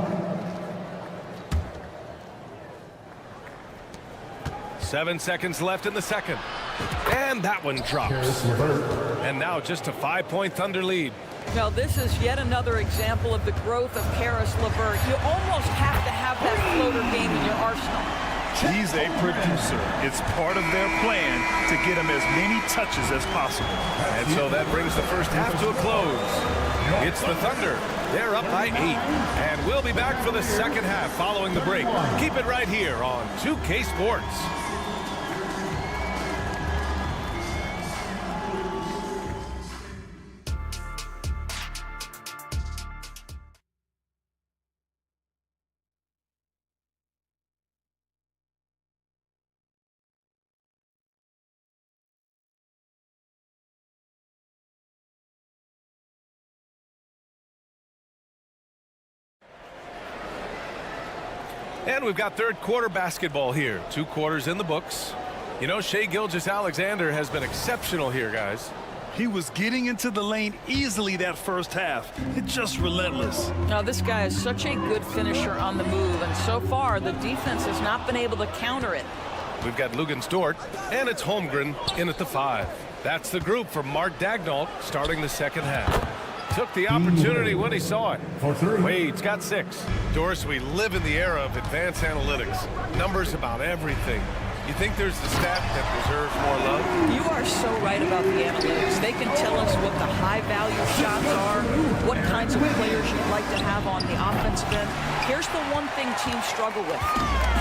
7 seconds left in the second. And that one drops. And now just a 5-point Thunder lead. Now, this is yet another example of the growth of Karis LeVert. You almost have to have that floater game in your arsenal. He's a producer. It's part of their plan to get him as many touches as possible. And so that brings the first half to a close. It's the Thunder. They're up by 8. And we'll be back for the second half following the break. Keep it right here on 2K Sports. And we've got third quarter basketball here. 2 quarters in the books. You know, Shai Gilgeous-Alexander has been exceptional here, guys. He was getting into the lane easily that first half. It's just relentless. Now, this guy is such a good finisher on the move, and so far the defense has not been able to counter it. We've got Lugens Dort, and it's Holmgren in at the 5. That's the group for Mark Daigneault starting the second half. Took the opportunity when he saw it. Wade's got 6. Doris, we live in the era of advanced analytics. Numbers about everything. You think there's a stat that deserves more love? You are so right about the analytics. They can tell us what the high-value shots are, what kinds of players you'd like to have on the offensive end. Here's the one thing teams struggle with: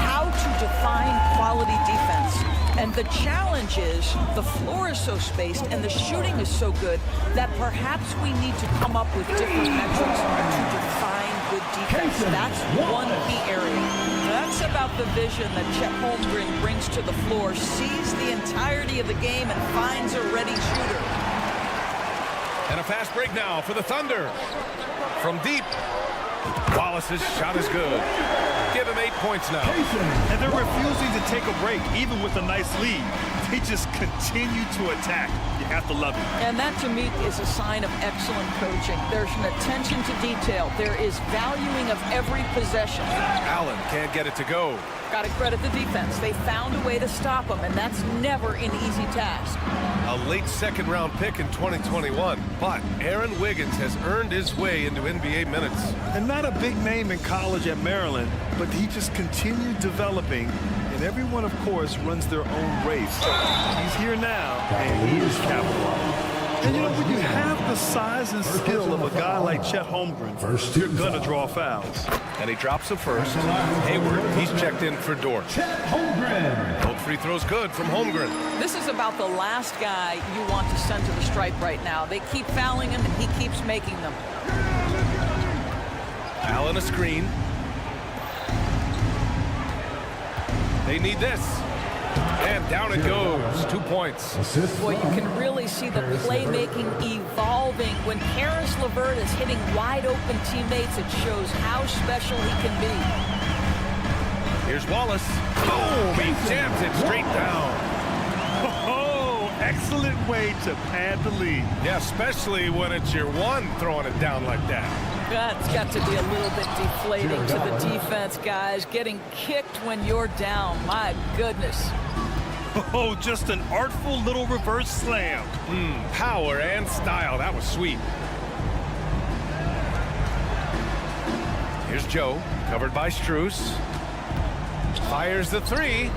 how to define quality defense. And the challenge is the floor is so spaced and the shooting is so good that perhaps we need to come up with different metrics to define good defense. That's one key area. That's about the vision that Chet Holmgren brings to the floor, sees the entirety of the game and finds a ready shooter. And a fast break now for the Thunder. From deep, Wallace's shot is good. Give him 8 points now. And they're refusing to take a break, even with a nice lead. They just continue to attack. You have to love it. And that, to me, is a sign of excellent coaching. There's an attention to detail. There is valuing of every possession. Allen can't get it to go. Got to credit the defense. They found a way to stop him, and that's never an easy task. A late second-round pick in 2021, but Aaron Wiggins has earned his way into NBA minutes. And not a big name in college at Maryland, but he just continued developing, and everyone, of course, runs their own race. He's here now, and he is capitalizing. And you know, when you have the size and skill of a guy like Chet Holmgren, you're going to draw fouls. And he drops the first. Hayward, he's checked in for Dort. Both free throws good from Holmgren. This is about the last guy you want to send to the stripe right now. They keep fouling him, and he keeps making them. Allen a screen. They need this. And down it goes. 2 points. Boy, you can really see the playmaking evolving. When Karis LeVert is hitting wide open teammates, it shows how special he can be. Here's Wallace. Boom! He jams it straight down. Oh, excellent way to pad the lead. Yeah, especially when it's your one throwing it down like that. That's got to be a little bit deflating to the defense, guys. Getting kicked when you're down. My goodness. Oh, just an artful little reverse slam. Power and style. That was sweet. Here's Joe, covered by Strus. Fires the three.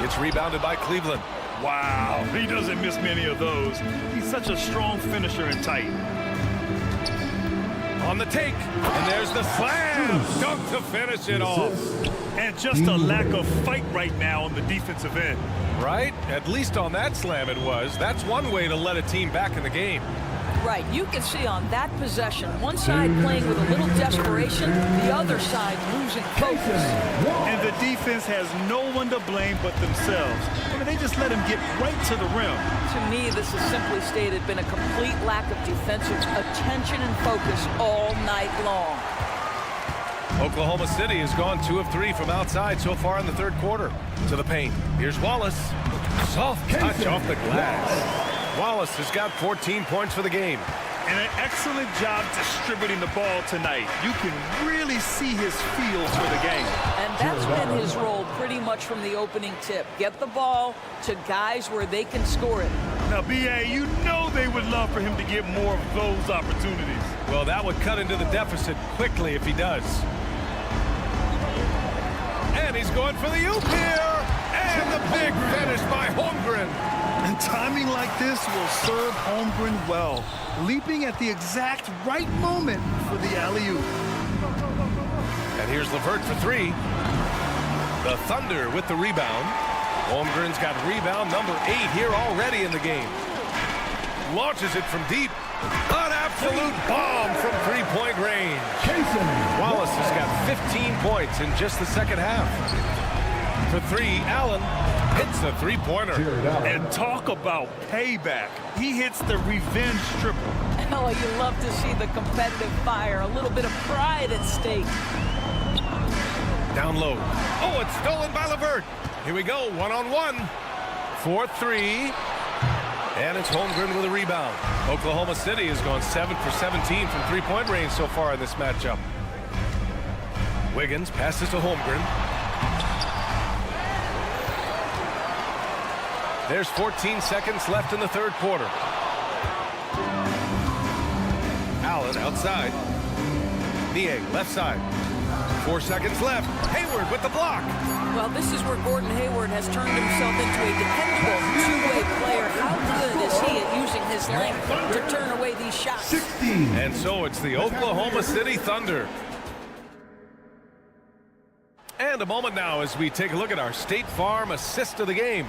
It's rebounded by Cleveland. Wow, he doesn't miss many of those. He's such a strong finisher and tight. On the take, and there's the slam. Dunk to finish it off. And just a lack of fight right now on the defensive end. Right? At least on that slam it was. That's one way to let a team back in the game. Right, you can see on that possession, one side playing with a little desperation, the other side losing focus. And the defense has no one to blame but themselves. I mean, they just let him get right to the rim. To me, this has simply stated been a complete lack of defensive attention and focus all night long. Oklahoma City has gone 2 of 3 from outside so far in the third quarter. To the paint. Here's Wallace. Soft touch off the glass. Wallace has got 14 points for the game. And an excellent job distributing the ball tonight. You can really see his feel for the game. And that's been his role pretty much from the opening tip. Get the ball to guys where they can score it. Now, B.A., you know they would love for him to get more of those opportunities. Well, that would cut into the deficit quickly if he does. And he's going for the oop here. And the big finish by Holmgren. And timing like this will serve Holmgren well, leaping at the exact right moment for the alley-oop. And here's LeVert for 3. The Thunder with the rebound. Holmgren's got rebound number 8 here already in the game. Launches it from deep. An absolute bomb from three-point range. Wallace has got 15 points in just the second half. For 3, Allen hits the three-pointer. And talk about payback. He hits the revenge triple. Oh, you love to see the competitive fire. A little bit of pride at stake. Down low. Oh, it's stolen by LeVert. Here we go, one-on-one. 4-3. And it's Holmgren with a rebound. Oklahoma City has gone 7 for 17 from three-point range so far in this matchup. Wiggins passes to Holmgren. There's 14 seconds left in the third quarter. Allen outside. Niang left side. 4 seconds left. Hayward with the block. Well, this is where Gordon Hayward has turned himself into a dependable two-way player. How good is he at using his length to turn away these shots? 16. And so it's the Oklahoma City Thunder. And a moment now as we take a look at our State Farm assist of the game.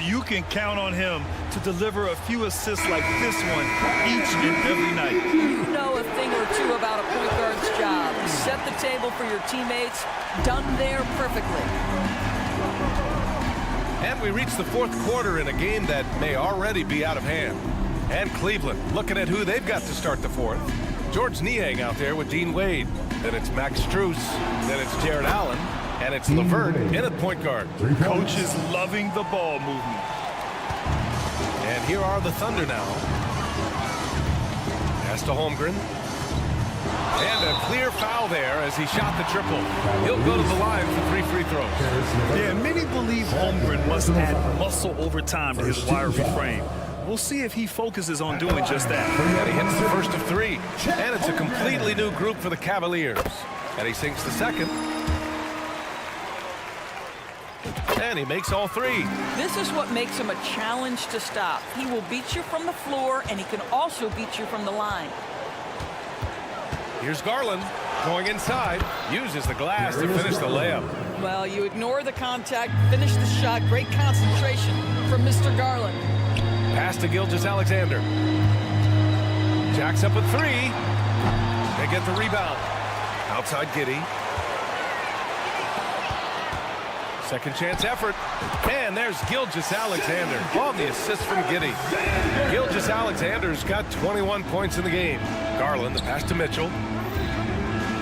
You can count on him to deliver a few assists like this one each and every night. You know a thing or two about a point guard's job. Set the table for your teammates. Done there perfectly. And we reach the fourth quarter in a game that may already be out of hand. And Cleveland looking at who they've got to start the fourth. George Niang out there with Dean Wade. Then it's Max Strus. Then it's Jared Allen. And it's LeVert in at point guard. Coach is loving the ball movement. And here are the Thunder now. Pass to Holmgren. And a clear foul there as he shot the triple. He'll go to the line for 3 free throws. Yeah, many believe Holmgren must add muscle over time to his wiry frame. We'll see if he focuses on doing just that. And he hits the first of 3. And it's a completely new group for the Cavaliers. And he sinks the second. And he makes all three. This is what makes him a challenge to stop. He will beat you from the floor, and he can also beat you from the line. Here's Garland going inside. Uses the glass to finish the layup. Well, you ignore the contact, finish the shot. Great concentration from Mr. Garland. Pass to Gilgeous-Alexander. Jacks up a three. They get the rebound. Outside Giddey. Second chance effort. And there's Gilgeous-Alexander on the assist from Giddey. Gilgeous-Alexander's got 21 points in the game. Garland, the pass to Mitchell.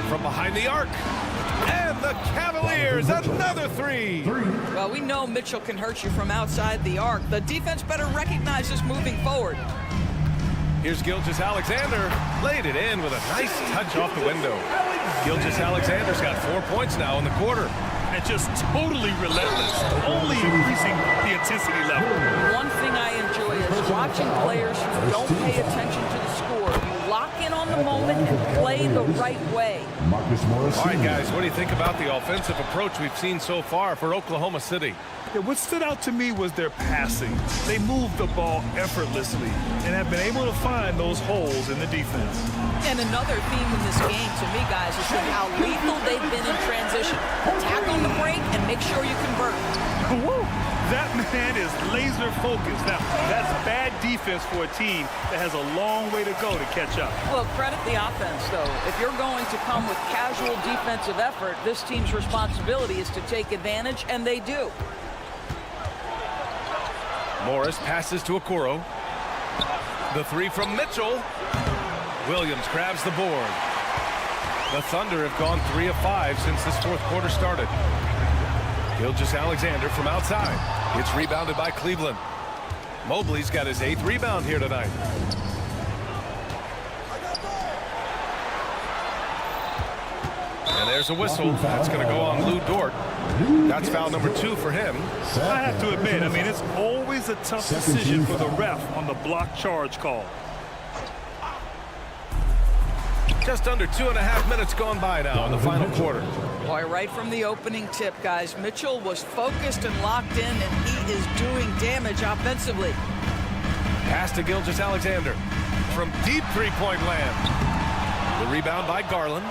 From behind the arc. And the Cavaliers, another three. Well, we know Mitchell can hurt you from outside the arc. The defense better recognize this moving forward. Here's Gilgeous-Alexander. Laid it in with a nice touch off the window. Gilgeous-Alexander's got 4 points now in the quarter. And just totally relentless, only increasing the intensity level. One thing I enjoy is watching players who don't pay attention to the score. You lock in on the moment and play the right way. All right, guys, what do you think about the offensive approach we've seen so far for Oklahoma City? Yeah, what stood out to me was their passing. They moved the ball effortlessly and have been able to find those holes in the defense. And another theme in this game to me, guys, is how lethal they've been in transition. Attack on the break and make sure you convert. Woo! That man is laser focused. Now, that's bad defense for a team that has a long way to go to catch up. Well, credit the offense, though. If you're going to come with casual defensive effort, this team's responsibility is to take advantage, and they do. Morris passes to Okoro. The three from Mitchell. Williams grabs the board. The Thunder have gone 3 of 5 since this fourth quarter started. Gilgeous-Alexander from outside. It's rebounded by Cleveland. Mobley's got his 8th rebound here tonight. And there's a whistle. That's going to go on Lou Dort. That's foul number 2 for him. I have to admit, I mean, it's always a tough decision for the ref on the block charge call. Just under 2.5 minutes gone by now in the final quarter. Boy, right from the opening tip, guys, Mitchell was focused and locked in, and he is doing damage offensively. Pass to Gilgeous-Alexander from deep three-point land. The rebound by Garland.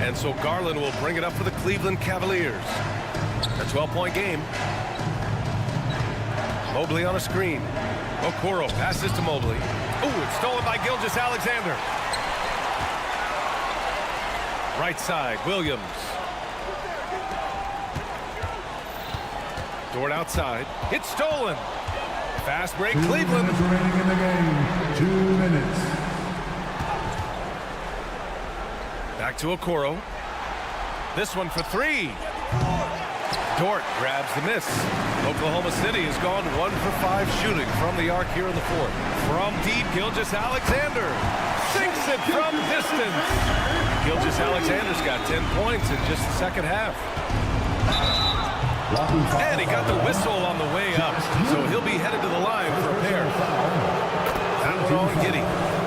And so Garland will bring it up for the Cleveland Cavaliers. A 12-point game. Mobley on a screen. Okoro passes to Mobley. Oh, it's stolen by Gilgeous-Alexander. Right side, Williams. Dort outside. It's stolen. Fast break, Cleveland. 2 minutes remaining in the game. 2 minutes. Back to Okoro. This one for 3. Dort grabs the miss. Oklahoma City has gone 1 for 5 shooting from the arc here in the fourth. From deep, Gilgeous-Alexander sinks it from distance. Gilgeous-Alexander's got 10 points in just the second half. And he got the whistle on the way up, so he'll be headed to the line for a pair. That one on Giddey.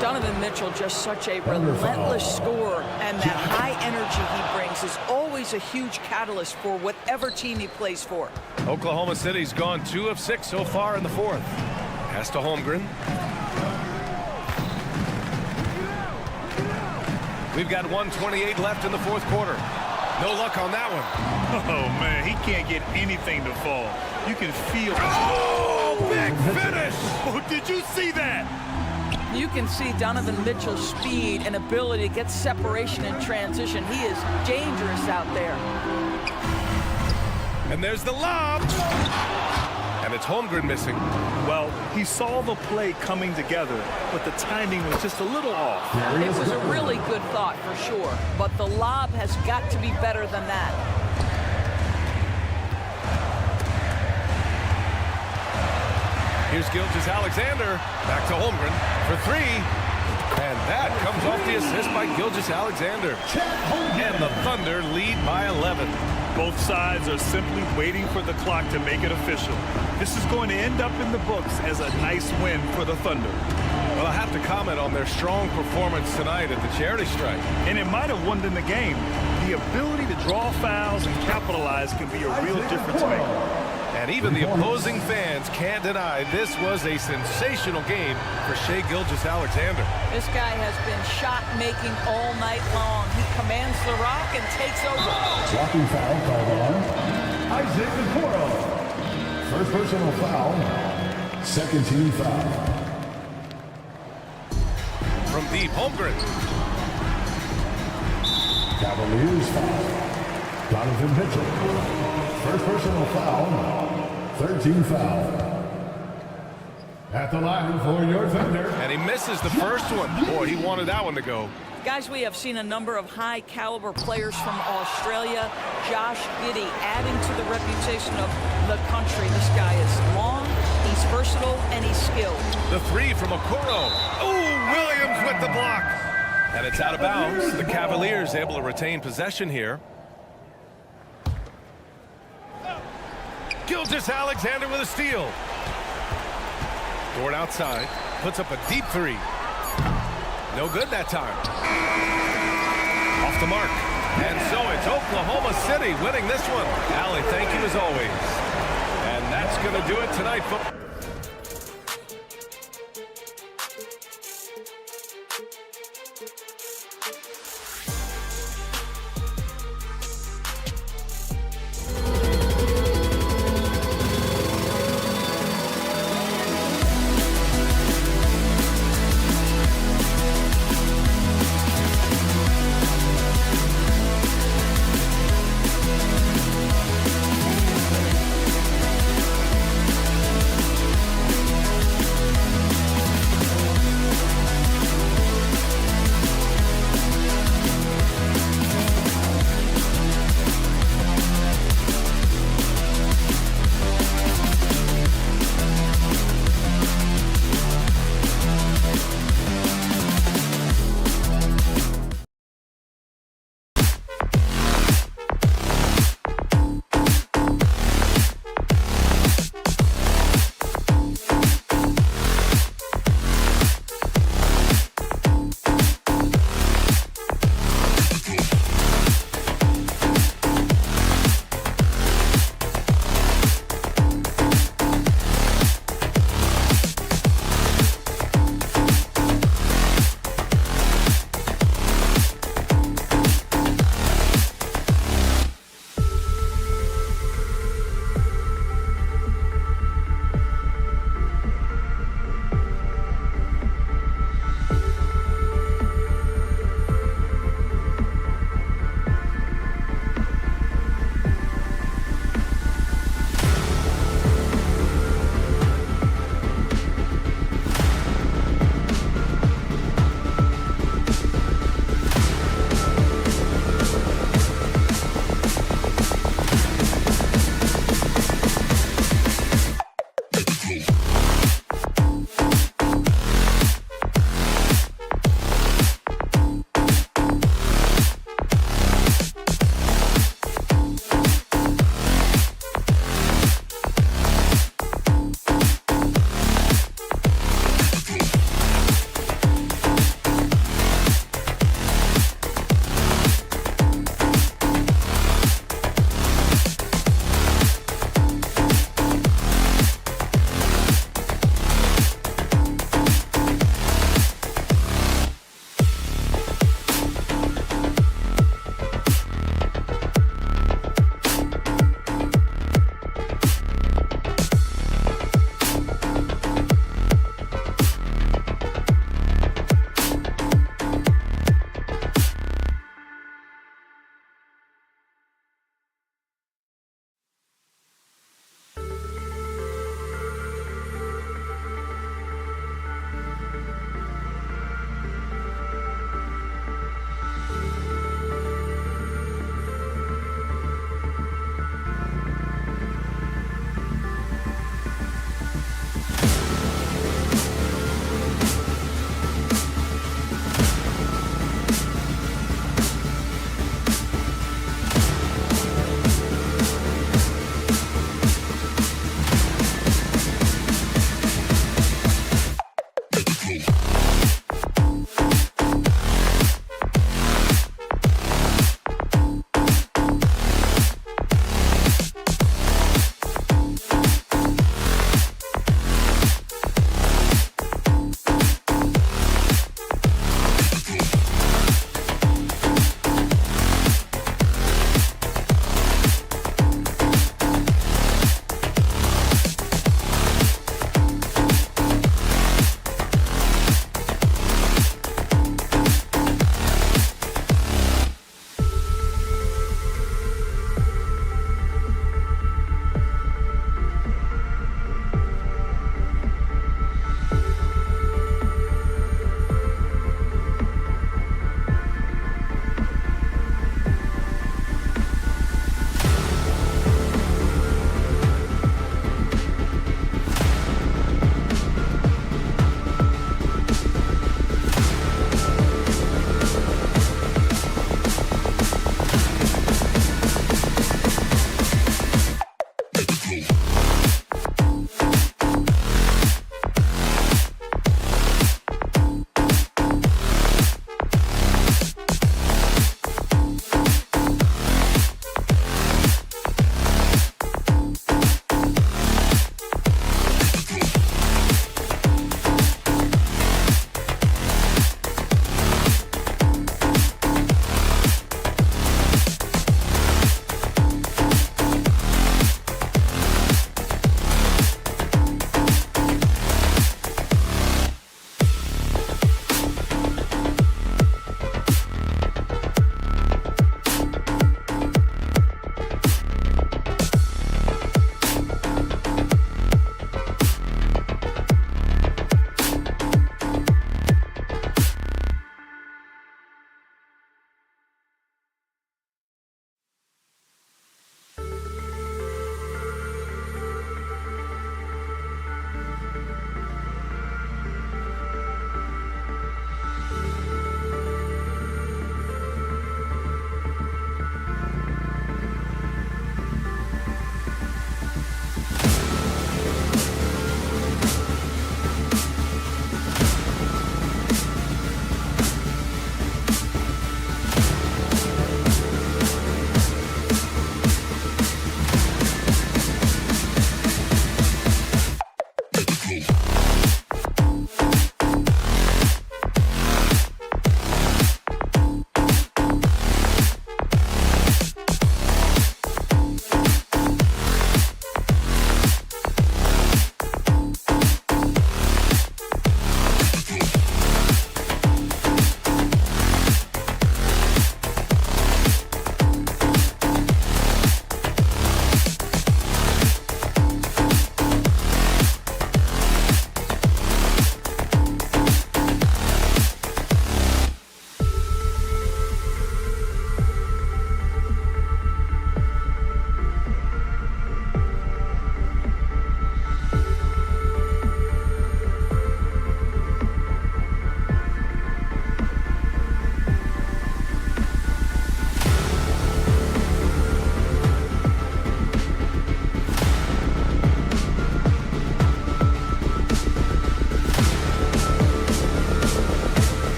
Donovan Mitchell, just such a relentless scorer, and that high energy he brings is always a huge catalyst for whatever team he plays for. Oklahoma City's gone 2 of 6 so far in the fourth. Pass to Holmgren. We've got 1:28 left in the fourth quarter. No luck on that one. Oh, man, he can't get anything to fall. You can feel... Oh, big finish! Oh, did you see that? You can see Donovan Mitchell's speed and ability to get separation in transition. He is dangerous out there. And there's the lob. And it's Holmgren missing. Well, he saw the play coming together, but the timing was just a little off. It was a really good thought for sure, but the lob has got to be better than that. Here's Gilgeous-Alexander. Back to Holmgren for 3. And that comes off the assist by Gilgeous-Alexander. And the Thunder lead by 11. Both sides are simply waiting for the clock to make it official. This is going to end up in the books as a nice win for the Thunder. Well, I have to comment on their strong performance tonight at the charity strike. And it might have won them the game. The ability to draw fouls and capitalize can be a real difference maker. And even the opposing fans can't deny this was a sensational game for Shai Gilgeous-Alexander. This guy has been shot-making all night long. He commands the rock and takes over. Blocking foul called on Isaac Okoro. First personal foul. Second team foul. From deep, Holmgren. Cavaliers foul. Donovan Mitchell. First personal foul. Third team foul. At the line for your Thunder. And he misses the first one. Boy, he wanted that one to go. Guys, we have seen a number of high-caliber players from Australia. Josh Giddey adding to the reputation of the country. This guy is long, he's versatile, and he's skilled. The three from Okoro. Oh, Williams with the block. And it's out of bounds. The Cavaliers able to retain possession here. Gilgeous-Alexander with a steal. Dort outside, puts up a deep three. No good that time. Off the mark. And so it's Oklahoma City winning this one. Allie, thank you as always. And that's going to do it tonight.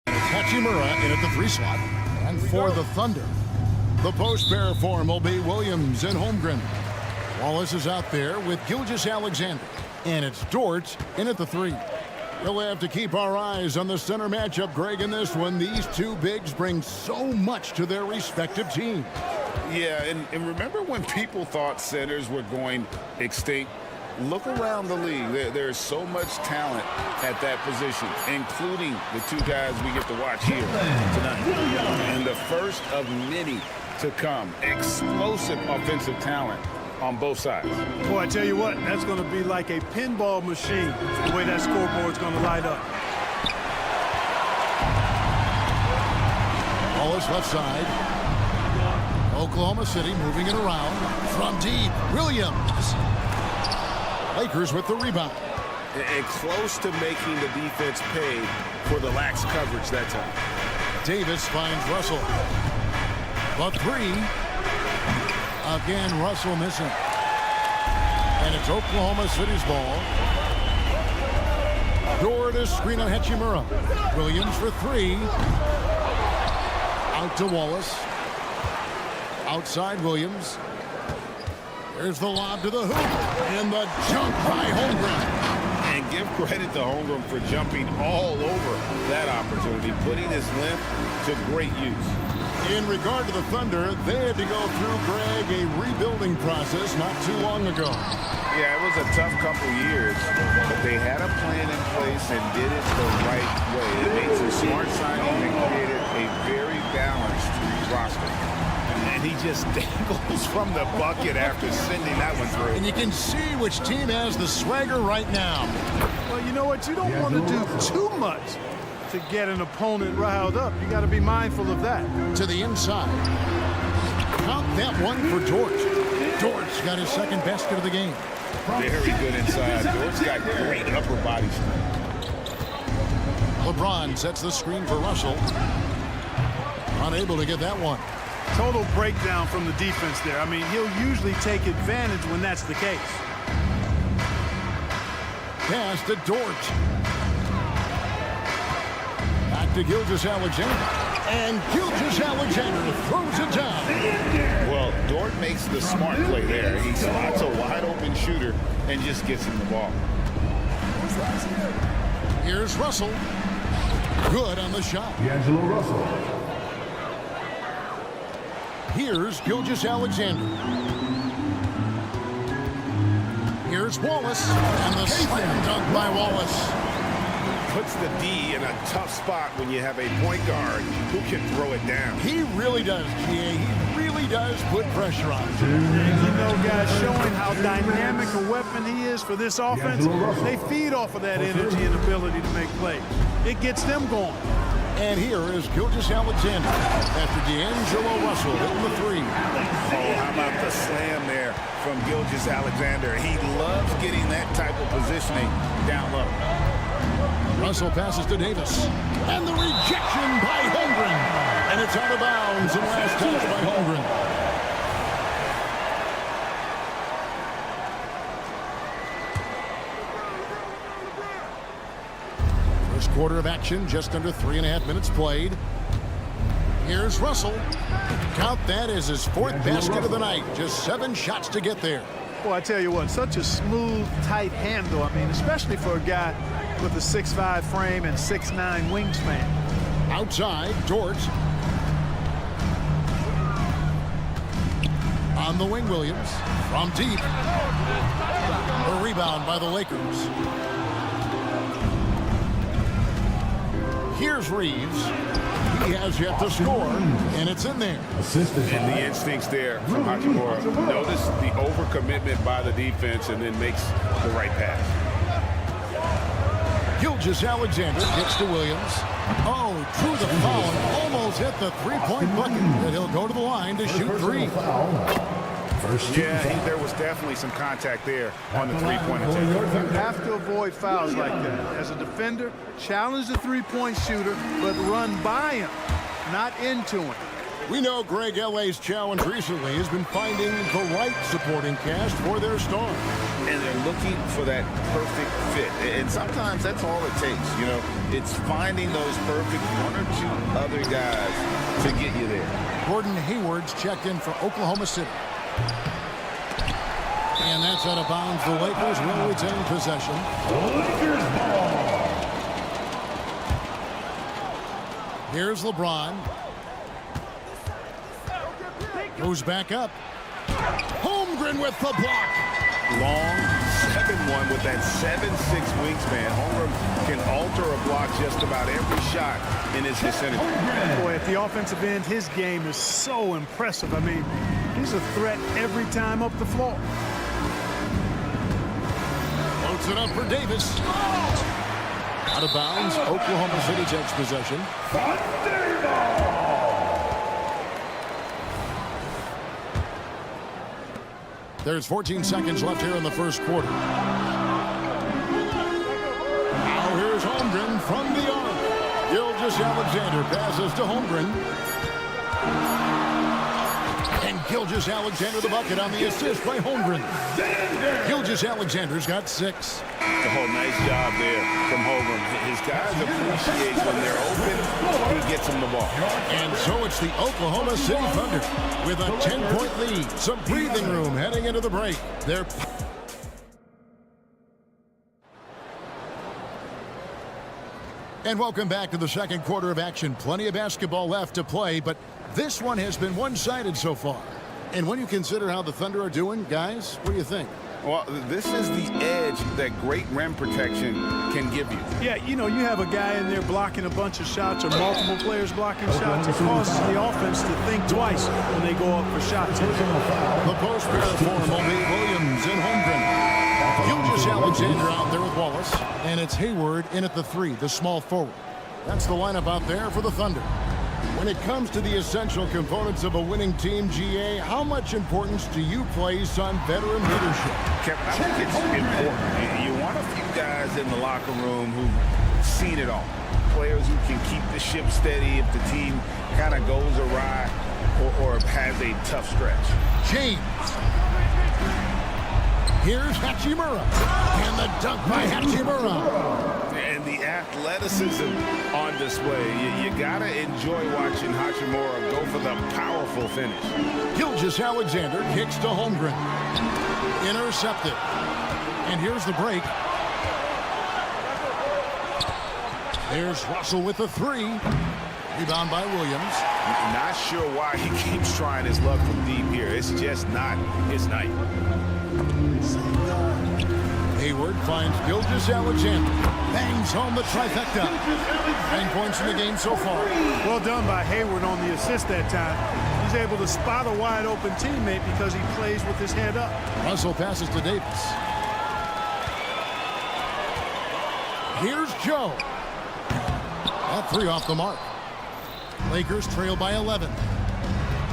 Hachimura in at the 3 slot. And for the Thunder, the post pair form will be Williams and Holmgren. Wallace is out there with Gilgeous-Alexander. And it's Dort in at the 3. We'll have to keep our eyes on the center matchup, Greg, in this one. These two bigs bring so much to their respective teams. Yeah, and remember when people thought centers were going extinct? Look around the league. There's so much talent at that position, including the 2 guys we get to watch here tonight. And the first of many to come. Explosive offensive talent on both sides. Boy, I tell you what, that's going to be like a pinball machine, the way that scoreboard's going to light up. Wallace left side. Oklahoma City moving it around. From deep, Williams. Lakers with the rebound. And close to making the defense pay for the lax coverage that time. Davis finds Russell. The 3. Again, Russell missing. And it's Oklahoma City's ball. Dort is screen on Hachimura. Williams for 3. Out to Wallace. Outside Williams. There's the lob to the hoop. And the jump by Holmgren. And give credit to Holmgren for jumping all over that opportunity, putting his length to great use. In regard to the Thunder, they had to go through, Greg, a rebuilding process not too long ago. Yeah, it was a tough couple years, but they had a plan in place and did it the right way. It made some smart signings and created a very balanced roster. And he just dangles from the bucket after sending that one through. And you can see which team has the swagger right now. Well, you know what? You don't want to do too much to get an opponent riled up. You got to be mindful of that. To the inside. Count that one for Dort. Dort's got his second basket of the game. Very good inside. Dort's got great upper body strength. LeBron sets the screen for Russell. Unable to get that one. Total breakdown from the defense there. I mean, he'll usually take advantage when that's the case. Pass to Dort. Back to Gilgeous-Alexander. And Gilgeous-Alexander throws it down. Well, Dort makes the smart play there. He spots a wide open shooter and just gets him the ball. Here's Russell. Good on the shot. D'Angelo Russell. Here's Gilgeous-Alexander. Here's Wallace. And the slam dunk by Wallace. Puts the D in a tough spot when you have a point guard who can throw it down. He really does, GA. He really does put pressure on. And you know, guys, showing how dynamic a weapon he is for this offense, they feed off of that energy and ability to make plays. It gets them going. And here is Gilgeous-Alexander after D'Angelo Russell hitting the 3. Oh, how about the slam there from Gilgeous-Alexander? He loves getting that type of positioning down low. Russell passes to Davis. And the rejection by Holmgren. And it's out of bounds and last touch by Holmgren. First quarter of action, just under 3.5 minutes played. Here's Russell. Count that as his 4th basket of the night. Just 7 shots to get there. Boy, I tell you what, such a smooth, tight handle. I mean, especially for a guy with a 6'5" frame and 6'9" wingspan. Outside, Dort. On the wing, Williams. From deep. A rebound by the Lakers. Here's Reeves. He has yet to score, and it's in there. And the instincts there from Hachimura. Notice the overcommitment by the defense and then makes the right pass. Gilgeous-Alexander gets to Williams. Oh, drew the foul and almost hit the three-point bucket. And he'll go to the line to shoot 3. Yeah, there was definitely some contact there on the three-point attempt. You have to avoid fouls like that. As a defender, challenge the three-point shooter, but run by him, not into him. We know Greg L.A.'s challenge recently has been finding the right supporting cast for their stars. And they're looking for that perfect fit. And sometimes that's all it takes, you know. It's finding those perfect one or two other guys to get you there. Gordon Hayward's checked in for Oklahoma City. And that's out of bounds. The Lakers will retain possession. Lakers ball. Here's LeBron. Goes back up. Holmgren with the block. Long 7-1 with that 7'6" wingspan. Holmgren can alter a block just about every shot in his vicinity. Boy, at the offensive end, his game is so impressive. I mean, he's a threat every time up the floor. Floats it up for Davis. Out of bounds. Oklahoma City takes possession. There's 14 seconds left here in the first quarter. Now here's Holmgren from the arc. Gilgeous-Alexander passes to Holmgren. And Gilgeous-Alexander the bucket on the assist by Holmgren. Gilgeous-Alexander's got 6. Oh, nice job there from Holmgren. His guys appreciate when they're open, he gets them the ball. And so it's the Oklahoma City Thunder with a 10-point lead. Some breathing room heading into the break. And welcome back to the second quarter of action. Plenty of basketball left to play, but this one has been one-sided so far. And when you consider how the Thunder are doing, guys, what do you think? Well, this is the edge that great rim protection can give you. Yeah, you know, you have a guy in there blocking a bunch of shots or multiple players blocking shots. It causes the offense to think twice when they go up for shots. The post pair form will be Williams and Holmgren. Gilgeous-Alexander out there with Wallace. And it's Hayward in at the 3, the small forward. That's the lineup out there for the Thunder. When it comes to the essential components of a winning team, GA, how much importance do you place on veteran leadership? Kevin, I think it's important. You want a few guys in the locker room who've seen it all. Players who can keep the ship steady if the team kind of goes awry or has a tough stretch. James. Here's Hachimura. And the dunk by Hachimura. And the athleticism on display. You got to enjoy watching Hachimura go for the powerful finish. Gilgeous-Alexander kicks to Holmgren. Intercepted. And here's the break. There's Russell with the 3. Rebound by Williams. Not sure why he keeps trying his luck from deep here. It's just not his night. Hayward finds Gilgeous-Alexander. Bangs home the trifecta. 9 points in the game so far. Well done by Hayward on the assist that time. He's able to spot a wide open teammate because he plays with his head up. Russell passes to Davis. Here's Joe. That 3 off the mark. Lakers trail by 11.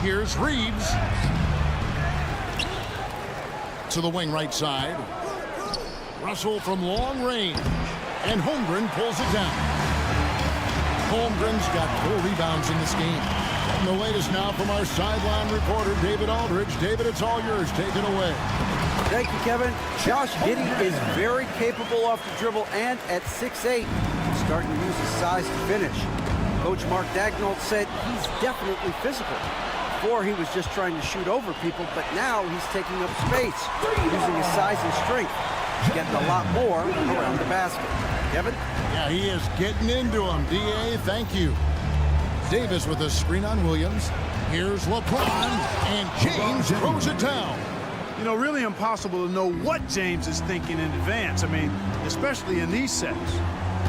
Here's Reeves. To the wing right side. Russell from long range. And Holmgren pulls it down. Holmgren's got 4 rebounds in this game. And the latest now from our sideline reporter, David Aldridge. David, it's all yours. Take it away. Thank you, Kevin. Josh Giddey is very capable off the dribble and at 6'8", starting to use his size to finish. Coach Mark Daigneault said he's definitely physical. Before he was just trying to shoot over people, but now he's taking up space, using his size and strength, getting a lot more around the basket. Kevin? Yeah, he is getting into him. D.A., thank you. Davis with a screen on Williams. Here's LeBron, and James throws it down. You know, really impossible to know what James is thinking in advance. I mean, especially in these sets.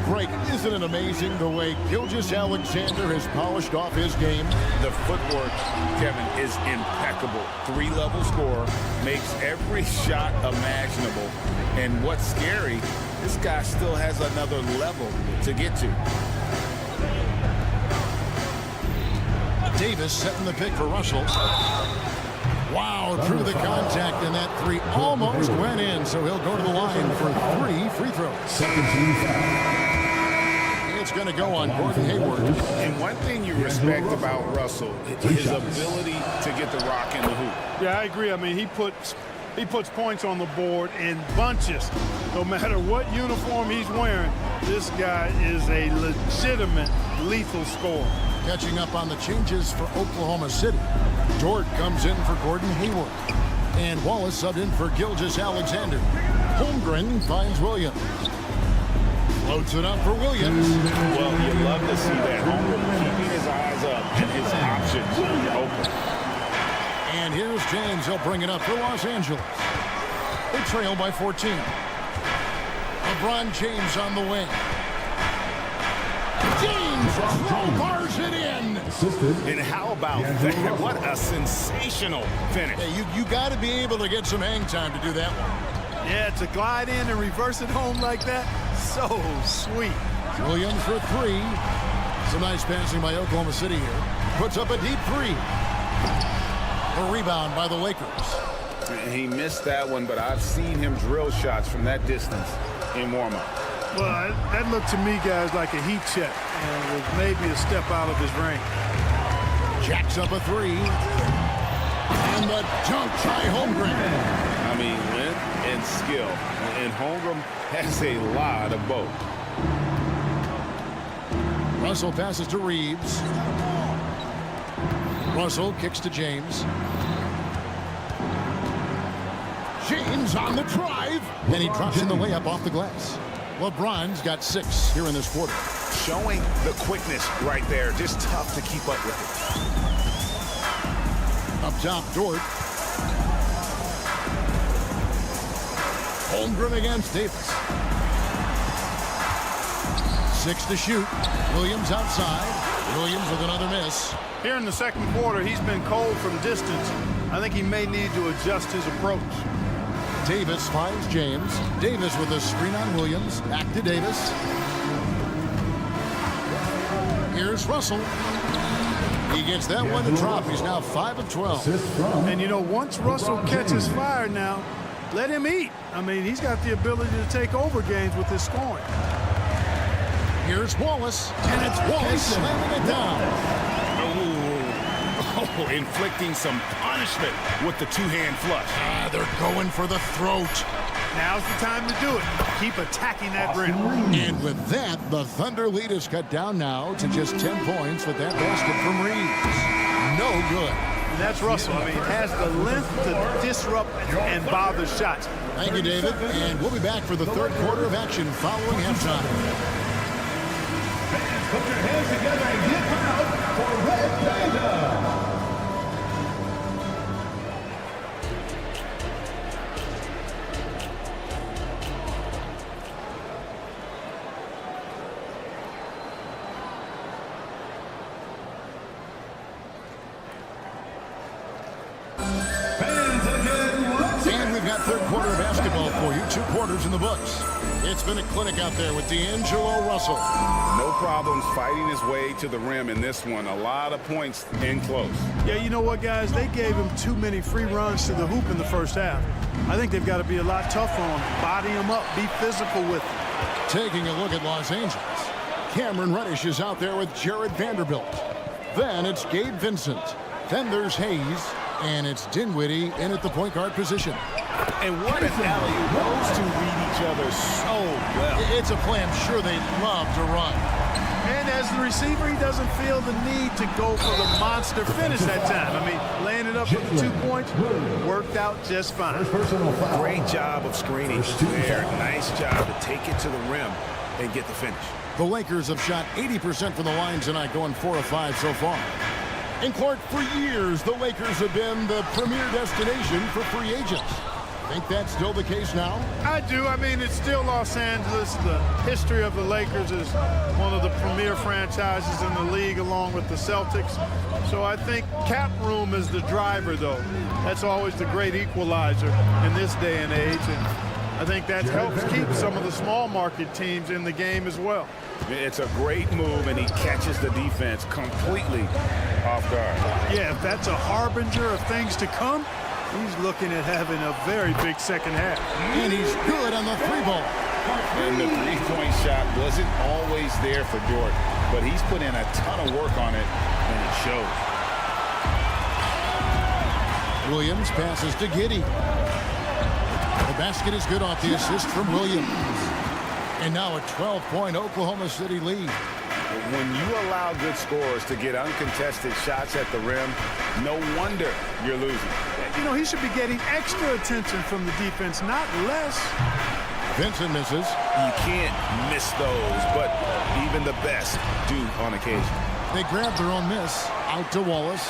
Greg, isn't it amazing the way Gilgeous-Alexander has polished off his game? The footwork, Kevin, is impeccable. 3-level scorer, makes every shot imaginable. And what's scary, this guy still has another level to get to. Davis setting the pick for Russell. Wow, through the contact, and that 3 almost went in, so he'll go to the line for 3 free throws. Second team foul. it's going to go on Gordon Hayward. And one thing you respect about Russell, his ability to get the rock in the hoop. Yeah, I agree. I mean, he puts points on the board in bunches. No matter what uniform he's wearing, this guy is a legitimate lethal scorer. Catching up on the changes for Oklahoma City. Dort comes in for Gordon Hayward. And Wallace subbed in for Gilgeous-Alexander. Holmgren finds Williams. Floats it up for Williams. Well, you love to see that. Holmgren keeping his eyes up and his options open. And here's James. He'll bring it up for Los Angeles. They trail by 14. LeBron James on the wing. James bars it in. And how about that? What a sensational finish. Hey, you got to be able to get some hang time to do that one. Yeah, to glide in and reverse it home like that, so sweet. Williams for three. Some nice passing by Oklahoma City here. Puts up a deep three. A rebound by the Lakers. He missed that one, but I've seen him drill shots from that distance in warm-up. Well, that looked to me, guys, like a heat check, and was maybe a step out of his range. Jacks up a three. And the dunk by Holmgren. I mean, length and skill. And Holmgren has a lot of both. Russell passes to Reeves. Russell kicks to James. James on the drive. And he drops in the layup off the glass. LeBron's got 6 here in this quarter. Showing the quickness right there. Just tough to keep up with it. Up top, Dort. Holmgren against Davis. 6 to shoot. Williams outside. Williams with another miss. Here in the second quarter, he's been cold from distance. I think he may need to adjust his approach. Davis finds James. Davis with a screen on Williams. Back to Davis. Here's Russell. He gets that one to drop. He's now 5 of 12. And, you know, once Russell catches fire now, let him eat. I mean, he's got the ability to take over games with his scoring. Here's Wallace. And it's Wallace slamming it down. Oh, inflicting some punishment with the two-hand flush. They're going for the throat. Now's the time to do it. Keep attacking that rim. And with that, the Thunder lead is cut down now to just 10 points with that basket from Reeves. No good. And that's Russell. I mean, has the length to disrupt and bother shots. Thank you, David. And we'll be back for the third quarter of action following halftime. Put your hands together and get out for Red Panda. And we've got third quarter of basketball for you. 2 quarters in the books. It's been a clinic out there with D'Angelo Russell. No problems fighting his way to the rim in this one. A lot of points in close. Yeah, you know what, guys? They gave him too many free runs to the hoop in the first half. I think they've got to be a lot tougher on him. Body him up. Be physical with him. Taking a look at Los Angeles. Cameron Reddish is out there with Jared Vanderbilt. Then it's Gabe Vincent. Then there's Hayes. And it's Dinwiddie in at the point guard position. And what an alley-oop. Those two read each other so well. It's a play I'm sure they love to run. And as the receiver, he doesn't feel the need to go for the monster finish that time. I mean, laying it up with the 2 points worked out just fine. Great job of screening there. Nice job to take it to the rim and get the finish. The Lakers have shot 80% from the line tonight, going 4 of 5 so far. And Clark, for years, the Lakers have been the premier destination for free agents. Think that's still the case now? I do. I mean, it's still Los Angeles. The history of the Lakers is one of the premier franchises in the league, along with the Celtics. So I think cap room is the driver, though. That's always the great equalizer in this day and age. And I think that helps keep some of the small market teams in the game as well. It's a great move, and he catches the defense completely off guard. Yeah, if that's a harbinger of things to come, he's looking at having a very big second half. And he's good on the 3 ball. And the three-point shot wasn't always there for Dort, but he's put in a ton of work on it, and it shows. Williams passes to Giddey. The basket is good off the assist from Williams. And now a 12-point Oklahoma City lead. When you allow good scorers to get uncontested shots at the rim, no wonder you're losing. You know, he should be getting extra attention from the defense, not less. Vincent misses. You can't miss those, but even the best do on occasion. They grab their own miss. Out to Wallace.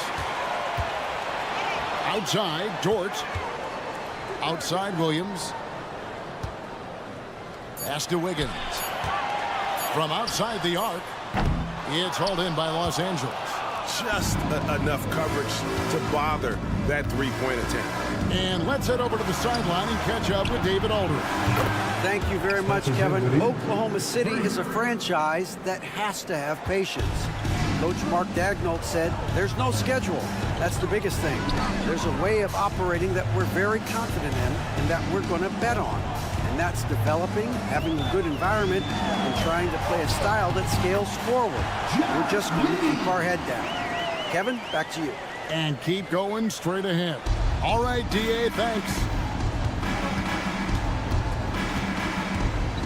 Outside, Dort. Outside, Williams. Pass to Wiggins. From outside the arc, it's hauled in by Los Angeles. Just enough coverage to bother that three-point attempt. And let's head over to the sideline and catch up with David Aldridge. Thank you very much, Kevin. Oklahoma City is a franchise that has to have patience. Coach Mark Daigneault said, there's no schedule. That's the biggest thing. There's a way of operating that we're very confident in and that we're going to bet on. And that's developing, having a good environment, and trying to play a style that scales forward. We're just going to keep our head down. Kevin, back to you. And keep going straight ahead. All right, D.A., thanks.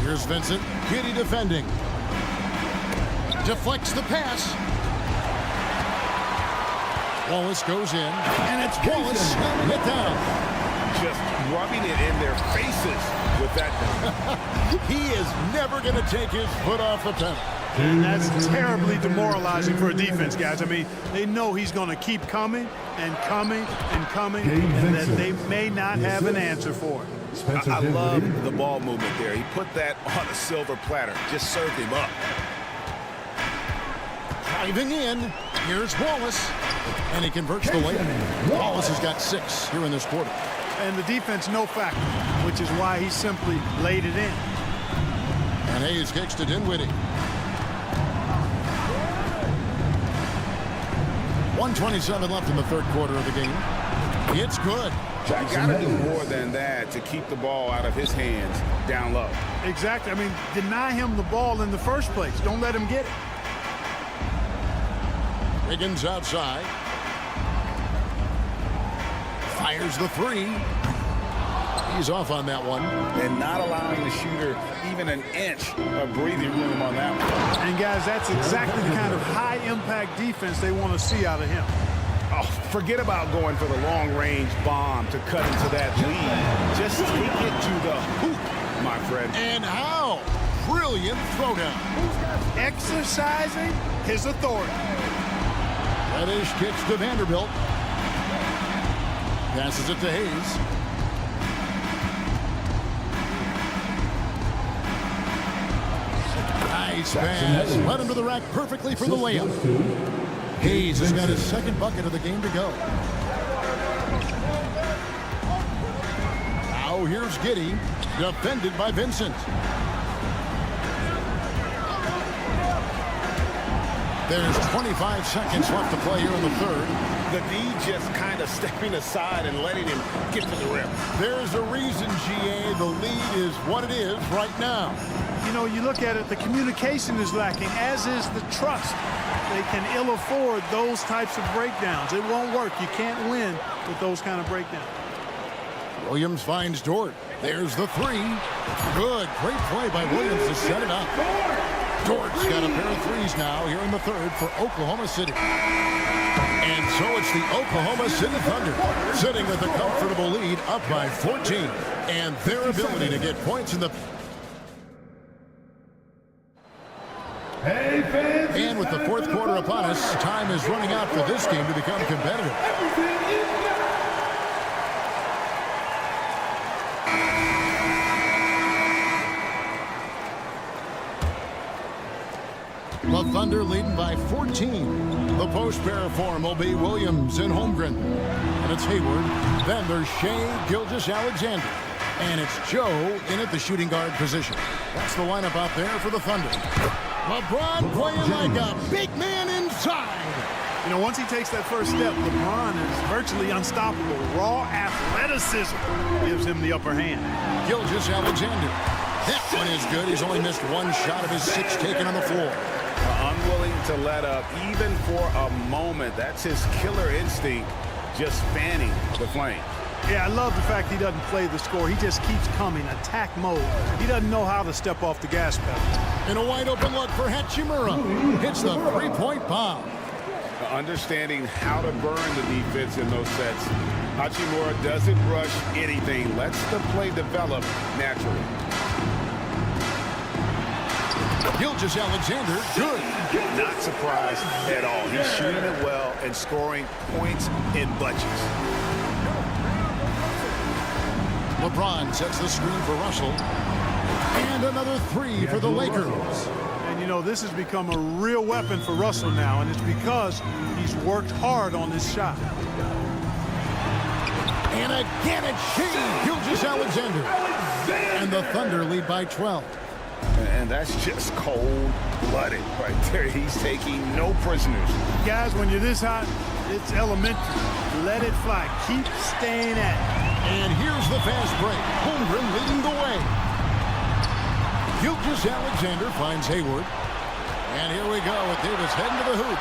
Here's Vincent. Giddey defending. Deflects the pass. Wallace goes in, and it's Wallace slamming it down. Just rubbing it in their faces with that. He is never going to take his foot off the pedal. And that's terribly demoralizing for a defense, guys. I mean, they know he's going to keep coming and coming and coming, and that they may not have an answer for it. I love the ball movement there. He put that on a silver platter. Just served him up. Driving in, here's Wallace, and he converts the layup. Wallace has got 6 here in this quarter. And the defense no factor, which is why he simply laid it in. And Hayes kicks to Dinwiddie. 1:27 left in the third quarter of the game. It's good. You got to do more than that to keep the ball out of his hands down low. Exactly. I mean, deny him the ball in the first place. Don't let him get it. Wiggins outside. Fires the 3. He's off on that one. And not allowing the shooter even an inch of breathing room on that one. And guys, that's exactly the kind of high-impact defense they want to see out of him. Oh, forget about going for the long-range bomb to cut into that lead. Just take it to the hoop, my friend. And how? Brilliant throwdown. Exercising his authority. Reddish kicks to Vanderbilt. Passes it to Hayes. Nice pass. Led him to the rack perfectly for the layup. Hayes has got his second bucket of the game to go. Now here's Giddey, defended by Vincent. There's 25 seconds left to play here in the third. The D just kind of stepping aside and letting him get to the rim. There's a reason, GA, the lead is what it is right now. You know, you look at it, the communication is lacking, as is the trust. They can ill afford those types of breakdowns. It won't work. You can't win with those kind of breakdowns. Williams finds Dort. There's the 3. Good. Great play by Williams to set it up. Dort's got a pair of 3s now here in the third for Oklahoma City. And so it's the Oklahoma City Thunder sitting with a comfortable lead up by 14. And their ability to get points in the... And with the fourth quarter upon us, time is running out for this game to become competitive. The Thunder leading by 14. The post pair form will be Williams and Holmgren. And it's Hayward. Then there's Shea Gilgeous-Alexander. And it's Joe in at the shooting guard position. That's the lineup out there for the Thunder. LeBron playing like a big man inside. You know, once he takes that first step, LeBron is virtually unstoppable. Raw athleticism gives him the upper hand. Gilgeous-Alexander That one is good. He's only missed one shot of his 6 taken on the floor. Unwilling to let up even for a moment. That's his killer instinct, just fanning the flame. Yeah, I love the fact he doesn't play the score. He just keeps coming, attack mode. He doesn't know how to step off the gas pedal. And a wide open look for Hachimura. Hits the 3-point bomb. Understanding how to burn the defense in those sets. Hachimura doesn't rush anything. Lets the play develop naturally. Gilgeous-Alexander, good. Not surprised at all. He's shooting it well and scoring points in bunches. LeBron sets the screen for Russell. And another 3 for the Lakers. And, you know, this has become a real weapon for Russell now, and it's because he's worked hard on this shot. And again it's Shea Gilgeous-Alexander. And the Thunder lead by 12. And that's just cold-blooded right there. He's taking no prisoners. Guys, when you're this hot, it's elementary. Let it fly. Keep staying at it. And here's the fast break. Holmgren leading the way. Gilgeous-Alexander finds Hayward. And here we go with Davis heading to the hoop.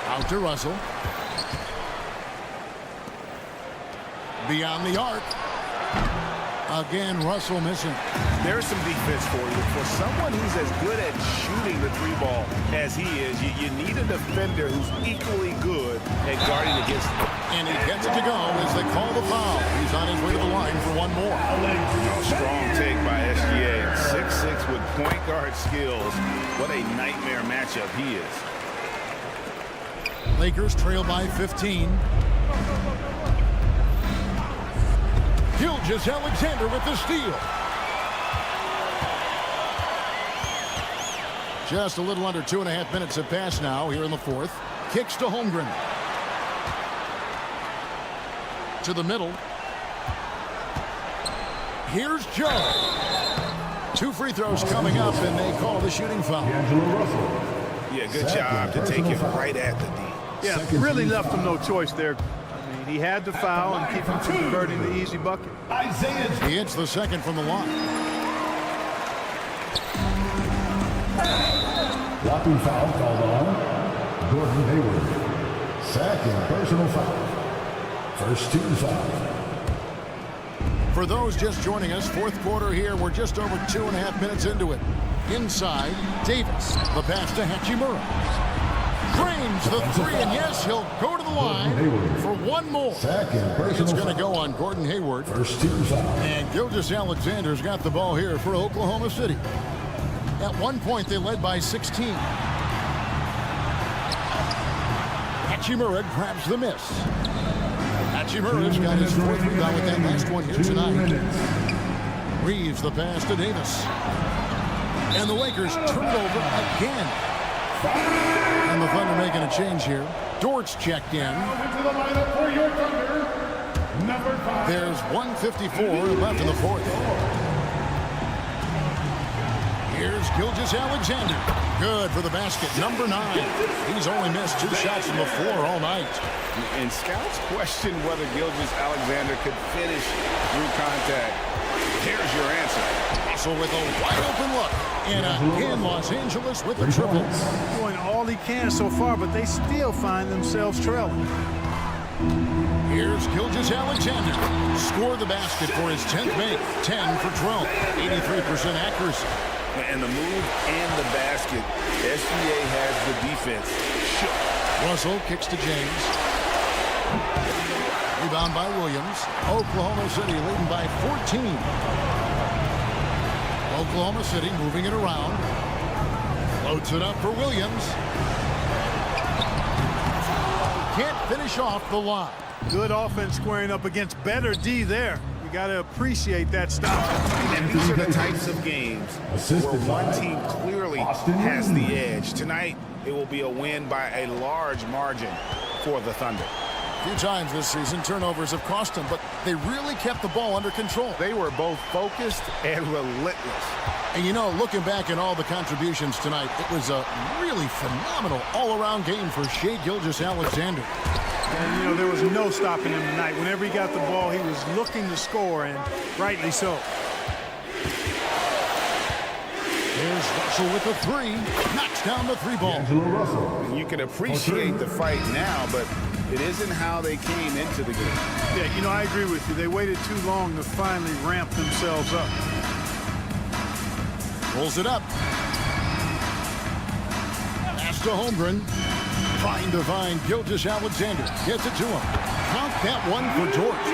Out to Russell. Beyond the arc. Again, Russell missing. There's some defense for you. For someone who's as good at shooting the 3-ball as he is, you need a defender who's equally good at guarding against him. And he gets it to go as they call the foul. He's on his way to the line for one more. Strong take by SGA. 6'6" with point guard skills. What a nightmare matchup he is. Lakers trail by 15. Gilgeous-Alexander with the steal. Just a little under 2.5 minutes have passed now here in the fourth. Kicks to Holmgren. To the middle. Here's Joe. 2 free throws coming up, and they call the shooting foul. Yeah, good job to take it right at the D. Yeah, really left him no choice there. He had to foul and keep him from converting the easy bucket. He hits the second from the line. Blocking foul called on Gordon Hayward. Second personal foul. First team foul. For those just joining us, fourth quarter here. We're just over 2.5 minutes into it. Inside, Davis. The pass to Hachimura. Drains the 3, and yes, he'll go to the line for one more. It's going to go on Gordon Hayward. First team foul. And Gilgeous-Alexander's got the ball here for Oklahoma City. At one point, they led by 16. Hachimura grabs the miss. Hachimura's got his 4th rebound with that last one here tonight. Reeves the pass to Davis. And the Lakers turn it over again. And the Thunder making a change here. Dort's checked in. There's 1:54 left in the fourth. Here's Gilgeous-Alexander. Good for the basket. Number 9. He's only missed 2 shots from the floor all night. And scouts question whether Gilgeous-Alexander could finish through contact. Here's your answer. Russell with a wide open look. And again, Los Angeles with the triple. Doing all he can so far, but they still find themselves trailing. Here's Gilgeous-Alexander. Score the basket for his 10th make. 10 for 12. 83% accuracy. And the move and the basket. SGA has the defense shook. Russell kicks to James. Rebound by Williams. Oklahoma City leading by 14. Oklahoma City moving it around. Loads it up for Williams. Can't finish off the line. Good offense squaring up against better D there. You got to appreciate that stop. And these are the types of games where one team clearly has the edge. Tonight, it will be a win by a large margin for the Thunder. A few times this season, turnovers have cost them, but they really kept the ball under control. They were both focused and relentless. And you know, looking back at all the contributions tonight, it was a really phenomenal all-around game for Shea Gilgeous-Alexander. And, you know, there was no stopping him tonight. Whenever he got the ball, he was looking to score, and rightly so. Here's Russell with the three. Knocks down the three ball. You can appreciate the fight now, but it isn't how they came into the game. Yeah, you know, I agree with you. They waited too long to finally ramp themselves up. Pulls it up. Pass to Holmgren. Trying to find Gilgeous-Alexander. Gets it to him. Count that one for George.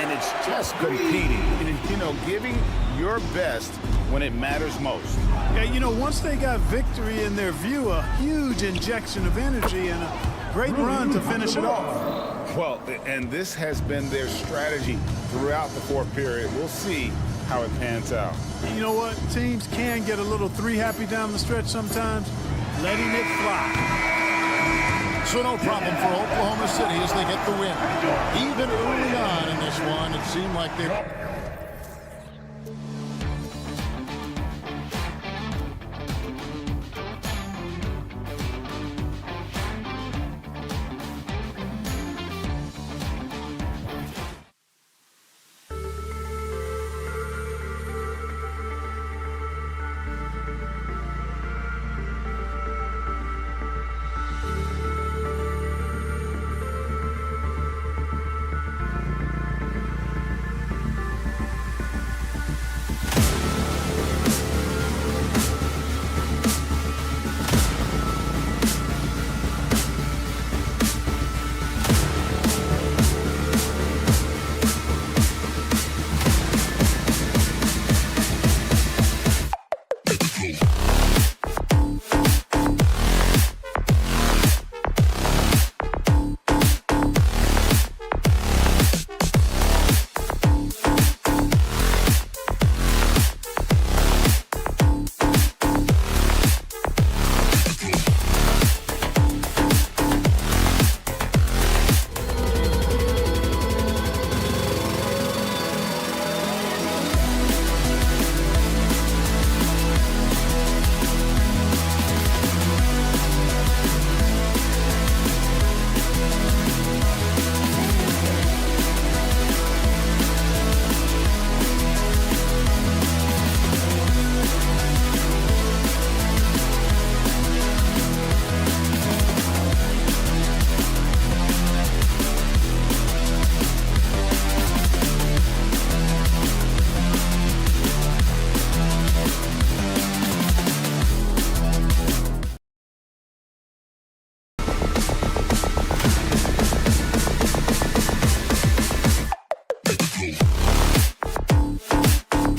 And it's just competing. And, you know, giving your best when it matters most. Yeah, you know, once they got victory in their view, a huge injection of energy and a great run to finish it off. Well, and this has been their strategy throughout the fourth period. We'll see how it pans out. You know what? Teams can get a little three happy down the stretch sometimes, letting it fly. So no problem for Oklahoma City as they get the win. Even early on in this one, it seemed like they